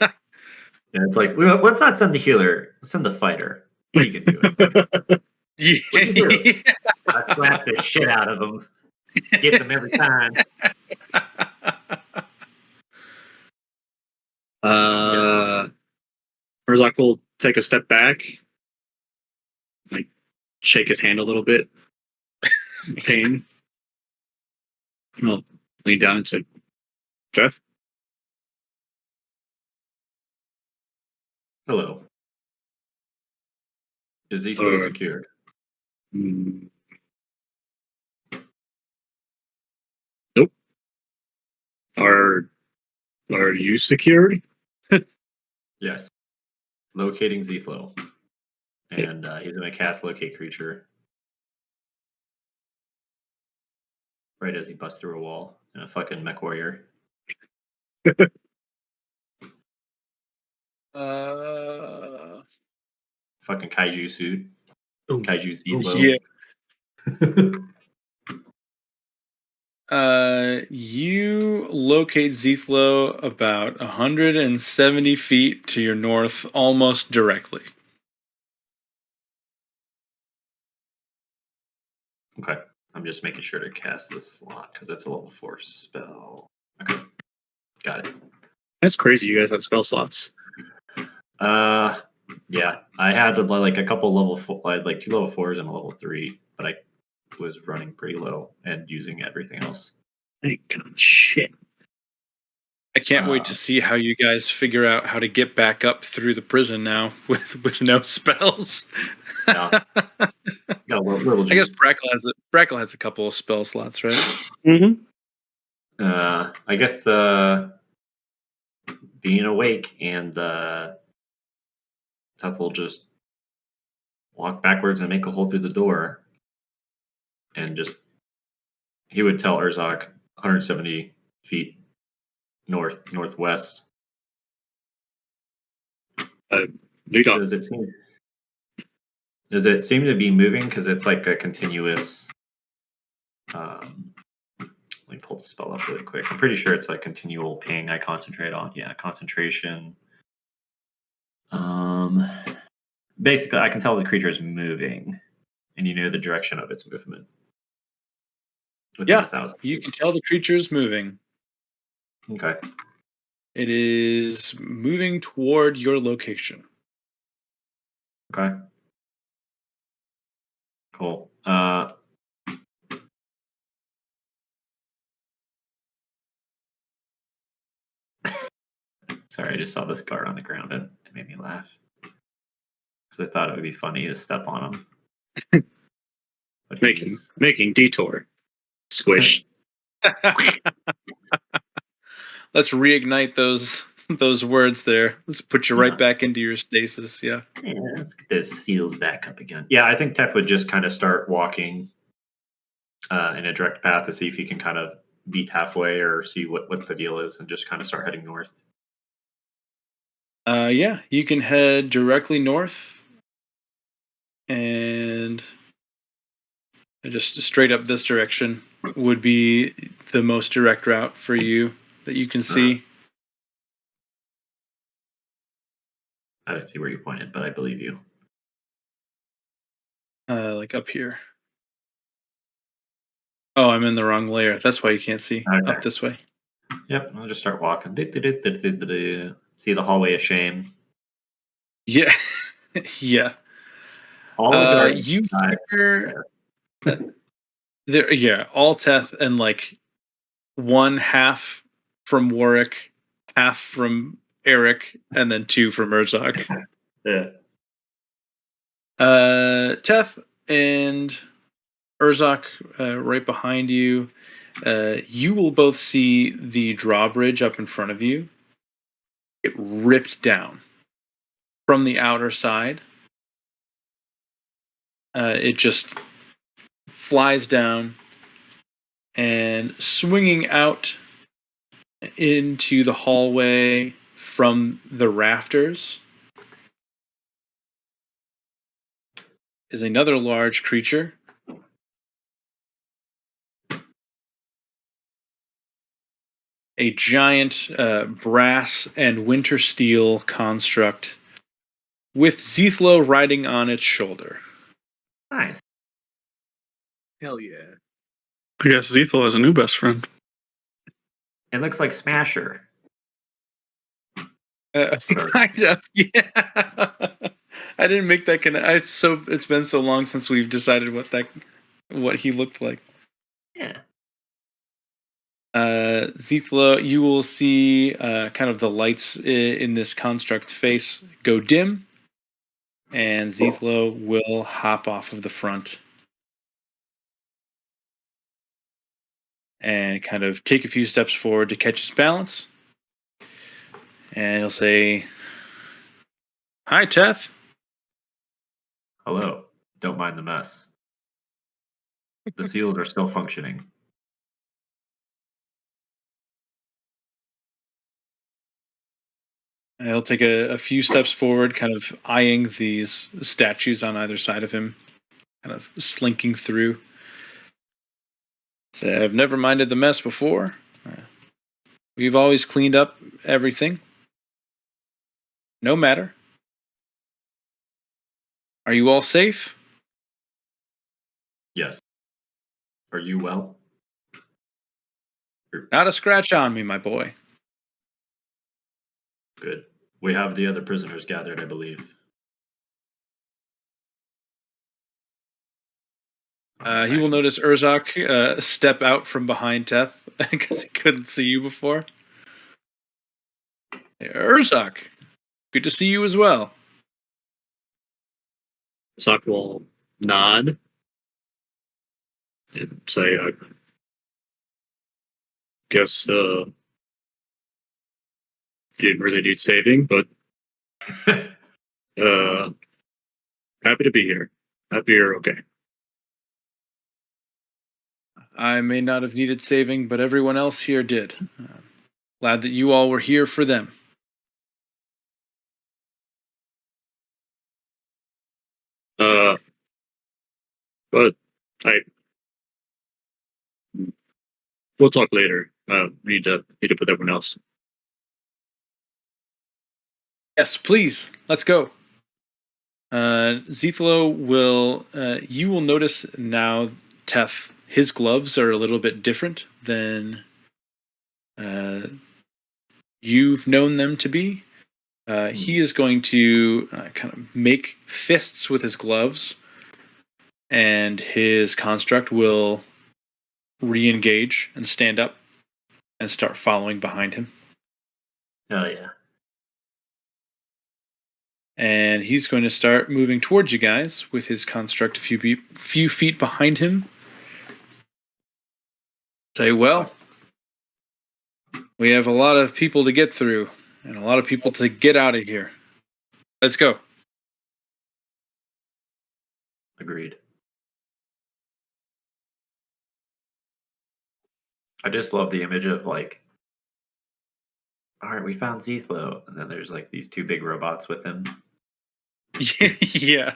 B: Yeah, it's like, let's not send the healer, let's send the fighter. He can do it. What'd you do? I slapped the shit out of him. Get them every time.
F: Herzog will take a step back, like shake his hand a little bit. Pain. I'll lean down and say, Death?
B: Hello. Is he still secured?
F: Nope. Are you secured?
B: Yes. locating Zethlo. And he's going to cast Locate Creature right as he busts through a wall in a fucking mech warrior. Fucking kaiju suit.
C: Ooh.
B: Kaiju
A: Yeah.
B: Zethlo.
A: You locate Zethlo about 170 feet to your north, almost directly.
B: Okay. I'm just making sure to cast this slot because it's a level 4 spell. Okay. Got it.
F: That's crazy. You guys have spell slots.
B: Yeah. I had like a couple level 4, like 2 level 4s and a level 3, but I was running pretty low and using everything else.
F: Thank God, shit.
A: I can't wait to see how you guys figure out how to get back up through the prison now with no spells.
B: Yeah. Got a little
A: I guess
B: juice.
A: Brackle has a couple of spell slots, right?
C: Mm-hmm.
B: I guess being awake and Teth will just walk backwards and make a hole through the door, and just he would tell Urzok 170 feet northwest.
F: Lead on.
B: Does it seem to be moving? Because it's like a continuous. Let me pull the spell up really quick. I'm pretty sure it's like continual ping. I concentrate on concentration. Basically, I can tell the creature is moving, and you know the direction of its movement. Within
A: Yeah,
B: 1,000
A: you
B: feet.
A: can tell the creature is moving.
B: Okay.
A: It is moving toward your location.
B: Okay. Cool. Sorry, I just saw this guard on the ground and it made me laugh because I thought it would be funny to step on him. But
F: Making detour. Squish.
A: Let's reignite those words there. Let's put you right
B: Yeah.
A: back into your stasis. Yeah.
B: Yeah, let's get those seals back up again. Yeah, I think Tef would just kind of start walking in a direct path to see if he can kind of beat halfway or see what the deal is and just kind of start heading north.
A: Yeah, you can head directly north and just straight up this direction would be the most direct route for you that you can see.
B: I didn't see where you pointed, but I believe you.
A: Like up here. Oh, I'm in the wrong layer. That's why you can't see.
B: Okay.
A: Up this way.
B: Yep, I'll just start walking. See the hallway of shame.
A: Yeah. Yeah.
B: All the guards.
A: You hear there, yeah, Alteth and like one half from Warwick, half from Eric, and then 2 from Urzok.
B: Yeah.
A: Teth and Urzok right behind you. You will both see the drawbridge up in front of you. It ripped down from the outer side. It just flies down and swinging out into the hallway from the rafters is another large creature. A giant brass and winter steel construct with Zethlo riding on its shoulder.
B: Nice.
D: Hell yeah.
C: I guess Zethel has a new best friend.
B: It looks like Smasher.
A: Kind of, yeah. I didn't make that it's been so long since we've decided what he looked like.
B: Yeah.
A: Zethlo, you will see kind of the lights in this construct's face go dim, and Zethlo will hop off of the front and kind of take a few steps forward to catch his balance. And he'll say, Hi, Teth.
B: Hello. Don't mind the mess. The seals are still functioning.
A: He'll take a few steps forward, kind of eyeing these statues on either side of him, kind of slinking through. Say, I've never minded the mess before. We've always cleaned up everything. No matter. Are you all safe?
B: Yes. Are you well?
A: Not a scratch on me, my boy.
B: Good. We have the other prisoners gathered, I believe.
A: He will notice Urzok step out from behind Teth because he couldn't see you before. Hey, Urzok, good to see you as well.
F: Zuck will nod and say, I guess you didn't really need saving, but happy to be here. Happy you're okay.
A: I may not have needed saving, but everyone else here did. Glad that you all were here for them.
F: But we'll talk later. Need to meet up with everyone else.
A: Yes, please. Let's go. Zethlo will. You will notice now, Teth. His gloves are a little bit different than you've known them to be. He is going to kind of make fists with his gloves, and his construct will re-engage and stand up and start following behind him.
B: Oh, yeah.
A: And he's going to start moving towards you guys with his construct a few feet behind him. Say, well, we have a lot of people to get through and a lot of people to get out of here. Let's go.
B: Agreed. I just love the image of like, all right, we found Zethlo, and then there's like these two big robots with him.
A: Yeah.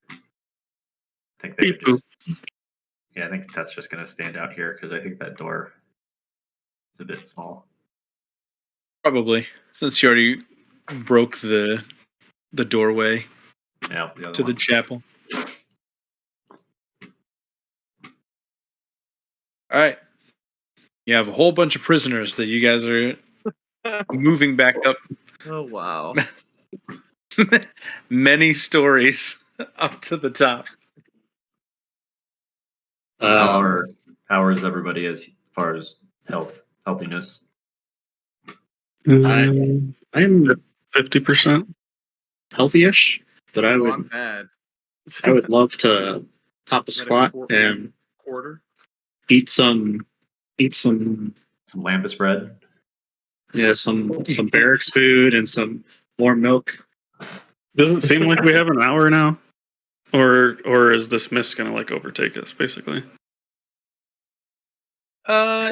B: I think they would
C: Beep boop.
B: just. Yeah, I think that's just gonna stand out here because I think that door is a bit small.
A: Probably, since you already broke the doorway
B: Yeah, the other
A: to the
B: one.
A: chapel. All right. You have a whole bunch of prisoners that you guys are moving back up.
D: Oh wow.
A: Many stories up to the top.
B: How is everybody as far as healthiness?
F: I'm
C: 50%.
F: healthy-ish, but I
D: Oh,
F: would
D: I'm bad.
F: I would love to hop a
D: Got a
F: squat
D: quar-
F: and
D: quarter.
F: eat some
B: Some lambus bread.
F: some barracks food and some warm milk.
C: Does it seem like we have an hour now? Or is this mist gonna like overtake us, basically?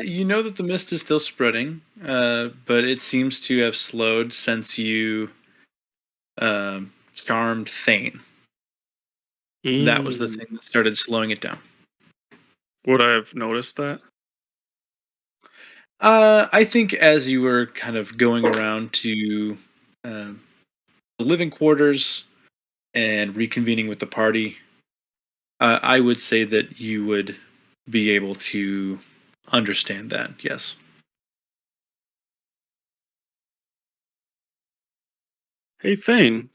A: You know that the mist is still spreading, but it seems to have slowed since you charmed Thane. That was the thing that started slowing it down.
C: Would I have noticed that?
A: I think as you were kind of going around to the living quarters and reconvening with the party, I would say that you would be able to understand that, yes.
C: Hey Thane,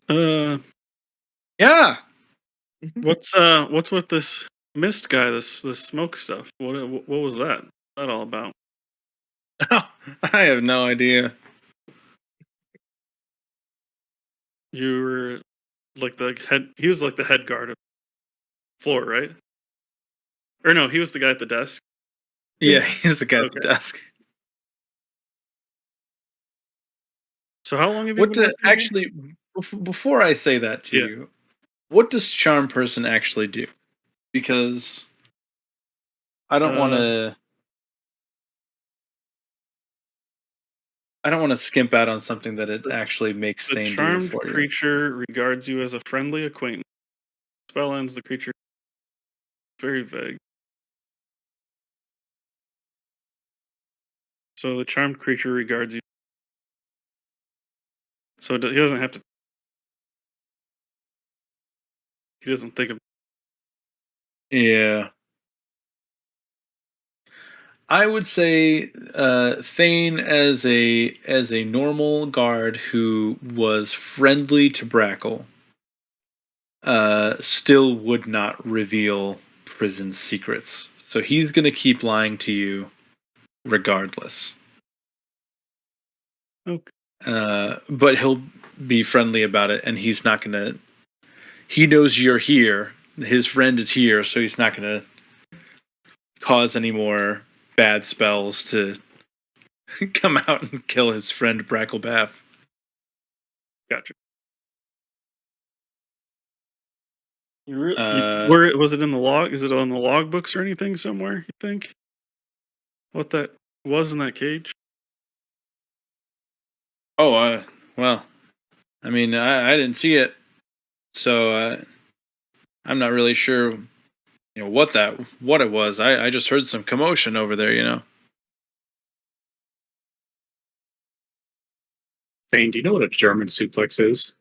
A: Yeah!
C: what's with this mist guy? This smoke stuff. What was that? What's that all about?
A: I have no idea.
C: You were like the head. He was like the head guard of the floor, right? Or no, he was the guy at the desk.
A: Yeah, he's the guy at the
C: Okay.
A: desk.
C: So how long have you
A: What
C: been
A: do,
C: working here?
A: actually before I say that to
C: Yeah.
A: you, what does charm person actually do? Because I don't want
C: Uh,
A: to. I don't want to skimp out on something that it
C: the,
A: actually makes
C: the
A: Thane do
C: charmed
A: for you.
C: creature regards you as a friendly acquaintance. Spell ends the creature very vague. So the charmed creature regards you. So he doesn't have to. He doesn't think of.
A: Yeah. I would say Thane as a normal guard who was friendly to Brackle still would not reveal prison secrets. So he's gonna keep lying to you regardless.
C: Okay.
A: But he'll be friendly about it, and he's not gonna. He knows you're here. His friend is here, so he's not gonna cause any more bad spells to come out and kill his friend Bracklebath.
C: Gotcha.
A: Uh,
C: Where was it in the log? Is it on the log books or anything somewhere? You think? What that was in that cage?
A: oh, well, I mean, I didn't see it, so I'm not really sure, what it was. I just heard some commotion over there,
F: Thane, do you know what a German suplex is?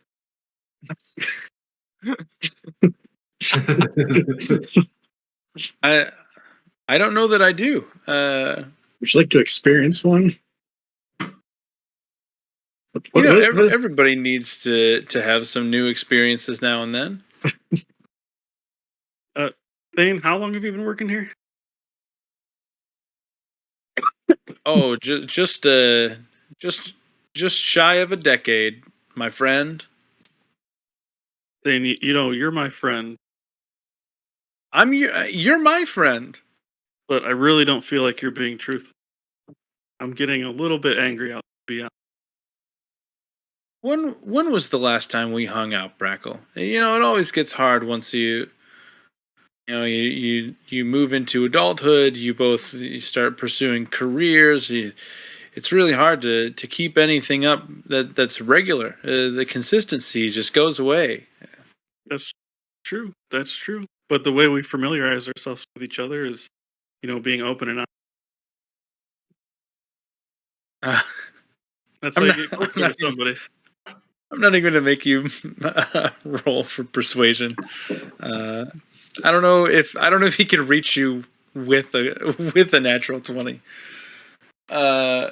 A: I don't know that I do.
F: Would you like to experience one? What is
A: Everybody needs to have some new experiences now and then.
C: Thane, how long have you been working here?
A: Oh, just shy of a decade, my friend.
C: Thane, you're my friend,
A: You're my friend.
C: but I really don't feel like you're being truthful. I'm getting a little bit angry. I'll be honest.
A: When was the last time we hung out, Brackle? It always gets hard once you move into adulthood. You start pursuing careers. It's really hard to keep anything up that's regular. The consistency just goes away.
C: That's true. That's true. But the way we familiarize ourselves with each other is, being open and honest.
A: Uh,
C: That's
A: I'm
C: how you
A: not.
C: get
A: I'm
C: closer
A: not
C: to somebody.
A: I'm not even going to make you roll for persuasion. I don't know if he can reach you with a natural 20. He'll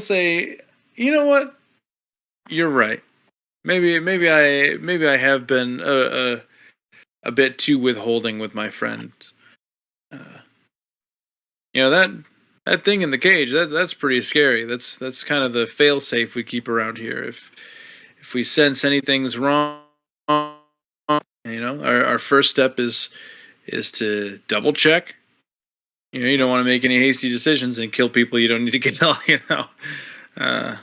A: say, "You know what? You're right. Maybe I have been a bit too withholding with my friend. Uh, that thing in the cage, that's pretty scary. That's kind of the fail safe we keep around here. If we sense anything's wrong, our first step is to double check. You don't want to make any hasty decisions and kill people you don't need to kill. Uh,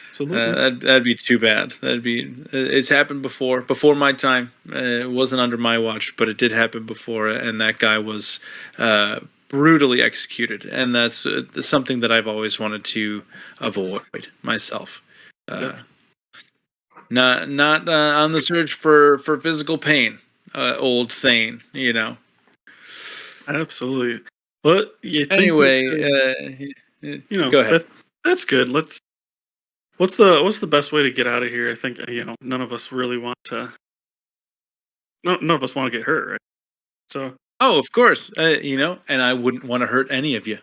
C: Absolutely.
A: that'd be too bad. It's happened before my time. It wasn't under my watch, but it did happen before, and that guy was brutally executed, and that's something that I've always wanted to avoid myself.
C: Yep.
A: Not on the search for physical pain, old Thane.
C: Absolutely. Well, you think
A: Anyway,
C: go
A: go ahead.
C: That's good. What's the best way to get out of here? I think none of us really want to. None of us want to get hurt, right? So
A: Oh, of course. And I wouldn't want to hurt any of you.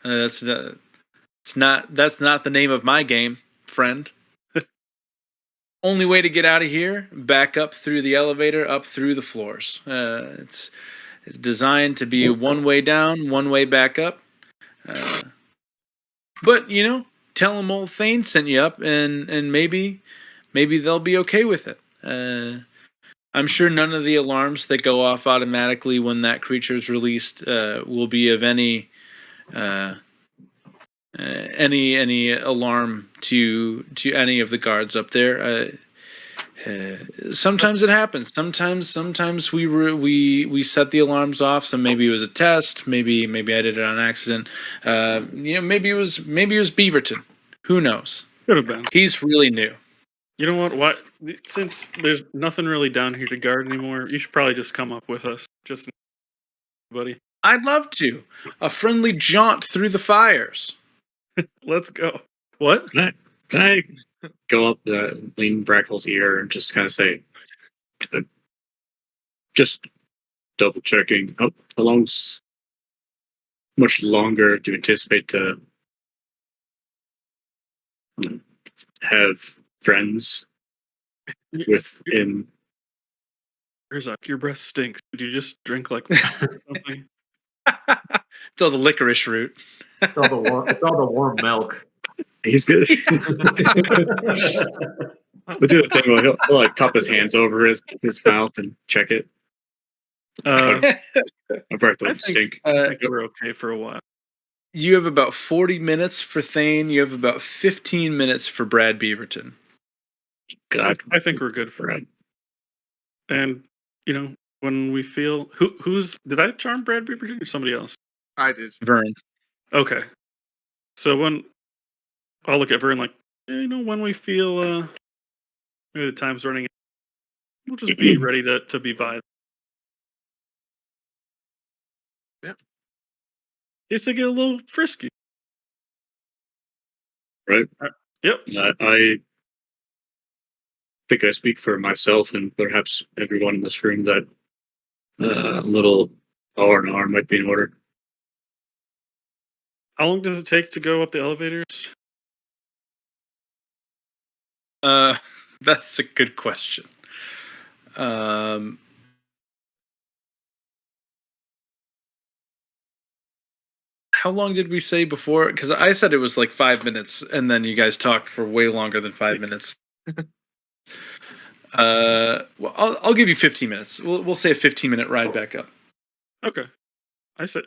A: That's that's not the name of my game, friend. Only way to get out of here: back up through the elevator, up through the floors. It's designed to be one way down, one way back up. But tell them old Thane sent you up, and maybe they'll be okay with it. I'm sure none of the alarms that go off automatically when that creature is released will be of any alarm to any of the guards up there. Sometimes it happens. Sometimes we set the alarms off. So maybe it was a test. Maybe I did it on accident. Maybe it was Beaverton. Who knows?
C: Could have been.
A: He's really new.
C: You know what? Why? Since there's nothing really down here to guard anymore, you should probably just come up with us, just buddy.
A: I'd love to. A friendly jaunt through the fires.
C: Let's go. What?
F: Can I go up, lean Brackle's ear, and just kind of say, just double checking. How much longer do you anticipate to have friends within?
C: Herzog, your breath stinks. Did you just drink like something?
A: It's all the licorice root.
B: It's all the warm milk.
F: He's good. We'll do the thing where he'll like cup his hands over his mouth and check it. My breath
C: I
F: don't stink.
C: think we're okay for a while.
A: You have about 40 minutes for Thane. You have about 15 minutes for Brad Beaverton.
F: God,
C: I think we're good for it. And when we feel who's did I charm Brad Beaverton or somebody else?
D: I did.
A: Vern.
C: Okay. So when I'll look at Vern like, when we feel maybe the time's running out, we'll just be ready to be by.
D: Yeah.
C: Guess they get a little frisky.
F: Right?
C: Yep.
F: I think I speak for myself and perhaps everyone in this room that a little R&R might be in order.
C: How long does it take to go up the elevators?
A: That's a good question. How long did we say before? Because I said it was like 5 minutes, and then you guys talked for way longer than 5 minutes. Well, I'll give you 15 minutes. We'll say a 15-minute ride back up.
C: Okay. I said,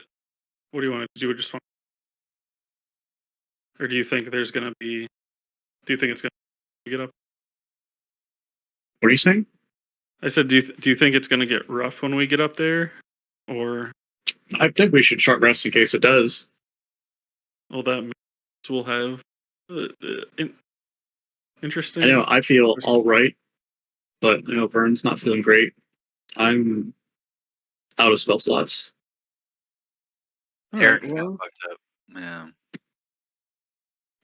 C: what do you want to do? Just want, or do you think there's gonna be? Do you think it's gonna get up?
F: What are you saying?
C: I said, do you think it's gonna get rough when we get up there, or?
F: I think we should short rest in case it does.
C: Well, that means we'll have interesting.
F: I know I feel all right, but Vern's not feeling great. I'm out of spell slots.
E: Eric's
C: well,
E: got fucked up. Yeah.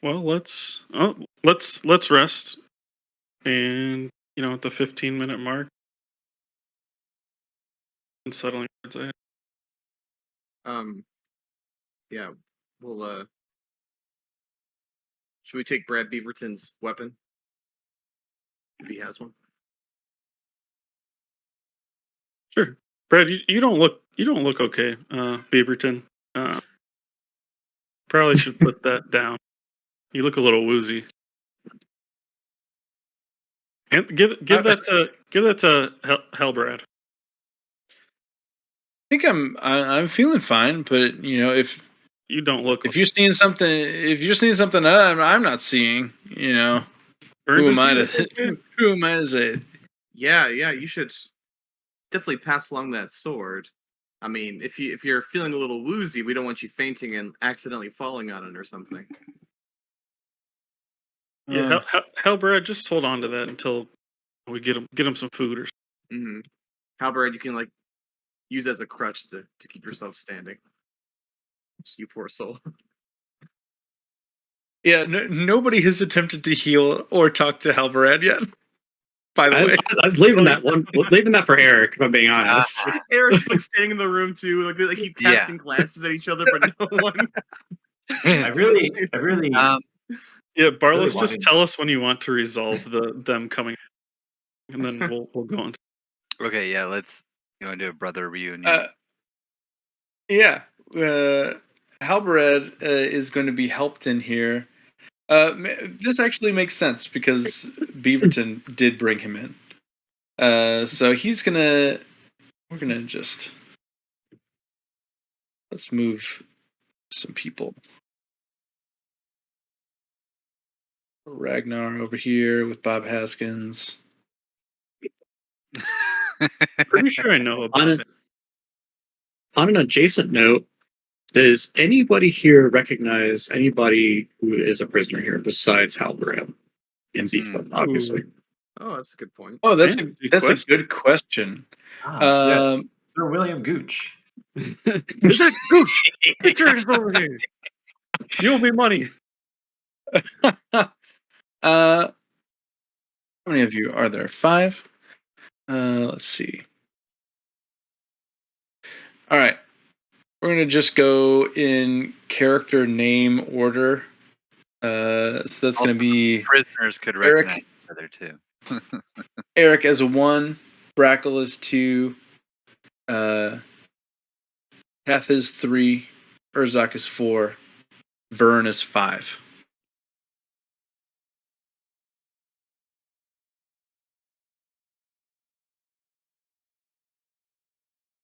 C: well, let's rest, and at the 15-minute mark, and settling.
D: Yeah, we'll should we take Brad Beaverton's weapon? If he has one.
C: Sure, Brad. You don't look okay, Beaverton. Probably should put that down. You look a little woozy. And give that to Hellbrad.
A: I think I'm feeling fine, but if
C: You don't look.
A: if you're seeing something that I'm not seeing,
C: Vern,
A: who am
C: does he
A: I
C: look
A: to
C: okay?
A: who am I to say?
D: Yeah, you should definitely pass along that sword. I mean, if you're feeling a little woozy, we don't want you fainting and accidentally falling on it or something.
C: Yeah, Hellbrad, just hold on to that until we get him some food or.
D: Mm-hmm. Halberd, you can use as a crutch to keep yourself standing. You poor soul.
A: Yeah, nobody has attempted to heal or talk to Halbarad yet. By the way,
F: I was leaving that for Eric, if I'm being honest.
D: Eric's standing in the room too. They keep casting glances at each other, but no one.
B: I really.
C: Yeah, Barless,
B: really
C: just
B: wanted-
C: tell us when you want to resolve them coming, and then we'll go on.
E: Okay, yeah, let's do a brother reunion.
A: Yeah, Halbarad is going to be helped in here. This actually makes sense because Beaverton did bring him in. So we're gonna just let's move some people. Ragnar over here with Bob Haskins.
C: Pretty sure I know about
F: On,
C: it.
F: on an adjacent note, does anybody here recognize anybody who is a prisoner here besides Halberan and Zethla, obviously?
D: Oh, that's a good point.
A: Oh, that's
C: Yeah,
A: a good question.
B: Yes,
A: Um,
B: Sir William Gooch.
C: Is it Gooch? Get yours over here. You owe me money.
A: how many of you are there? 5. Let's see. All right, we're gonna just go in character name order. So that's gonna be
E: Prisoners could
A: Eric.
E: recognize each other too.
A: Eric as a 1, Brackle is 2, Kath is 3, Urzak is 4, Vern is 5.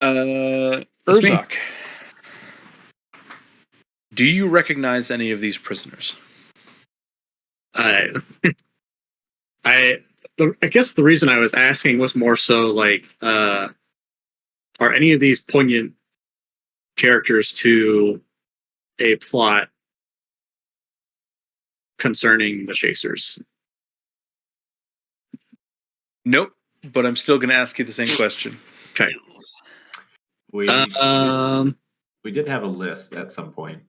F: That's me.
A: Urzak, do you recognize any of these prisoners?
F: I guess the reason I was asking was more so like, are any of these poignant characters to a plot concerning the Chasers?
A: Nope, but I'm still going to ask you the same question.
F: Okay.
B: We we did have a list at some point.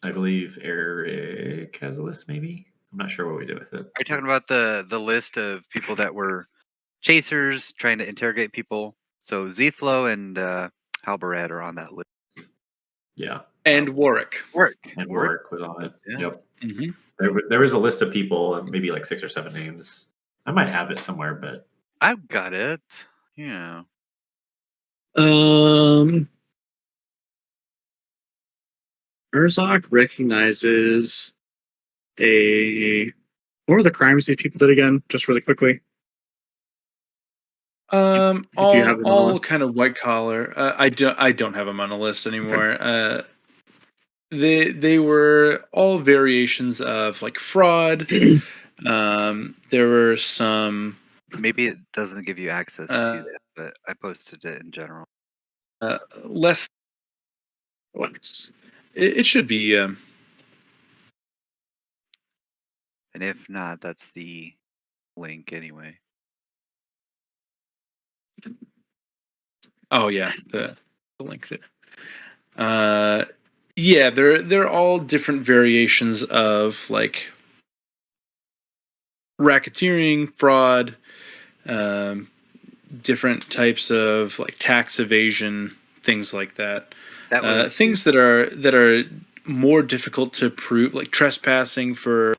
B: I believe Eric has a list, maybe? I'm not sure what we did with it.
E: Are you talking about the list of people that were chasers trying to interrogate people? So Zethlo and Halbarad are on that list.
B: Yeah.
A: And Warwick.
B: And Warwick was on it.
E: Yeah.
B: Yep.
A: Mm-hmm.
B: There was a list of people, maybe like 6 or 7 names. I might have it somewhere, but
E: I've got it. Yeah.
F: Urzak recognizes what were the crimes these people did again? Just really quickly. If you have them on the
A: All
F: list.
A: kind of white collar. I don't have them on a list anymore. They were all variations of like fraud. There were some
E: Maybe it doesn't give you access to that, but I posted it in general.
A: less. It should be.
E: And if not, that's the link anyway.
A: Oh yeah, the link there. Yeah, they're all different variations of like racketeering, fraud, different types of like tax evasion, things like that.
E: That was
A: Things that are more difficult to prove, like trespassing for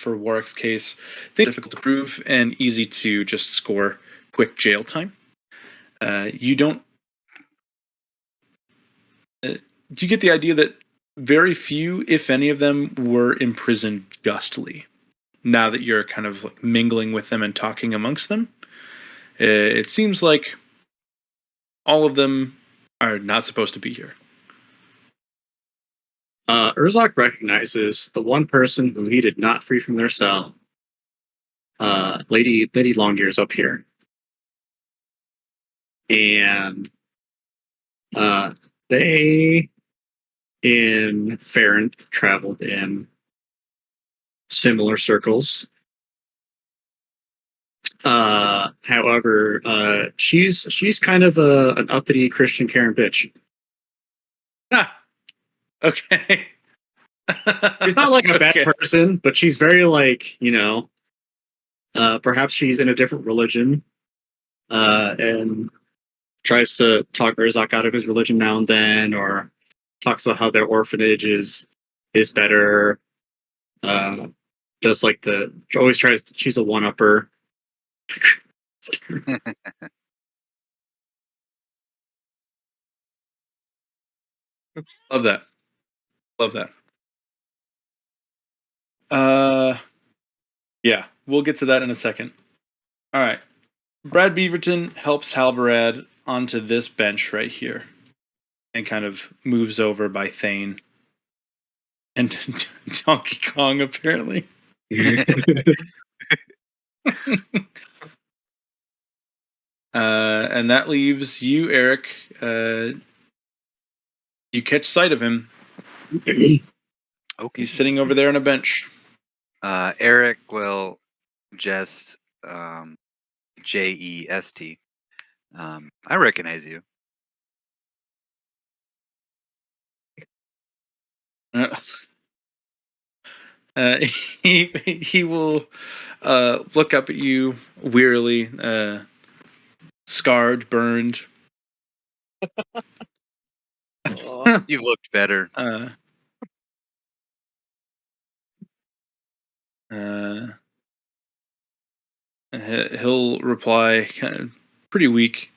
A: Warwick's case. Things difficult to prove and easy to just score quick jail time. You don't. Do you get the idea that very few, if any of them, were imprisoned justly? Now that you're kind of like mingling with them and talking amongst them, it seems like all of them are not supposed to be here.
F: Urzak recognizes the one person who he did not free from their cell. Lady Longear's up here. And they in Farinth traveled in similar circles. However, she's kind of an uppity Christian Karen bitch.
A: Ah, okay.
F: She's not like a bad
A: Okay.
F: person, but she's very like, perhaps she's in a different religion, and tries to talk Urzak out of his religion now and then, or talks about how their orphanage is better. Does like always tries. She's a one-upper.
A: Love that. Love that. Yeah, we'll get to that in a second. All right. Brad Beaverton helps Halbarad onto this bench right here and kind of moves over by Thane. and Donkey Kong apparently. And that leaves you, Eric. You catch sight of him.
E: Okay.
A: He's sitting over there on a bench.
E: Eric will just Jest. I recognize you.
A: Uh, uh, he will look up at you wearily, scarred, burned.
E: You've looked better.
A: uh, uh, he'll reply, kind of pretty weak.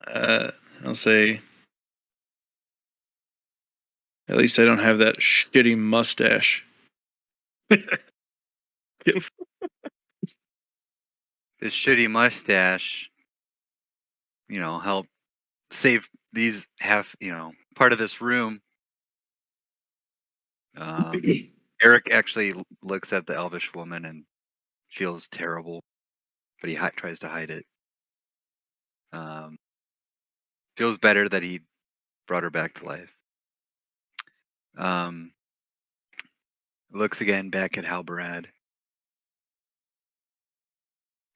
A: I'll say, at least I don't have that shitty mustache.
E: This shitty mustache, help save these part of this room. Eric actually looks at the elvish woman and feels terrible, but he tries to hide it. Feels better that he brought her back to life. Looks again back at Halbarad.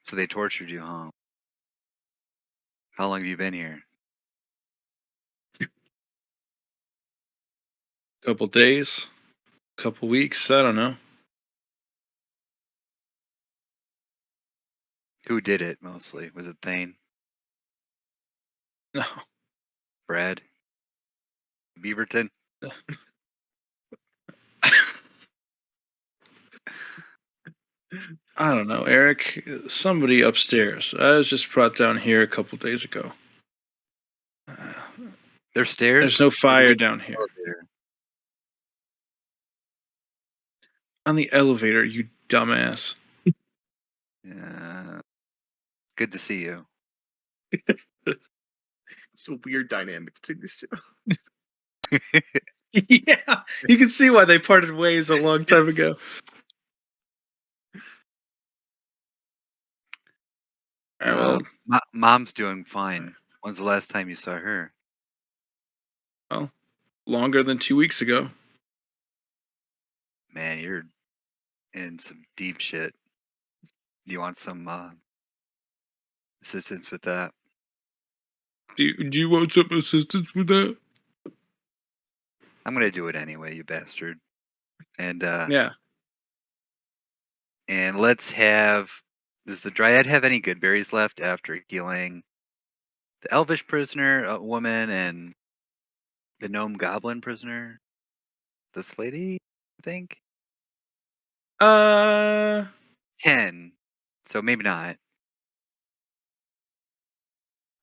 E: So they tortured you, huh? How long have you been here?
A: Couple days, couple weeks, I don't know.
E: Who did it mostly? Was it Thane?
A: No.
E: Brad? Beaverton?
A: I don't know, Eric. Somebody upstairs. I was just brought down here a couple days ago.
E: There's stairs?
A: There's no fire down here.
E: Elevator.
A: On the elevator, you dumbass.
E: Yeah. Good to see you.
D: It's a weird dynamic between these two.
A: Yeah, you can see why they parted ways a long time ago. All right, well,
E: Mom's doing fine. When's the last time you saw her?
A: longer than 2 weeks ago.
E: Man, you're in some deep shit. You want some assistance with that?
A: Do you want some assistance with that?
E: I'm gonna do it anyway, you bastard. And
A: Yeah.
E: and let's have. Does the Dryad have any good berries left after healing the Elvish prisoner, a woman, and the gnome goblin prisoner? This lady, I think.
A: Uh,
E: 10. So maybe not.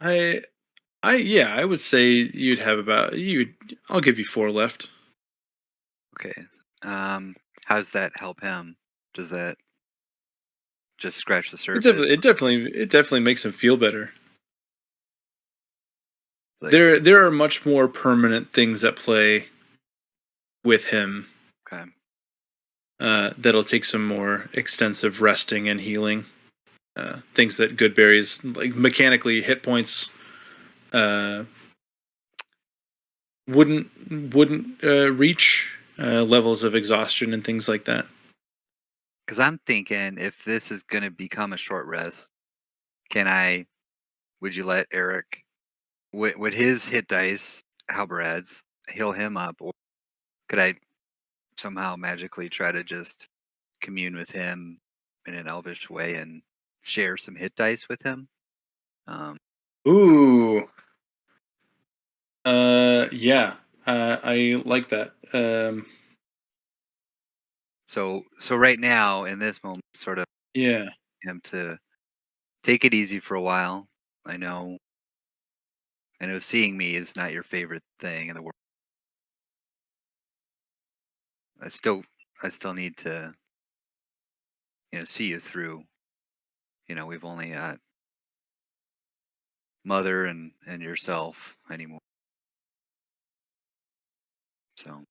A: yeah, I would say you'd have about I'll give you 4 left.
E: Okay. How does that help him? Does that just scratch the surface?
A: It definitely makes him feel better.
E: Like,
A: There are much more permanent things at play with him.
E: okay.
A: That'll take some more extensive resting and healing. Things that good berries, like mechanically hit points, wouldn't reach levels of exhaustion and things like that.
E: Because I'm thinking if this is going to become a short rest, would you let Eric, would his hit dice, Halberad's, heal him up? Or could I somehow magically try to just commune with him in an elvish way and share some hit dice with him?
A: Ooh. Yeah. I like that.
E: So right now, in this moment, sort of
A: Yeah.
E: him to take it easy for a while. I know seeing me is not your favorite thing in the world. I still need to, see you through. We've only got mother and yourself anymore. So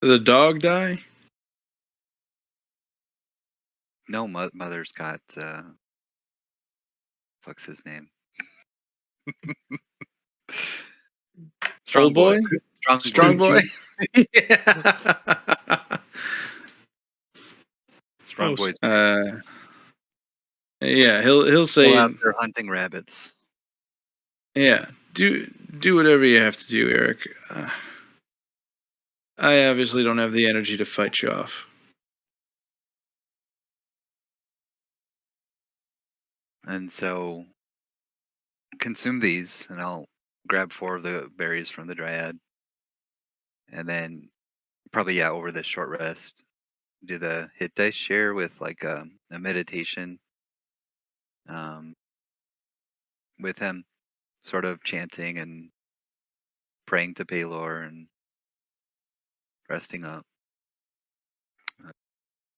A: Did the dog die?
E: no, mother's got fuck's his name? Strong
A: Old boy?
E: Strong boy.
A: Yeah.
E: Strong boy's
A: Yeah, he'll
E: still
A: say,
E: out there hunting rabbits.
A: yeah, do whatever you have to do, Eric. I obviously don't have the energy to fight you off.
E: And so consume these, and I'll grab 4 of the berries from the dryad. And then probably, yeah, over this short rest, do the hit dice share with like a meditation with him, sort of chanting and praying to Paylor and resting up.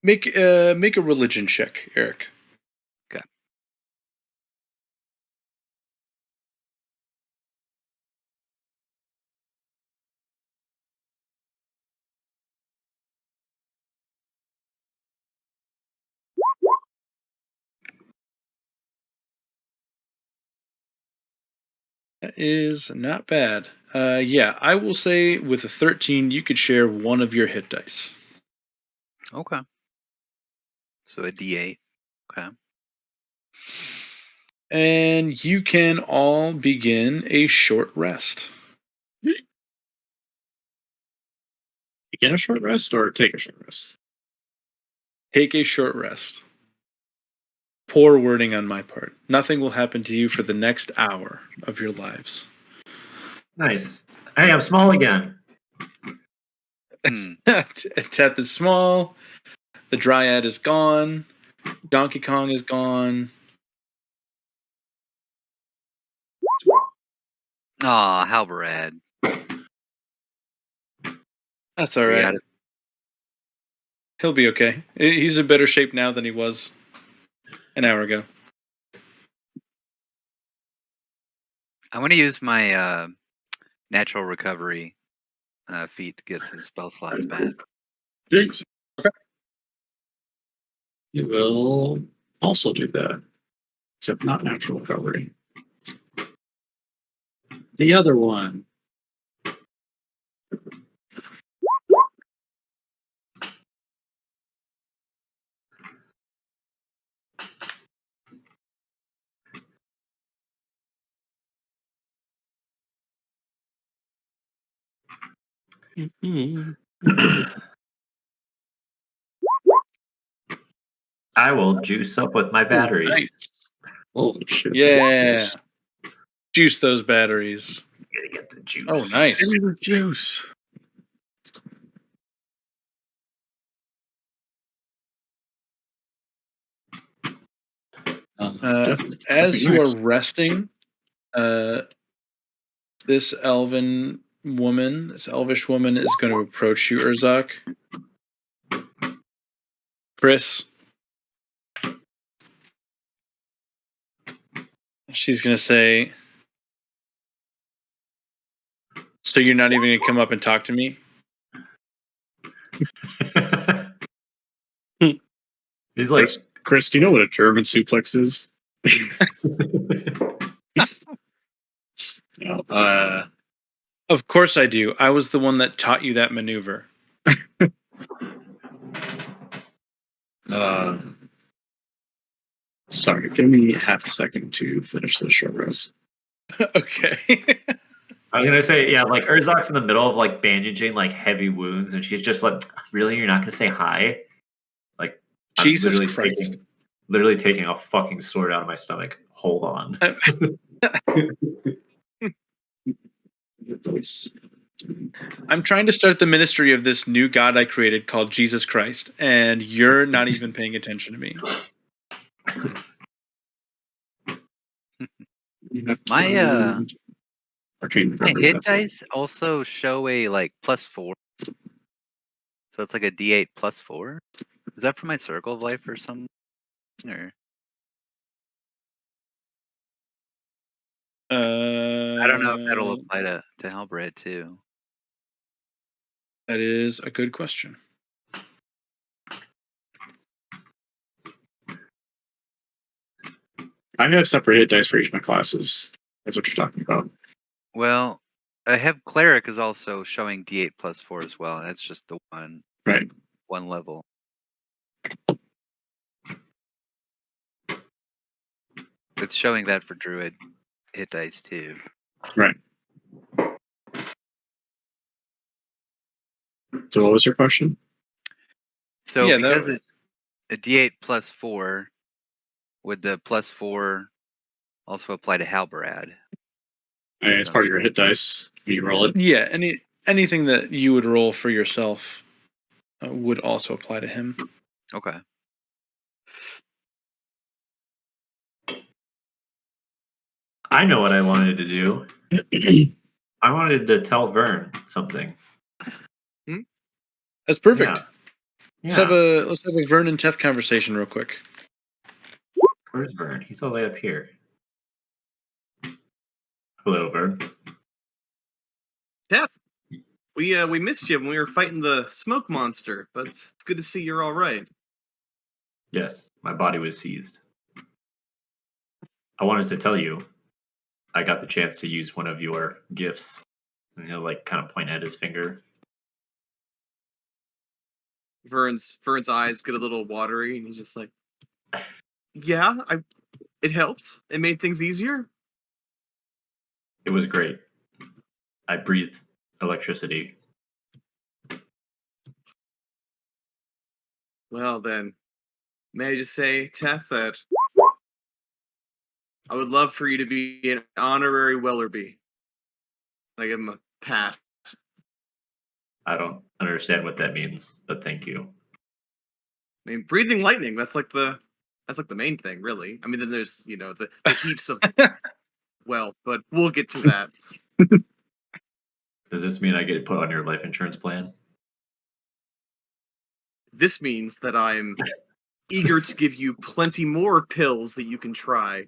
A: Make a religion check, Eric.
E: Okay.
A: That is not bad. Yeah, I will say with a 13, you could share one of your hit dice.
E: Okay. So a D8. Okay.
A: And you can all begin a short rest.
F: Begin a short rest or take a short rest?
A: Take a short rest. Poor wording on my part. Nothing will happen to you for the next hour of your lives.
B: Nice. Hey, I'm small again.
A: Teth is small. The Dryad is gone. Donkey Kong is gone.
E: Aw, Halberad.
A: That's all
B: We
A: right.
B: got it.
A: He'll be okay. He's in better shape now than he was an hour ago.
E: I want to use my natural recovery feat to get some spell slots back.
F: Jinx.
A: Okay.
F: You will also do that, except not natural recovery. The other one.
B: I will juice up with my batteries.
A: Nice.
F: Holy shit.
A: Yeah. Juice those batteries.
B: Gotta get the juice.
A: Oh, nice.
C: Give me the juice.
A: As you are resting, this elvish woman is going to approach you, Urzak. Chris. She's going to say, so you're not even going to come up and talk to me?
B: He's like,
F: Chris, do you know what a German suplex is? No.
A: Of course I do. I was the one that taught you that maneuver.
F: Sorry, give me half a second to finish the short rest.
A: Okay.
B: I was gonna say, yeah, like Urzak's in the middle of like bandaging like heavy wounds, and she's just like, "Really, you're not gonna say hi?" Like, I'm
A: Jesus Christ.
B: literally taking a fucking sword out of my stomach. Hold on.
A: I'm trying to start the ministry of this new God I created called Jesus Christ, and you're not even paying attention to me.
E: My
F: arcane
E: my
F: recovery,
E: hit
F: that's it.
E: dice also show a like +4. So it's like a D8 +4. Is that for my circle of life or something? Or I don't know if that'll apply to Halberd too.
A: That is a good question.
F: I have separate hit dice for each of my classes. That's what you're talking about.
E: Well, I have cleric is also showing D8 plus 4 as well, and it's just the
F: Right.
E: one level. It's showing that for druid hit dice too.
F: Right. So what was your question?
E: So
A: Yeah,
E: because it's a D8 plus 4, would the plus 4 also apply to Halberad?
F: It's part of your hit dice when you roll it.
A: Yeah, anything that you would roll for yourself would also apply to him.
E: Okay.
B: I know what I wanted to do. I wanted to tell Vern something.
A: That's perfect.
B: Yeah.
A: Let's have a Vern and Teth conversation real quick.
B: Where's Vern? He's all the way up here. Hello, Vern.
D: Teth, we missed you when we were fighting the smoke monster, but it's good to see you're all right.
B: Yes, my body was seized. I wanted to tell you, I got the chance to use one of your gifts. And he'll like kind of point at his finger.
D: Vern's eyes get a little watery, and he's just like, "Yeah, it helped. It made things easier."
B: It was great. I breathed electricity.
D: Well then, may I just say, Teth, that I would love for you to be an honorary Wellerby. I give him a pat.
B: I don't understand what that means, but thank you.
D: I mean, breathing lightning. That's like the main thing, really. I mean, then there's the heaps of wealth, but we'll get to that.
B: Does this mean I get put on your life insurance plan?
D: This means that I'm eager to give you plenty more pills that you can try,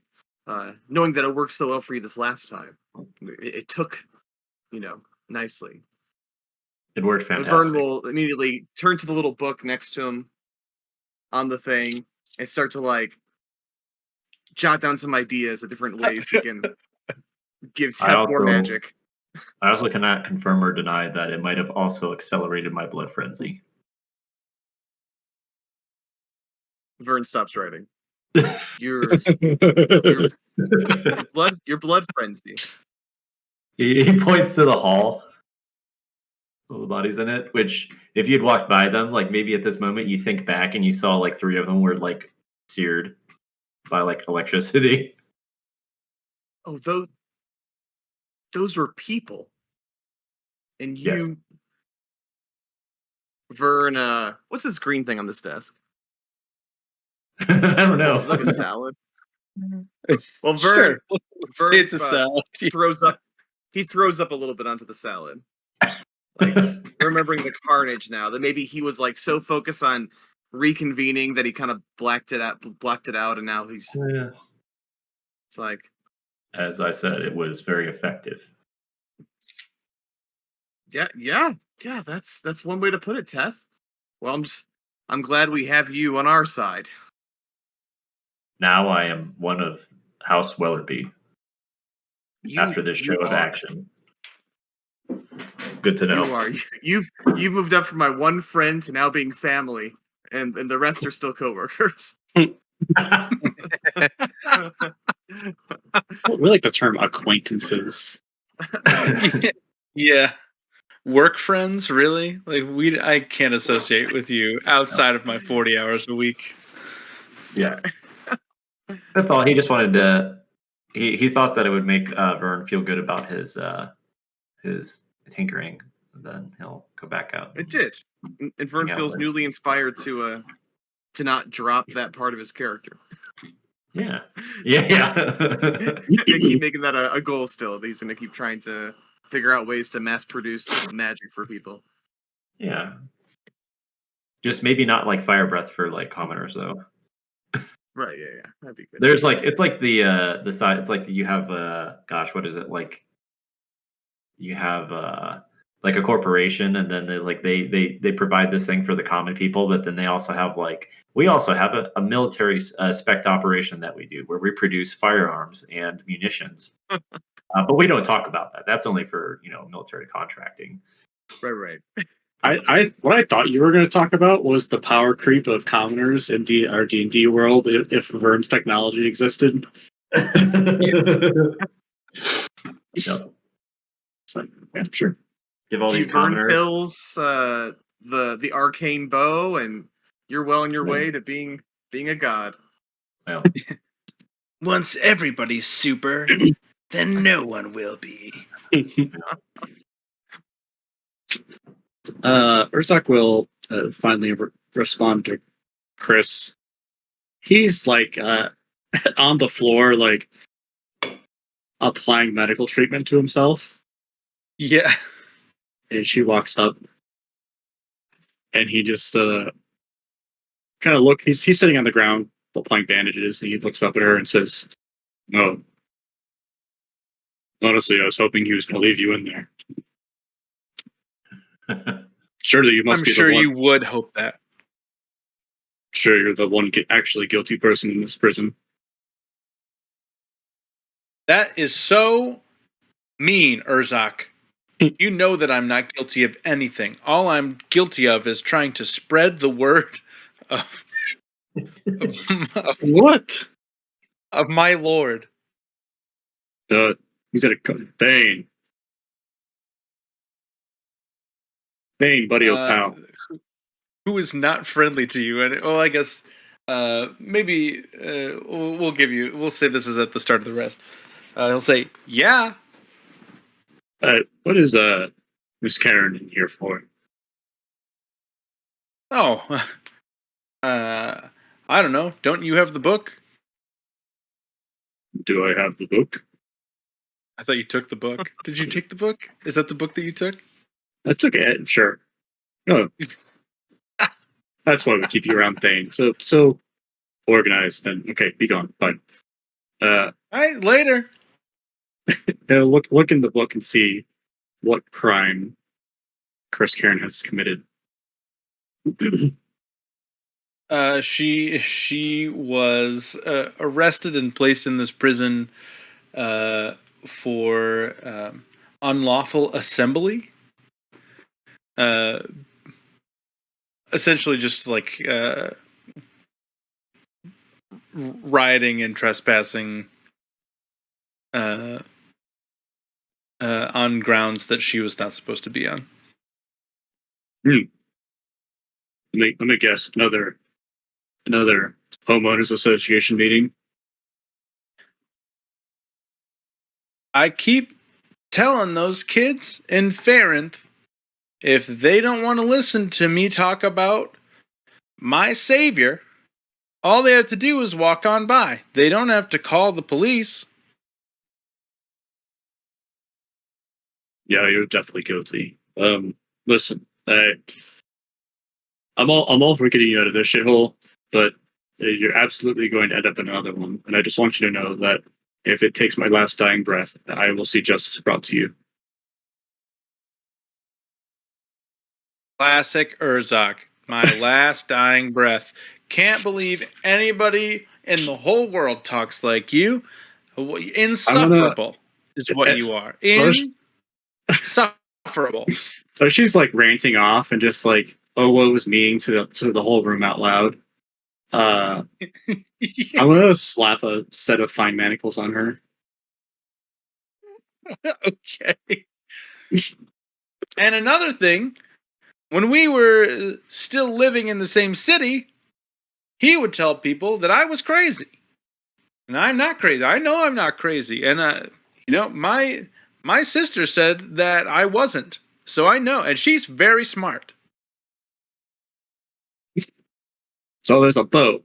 D: knowing that it worked so well for you this last time. It took, nicely.
B: It worked
D: But
B: fantastic.
D: Vern will immediately turn to the little book next to him on the thing and start to jot down some ideas of different ways he can give Teth more magic.
B: I also cannot confirm or deny that it might have also accelerated my blood frenzy.
D: Vern stops writing. Your blood frenzy.
B: He points to the hall. All the bodies in it, which if you'd walked by them, like maybe at this moment you think back and you saw like 3 of them were like seared by like electricity.
D: Oh, those were people. And you, Vern, what's this green thing on this desk?
B: I don't know.
D: It's like a salad. Well,
A: Sure.
D: Vern,
A: Let's say it's a salad.
D: throws up a little bit onto the salad. Like just remembering the carnage now, that maybe he was like so focused on reconvening that he kind of blocked it out, and now he's it's like,
B: as I said, it was very effective.
D: yeah, that's one way to put it, Teth. Well, I'm glad we have you on our side.
B: Now I am one of House Wellerby after this show of action. Good to know.
D: You are. You've moved up from my one friend to now being family, and the rest are still coworkers.
F: We like the term acquaintances.
A: Yeah. Work friends, really? Like I can't associate with you outside of my 40 hours a week.
B: Yeah. That's all. He just wanted to. He thought that it would make Vern feel good about his tinkering. And then he'll go back out.
D: It did, and Vern feels newly inspired to not drop that part of his character.
B: Yeah.
D: And keep making that a goal still. He's gonna keep trying to figure out ways to mass produce magic for people.
B: Yeah. Just maybe not like fire breath for like commoners though.
D: Right. Yeah. That'd be good.
B: There's like it's like the side. It's like you have gosh, what is it like? You have like a corporation, and then they provide this thing for the common people, but then they also have like we also have a military spec operation that we do where we produce firearms and munitions. But we don't talk about that. That's only for military contracting.
D: Right.
F: What I thought you were going to talk about was the power creep of commoners in our D&D world if Vern's technology existed.
B: Yep.
F: So, yeah, sure.
B: Give all these
D: Vern
B: commoners.
D: pills, the arcane bow, and you're well on your
B: Right.
D: way to being a god.
B: Well,
A: Once everybody's super, then no one will be.
F: Urzak will finally respond to Chris. He's like on the floor, like applying medical treatment to himself.
A: Yeah.
F: And she walks up, and he just kind of look. He's sitting on the ground applying bandages, and he looks up at her and says, "No, honestly, I was hoping he was going to leave you in there. Surely you must
A: I'm
F: be
A: sure
F: the one.
A: you would hope that.
F: Sure, you're the one actually guilty person in this prison."
A: That is so mean, Urzak. You know that I'm not guilty of anything. All I'm guilty of is trying to spread the word of
F: What?
A: of my lord.
F: He's at a Bane. Bane, buddy, pal.
A: Who is not friendly to you? And well, I guess maybe we'll give you. We'll say this is at the start of the rest. He'll say, "Yeah."
F: What is Miss Karen in here for?
A: Oh, I don't know. Don't you have the book?
F: Do I have the book?
A: I thought you took the book. Did you take the book? Is that the book that you took?
F: I took it, sure. No. That's why we keep you around Thane. So organized and okay, be gone. Fine.
A: All right, later.
F: Look in the book and see what crime Chris Karen has committed.
A: She was arrested and placed in this prison for unlawful assembly. Essentially, just like rioting and trespassing on grounds that she was not supposed to be on.
F: Let me guess. Another homeowners association meeting.
A: I keep telling those kids in Farinth, if they don't want to listen to me talk about my savior, all they have to do is walk on by. They don't have to call the police.
F: Yeah, you're definitely guilty. Listen, I'm all for getting you out of this shithole, but you're absolutely going to end up in another one. And I just want you to know that if it takes my last dying breath, I will see justice brought to you.
A: Classic Urzak. My last dying breath. Can't believe anybody in the whole world talks like you. Insufferable is what you are. Insufferable.
F: So she's like ranting off and just like, oh, what was meaning to the whole room out loud. I'm gonna slap a set of fine manacles on her.
A: Okay. And another thing, when we were still living in the same city, he would tell people that I was crazy. And I'm not crazy. I know I'm not crazy. And my sister said that I wasn't. So I know, and she's very smart.
F: So there's a boat,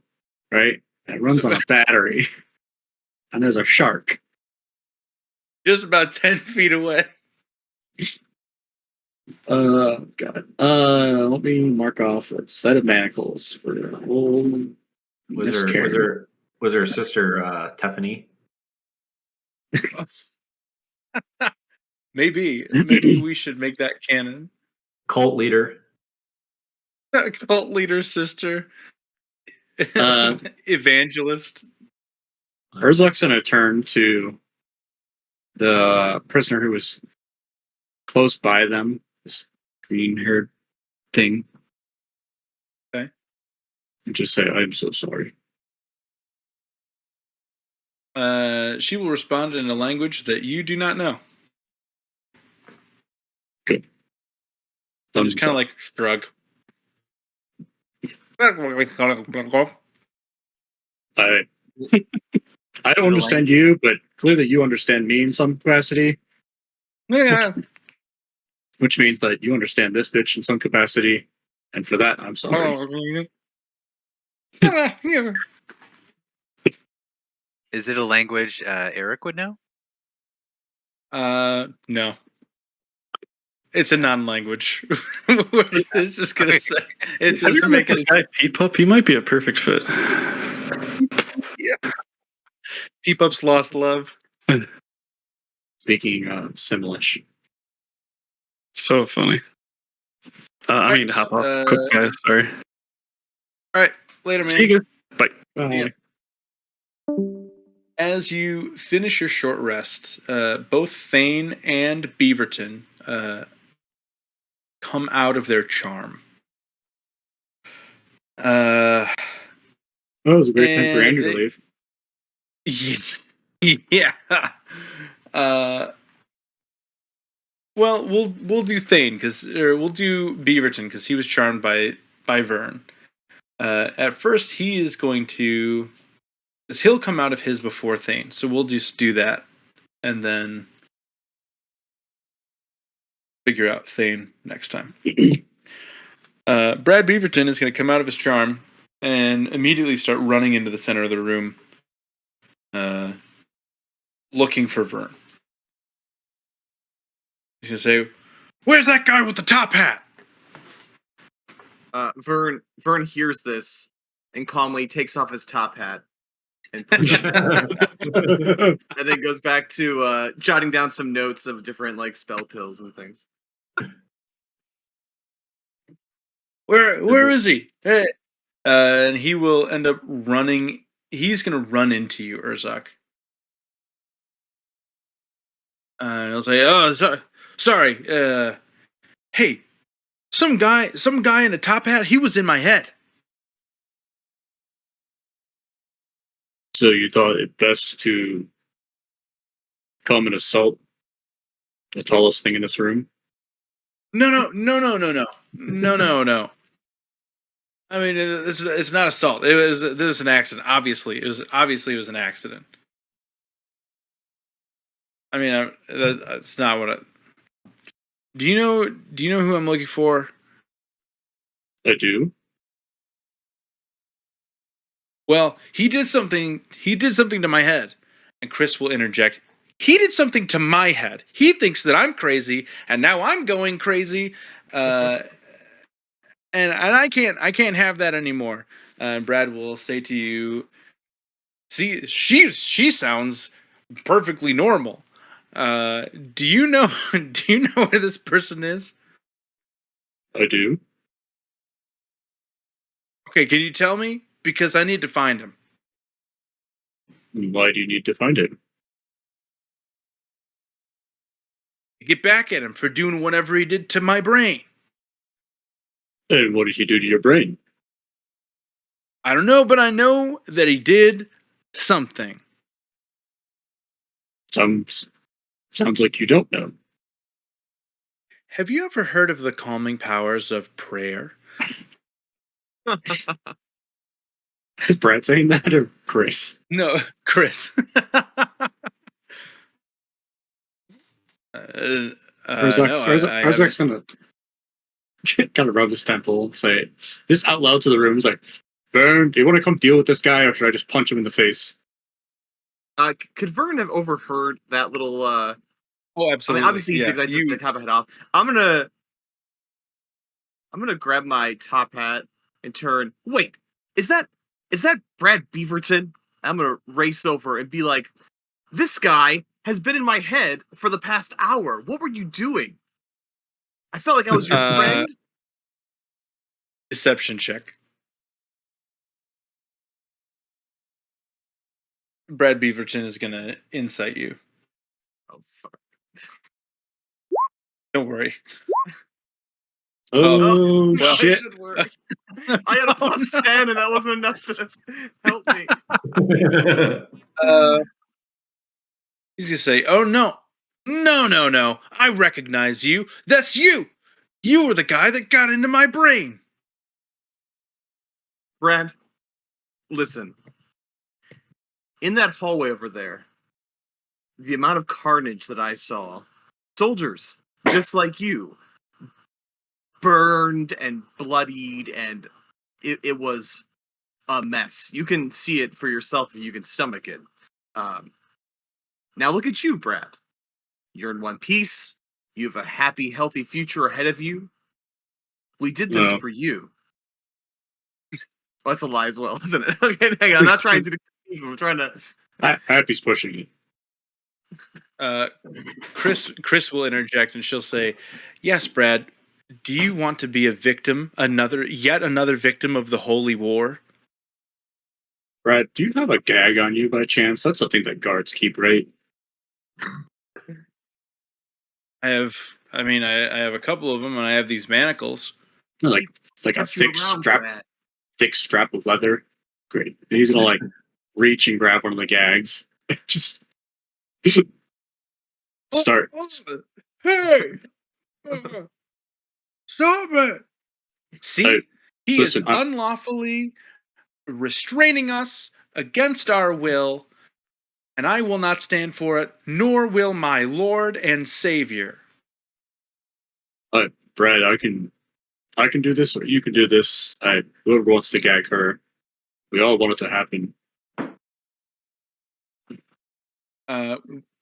F: right? That runs on a battery. And there's a shark.
A: Just about 10 feet away.
F: God. Let me mark off a set of manacles for the whole.
B: was there Was her sister Tiffany?
A: Maybe we should make that canon.
B: Cult leader.
A: Cult leader sister.
F: Uh,
A: Evangelist.
F: Urzak's gonna turn to the prisoner who was close by them, this green-haired thing.
A: Okay.
F: And just say, "I'm so sorry."
A: She will respond in a language that you do not know.
F: Good.
A: I'm just kind of like shrug.
F: I don't understand you, but clearly you understand me in some capacity,
A: Yeah.
F: which means that you understand this bitch in some capacity, and for that, I'm sorry.
E: Is it a language Eric would know?
A: No. It's a non-language. It's just gonna say it
C: Have you
A: doesn't
C: met
A: make
C: this
A: it.
C: guy Peepup? He might be a perfect fit.
A: Peepup's lost love.
F: Speaking Simlish.
C: So funny. I mean, hop off. Quick, guys. Sorry.
A: All right, later, man.
C: See you guys. Bye.
A: Yeah. As you finish your short rest, both Thane and Beaverton come out of their charm.
F: That was a great time for
A: And
F: Andrew to leave.
A: Yeah. Well, we'll do Thane or we'll do Beaverton because he was charmed by Vern. At first, he is going to, because he'll come out of his before Thane, so we'll just do that, and then figure out Thane next time. Brad Beaverton is going to come out of his charm and immediately start running into the center of the room, looking for Vern. He's going to say, "Where's that guy with the top hat?"
D: Vern hears this and calmly takes off his top hat and puts it and then goes back to jotting down some notes of different like spell pills and things.
A: Where is he? Hey. And he will end up running. He's going to run into you, Urzak. And he'll say, "Oh, sorry. Hey, some guy in a top hat. He was in my head."
F: So you thought it best to come and assault the tallest thing in this room?
A: No. I mean, it's not assault. This was an accident. Obviously, it was an accident. I mean, that's not what I. Do you know who I'm looking for?
F: I do.
A: Well, he did something to my head, and Chris will interject. He did something to my head. He thinks that I'm crazy, and now I'm going crazy, and I can't have that anymore. Brad will say to you, "See, she sounds perfectly normal. Do you know where this person is?"
F: I do.
A: Okay, can you tell me? Because I need to find him.
F: Why do you need to find it?
A: Get back at him for doing whatever he did to my brain.
F: And what did he do to your brain?
A: I don't know, but I know that he did something.
F: Sounds like you don't know.
A: Have you ever heard of the calming powers of prayer?
F: Is Brad saying that or Chris?
A: No, Chris.
F: Arzak's gonna kind of rub his temple, say this out loud to the room. He's like, "Vern, do you want to come deal with this guy, or should I just punch him in the face?"
D: Could Vern have overheard that little?
A: Oh,
D: I
A: absolutely.
D: mean, obviously, he thinks I took the top hat off. I'm gonna grab my top hat and turn. Wait, is that Brad Beaverton? I'm gonna race over and be like, "This guy has been in my head for the past hour. What were you doing? I felt like I was your friend."
A: Deception check. Brad Beaverton is gonna insight you.
D: Oh fuck!
A: Don't worry.
F: Oh,
D: now I
F: shit!
D: should worry. I had a +10, and that wasn't enough to help me.
A: He's gonna say, "Oh no, no! I recognize you. That's you. You were the guy that got into my brain."
D: Brad, listen. In that hallway over there, the amount of carnage that I saw, soldiers just like you, burned and bloodied, and it was a mess. You can see it for yourself and you can stomach it. Now look at you, Brad. You're in one piece. You have a happy, healthy future ahead of you. We did this
F: No.
D: for you. Well, that's a lie as well, isn't it? Okay, hang on. I'm not trying to deceive him. I'm trying to.
F: Happy's pushing it.
A: Chris will interject and she'll say, "Yes, Brad. Do you want to be a victim, yet another victim of the holy war?"
F: Brad, do you have a gag on you by chance? That's something that guards keep, right?
A: I have a couple of them, and I have these manacles.
F: Like a
D: Got you
F: thick
D: around,
F: strap,
D: Brad.
F: of leather. Great. And he's gonna like reach and grab one of the gags. Just start.
A: Hey! Stop it! See,
F: Hey,
A: he
F: listen,
A: is unlawfully restraining us against our will, and I will not stand for it, nor will my Lord and Savior.
F: Brad, I can do this, or you can do this. Whoever wants to gag her, we all want it to happen.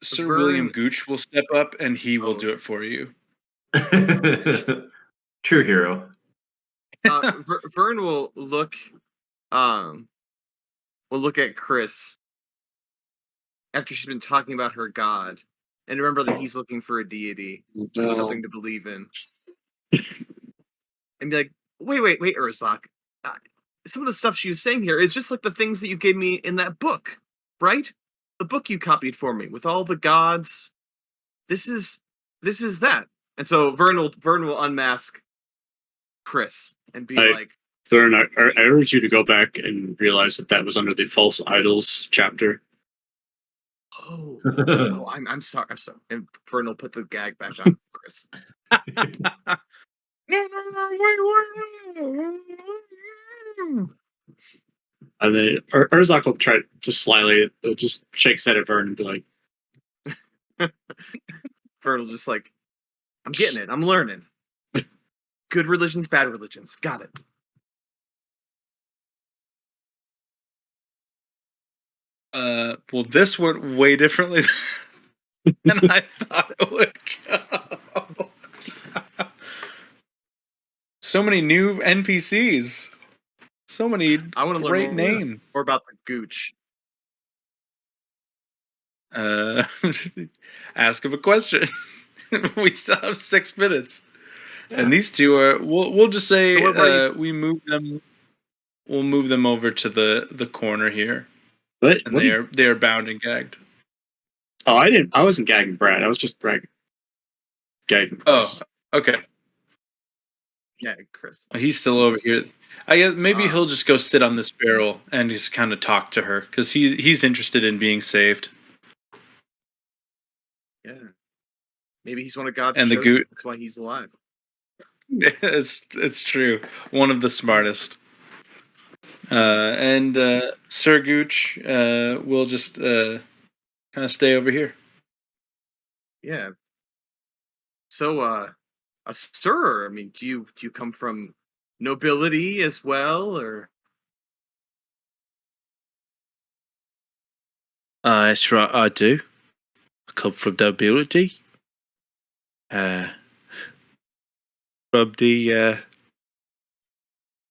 A: Sir
D: Vern-
A: William Gooch will step up, and he will
D: Oh.
A: do it for you.
B: True hero.
D: Vern will look at Chris after she's been talking about her god, and remember that he's looking for a deity,
F: Well,
D: something to believe in, and be like, wait, Urzak. Some of the stuff she was saying here is just like the things that you gave me in that book, right? The book you copied for me with all the gods. This is that. And so Vern will unmask Chris and be like,
F: Thurn, I urge you to go back and realize that was under the false idols chapter.
D: "Oh, I'm sorry, And Vern will put the gag back on Chris.
F: And then Urzak will try to slyly just shake his head at Vern and be like,
D: Vern will just like, I'm getting it. I'm learning. Good religions, bad religions. Got it.
A: Well, this went way differently than I thought it would go. So many new NPCs. So many
D: I want to
A: great
D: learn
A: names.
D: more about the Gooch.
A: Ask him a question. We still have 6 minutes, and these two are. We'll just say
D: So what are you-
A: we move them. We'll move them over to the corner here,
F: "What?
A: and they are bound and gagged.
F: Oh, I wasn't gagging Brad. I was just gagging Chris.
A: Oh, okay.
D: Yeah, Chris.
A: He's still over here. I guess maybe he'll just go sit on this barrel and just kind of talk to her because he's interested in being saved.
D: Yeah. Maybe he's one of God's
A: And the
D: chosen.
A: Goot.
D: That's why he's alive.
A: It's true. One of the smartest. And Sir Gooch will just kind of stay over here.
D: Yeah. So, sir, I mean, do you come from nobility as well, or?
A: That's right, I do. I come from nobility. From the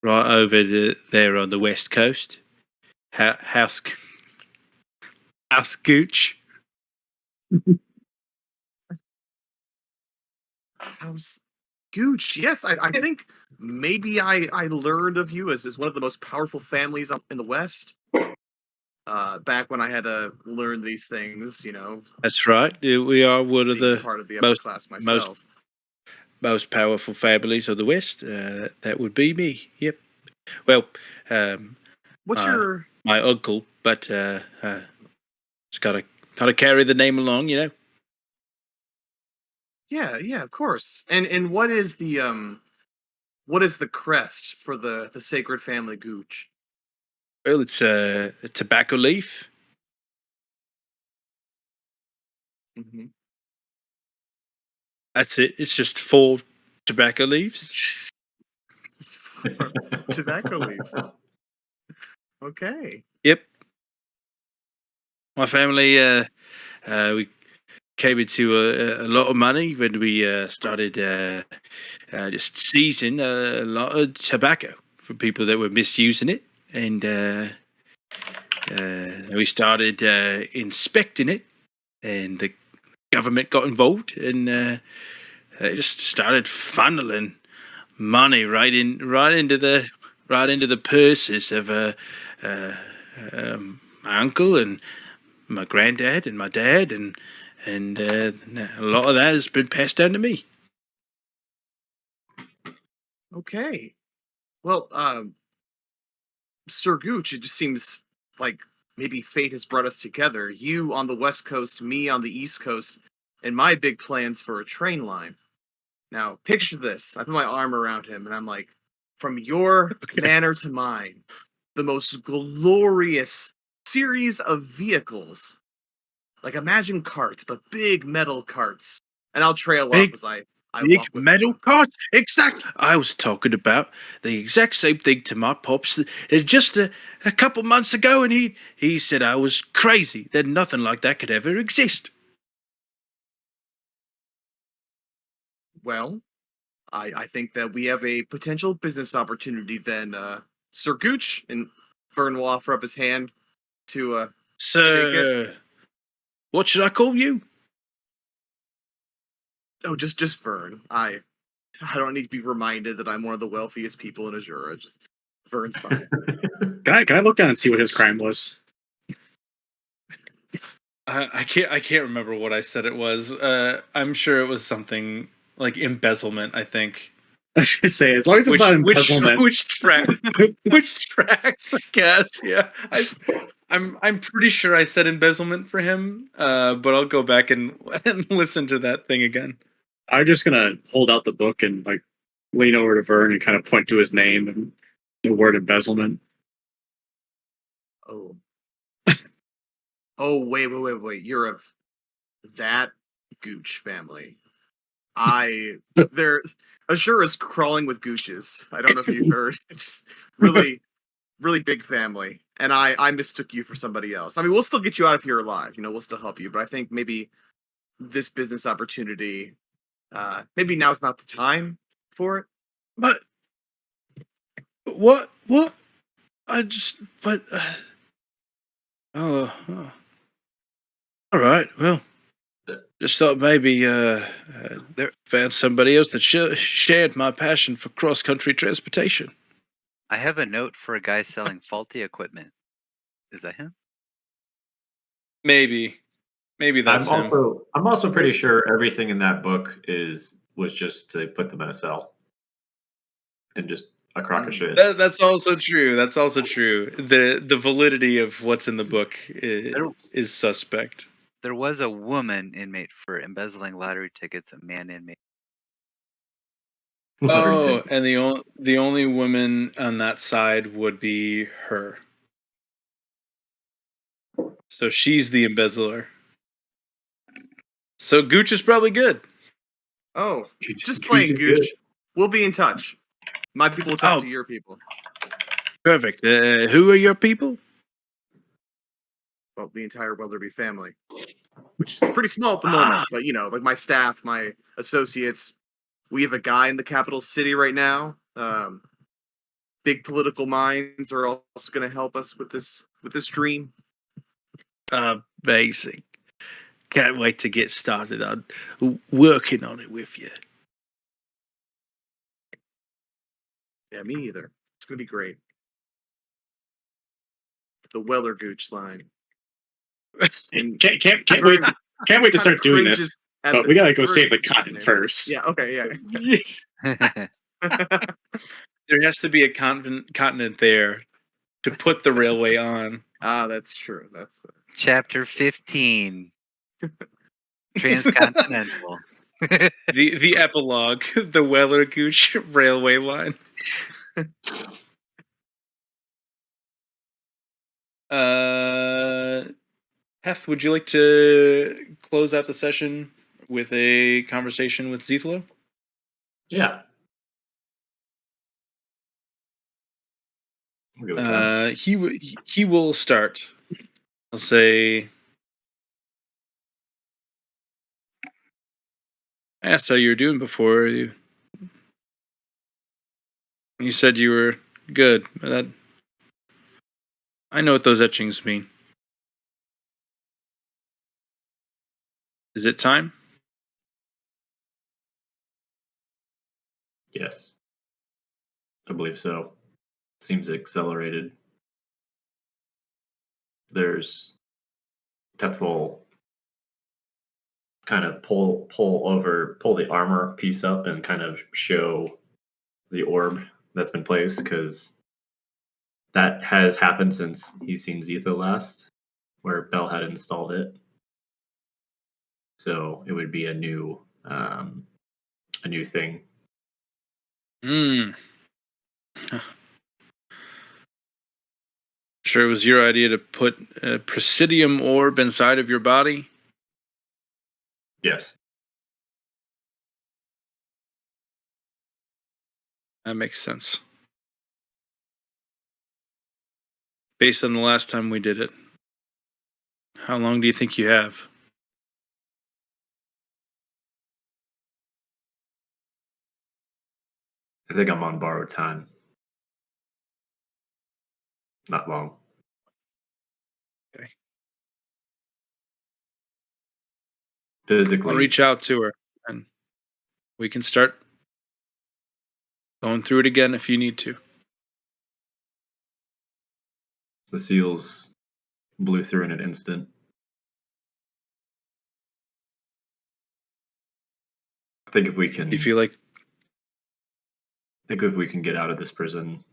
A: right over there on the west coast. House House Gooch.
D: How's Gooch? Yes, I think maybe I learned of you as one of the most powerful families up in the West. Back when I had to learn these things,
A: That's right. We are one of
D: being
A: the
D: part of the upper
A: most
D: class
A: most
D: myself.
A: most powerful families of the West. That would be me. Yep. Well,
D: What's
A: uh,
D: your
A: my uncle, but just gotta carry the name along, you know.
D: Yeah, of course. And what is the crest for the sacred family Gooch?
A: Well, it's a tobacco leaf.
D: Mm-hmm.
A: That's it. It's just 4 tobacco leaves.
D: Tobacco leaves. Okay.
A: Yep. My family, we came into a lot of money when we started just seizing a lot of tobacco from people that were misusing it, and we started inspecting it, and the government got involved, and they just started funneling money right into the purses of my uncle and my granddad and my dad, and a lot of that has been passed down to me.
D: Okay. Well, Sir Gooch, it just seems like maybe fate has brought us together. You on the West Coast, me on the East Coast, and my big plans for a train line. Now, picture this. I put my arm around him and I'm like, from your
A: Okay.
D: manor to mine, the most glorious series of vehicles. Like imagine carts, but big metal carts. And I'll trail off
A: Big
D: as I
A: Big
D: walk with
A: metal
D: you.
A: cart. Exact. I was talking about the exact same thing to my pops just a couple months ago, and he said I was crazy, that nothing like that could ever exist.
D: Well, I think that we have a potential business opportunity then, Sir Gooch, and Vern will offer up his hand to shake it.
A: Sir, what should I call you?
D: Oh, just Vern. I don't need to be reminded that I'm one of the wealthiest people in Azura. Just Vern's fine.
F: Can I look down and see what his crime was?
A: I can't remember what I said it was. I'm sure it was something like embezzlement. I think.
F: I should say, as long as it's not embezzlement.
A: Which tracks? I guess. Yeah. I'm pretty sure I said embezzlement for him. But I'll go back and listen to that thing again.
F: I'm just gonna hold out the book and like lean over to Vern and kind of point to his name and the word embezzlement.
D: Oh. Oh, wait. You're of that Gooch family. They're Azura's crawling with Gooches. I don't know if you heard. It's really, really big family. And I mistook you for somebody else. I mean, we'll still get you out of here alive. We'll still help you. But I think maybe this business opportunity, maybe now's not the time for it.
A: But what? I just but oh. All right. Well, just thought maybe found somebody else that shared my passion for cross country transportation.
E: I have a note for a guy selling faulty equipment. Is that him?
A: Maybe that's him.
B: I'm also pretty sure everything in that book was just to put them in a cell and just a crock of shit.
A: That's also true. That's also true. The validity of what's in the book is suspect.
E: There was a woman inmate for embezzling lottery tickets. A man inmate.
A: Oh, and the only woman on that side would be her. So she's the embezzler. So Gooch is probably good.
D: Oh, just
B: Gooch
D: playing
B: is
D: Gooch.
B: good.
D: We'll be in touch. My people will talk
A: Oh.
D: to your people.
A: Perfect. Who are your people?
D: Well, the entire Welderby family, which is pretty small at the moment. But like my staff, my associates, we have a guy in the capital city right now. Big political minds are also going to help us with this dream.
A: Amazing. Can't wait to get started on working on it with you.
D: Yeah, me either. It's gonna be great. The Weller Gooch line. And
F: Can't wait.
D: Vern
F: Can't wait to
D: kinda
F: start doing this.
D: cringes at
F: But
D: the
F: we gotta go
D: Vern-
F: save the continent first.
D: Yeah. Okay. Yeah.
A: There has to be a continent there to put the railway on.
D: That's true. That's
E: Chapter 15. Transcontinental.
A: The epilogue, the Weller Gooch railway line. Heth, would you like to close out the session with a conversation with Zethlo?
B: Yeah. I'm good with that.
A: He will start. I'll say, I asked how you were doing before. You said you were good. But I know what those etchings mean. Is it time?
B: Yes. I believe so. Seems accelerated. There's Teth will kind of pull the armor piece up and kind of show the orb that's been placed, because that has happened since he's seen Zetha last, where Bell had installed it. So it would be a new thing.
A: Sure, it was your idea to put a Presidium orb inside of your body?
B: Yes.
A: That makes sense. Based on the last time we did it. How long do you think you have?
B: I think I'm on borrowed time. Not long.
A: Okay.
B: Physically.
A: I'll reach out to her and we can start going through it again if you need to.
B: The seals blew through in an instant. I think if we can
A: Do you feel like
B: get out of this prison,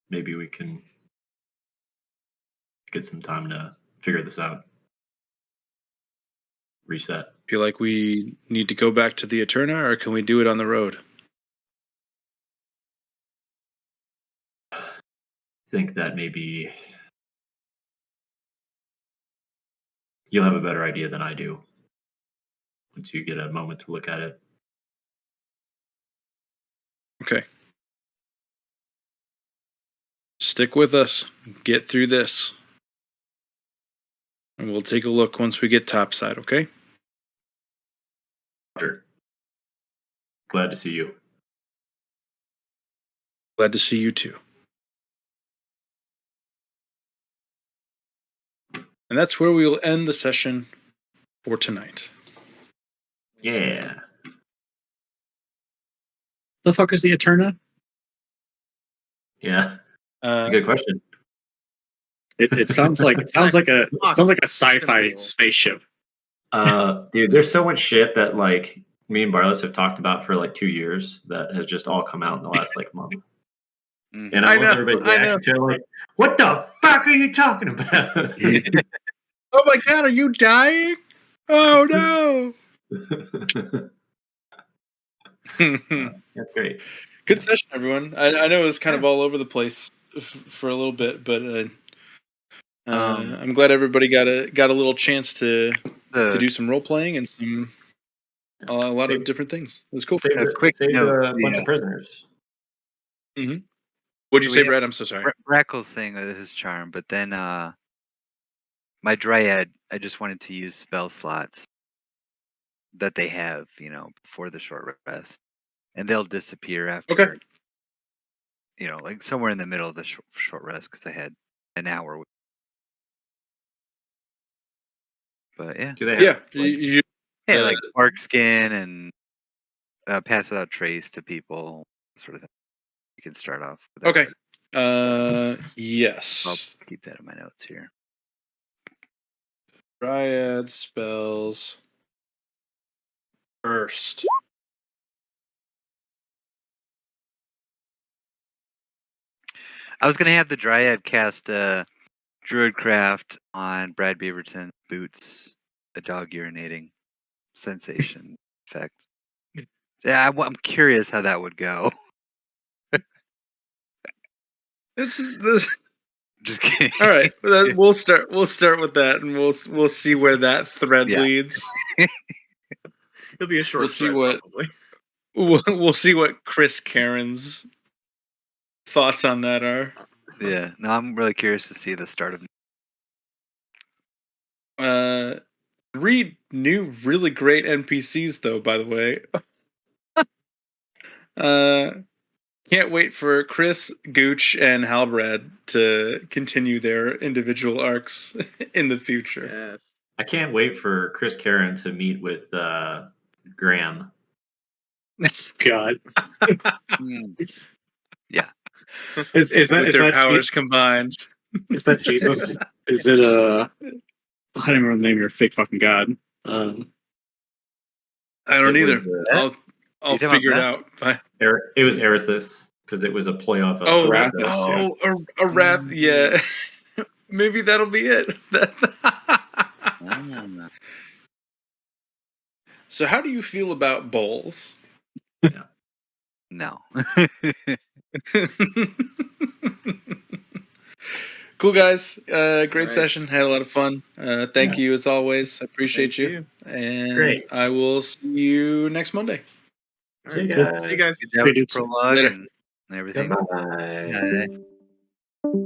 B: maybe we can get some time to figure this out. Reset.
A: we need to go back to the Eterna, or can we do it on the road?
B: I think that maybe you'll have a better idea than I do once you get a moment to look at it.
A: Okay. Stick with us. Get through this. And we'll take a look once we get topside, okay?
B: Roger. Glad to see you.
A: Glad to see you too. And that's where we will end the session for tonight.
B: Yeah.
F: The fuck is the Eterna?
B: Yeah. That's a good question.
F: It sounds like a sci-fi spaceship.
B: Dude, there's so much shit that like me and Barlos have talked about for like 2 years that has just all come out in the last like month.
E: Mhm.
B: And I love everybody's reaction to it, like, what the fuck are you talking about?
A: Oh my god, are you dying? Oh no!
B: That's great.
A: Good session, everyone. I know it was kind of all over the place for a little bit, but I'm glad everybody got a little chance to do some role playing and a lot of different things. It was cool.
B: Saved a bunch of prisoners.
A: Mm-hmm. What did you
E: So
A: say,
E: we have
A: Brad? I'm so sorry.
E: Brackle's thing with his charm, but then my Dryad, I just wanted to use spell slots that they have, before the short rest, and they'll disappear after.
A: Okay.
E: Like somewhere in the middle of the short rest, because I had an hour. But yeah,
B: Do they have?
A: Yeah,
E: yeah,
A: uh,
E: like orc skin and pass without trace to people, sort of thing. You can start off with that.
A: okay.
E: I'll
A: Yes.
E: keep that in my notes here.
A: Dryad spells first.
E: I was gonna have the Dryad cast Druidcraft on Brad Beaverton boots, a dog urinating sensation effect. Yeah, I'm curious how that would go.
A: This
E: Just kidding.
A: all right. We'll start with that, and we'll see where that thread
E: Yeah.
A: leads.
D: It'll be a short
A: We'll see
D: thread,
A: what-
D: probably.
A: We'll see what Chris Karen's thoughts on that are.
E: Yeah. No, I'm really curious to see the start of.
A: 3 new really great NPCs though, by the way. Can't wait for Chris, Gooch, and Halbrad to continue their individual arcs in the future.
D: Yes.
B: I can't wait for Chris Karen to meet with Graham.
F: God.
E: Mm.
F: Is that
A: With
F: is
A: their
F: that
A: powers combined.
F: is that Jesus? Is it I don't remember the name of your fake fucking god.
A: I don't
B: It was,
A: either.
E: That?
A: I'll
E: You talking
A: figure it
E: about
A: out. Bye.
B: It was Erithus because it was a play off of.
A: Oh,
F: Arathis,
A: oh, a rat. Yeah. Maybe that'll be it.
E: Ah.
A: So, how do you feel about bowls?
E: No.
A: Cool, guys. Great
D: Right.
A: session. Had a lot of fun. Thank you as always. I appreciate
D: Thank
A: you. And
B: Great.
A: I will see you next Monday.
D: All
B: See you
D: right.
B: guys.
D: See you guys.
E: Good job with the
F: Later.
E: prologue
A: Later.
E: and everything.
B: Goodbye.
E: Yeah.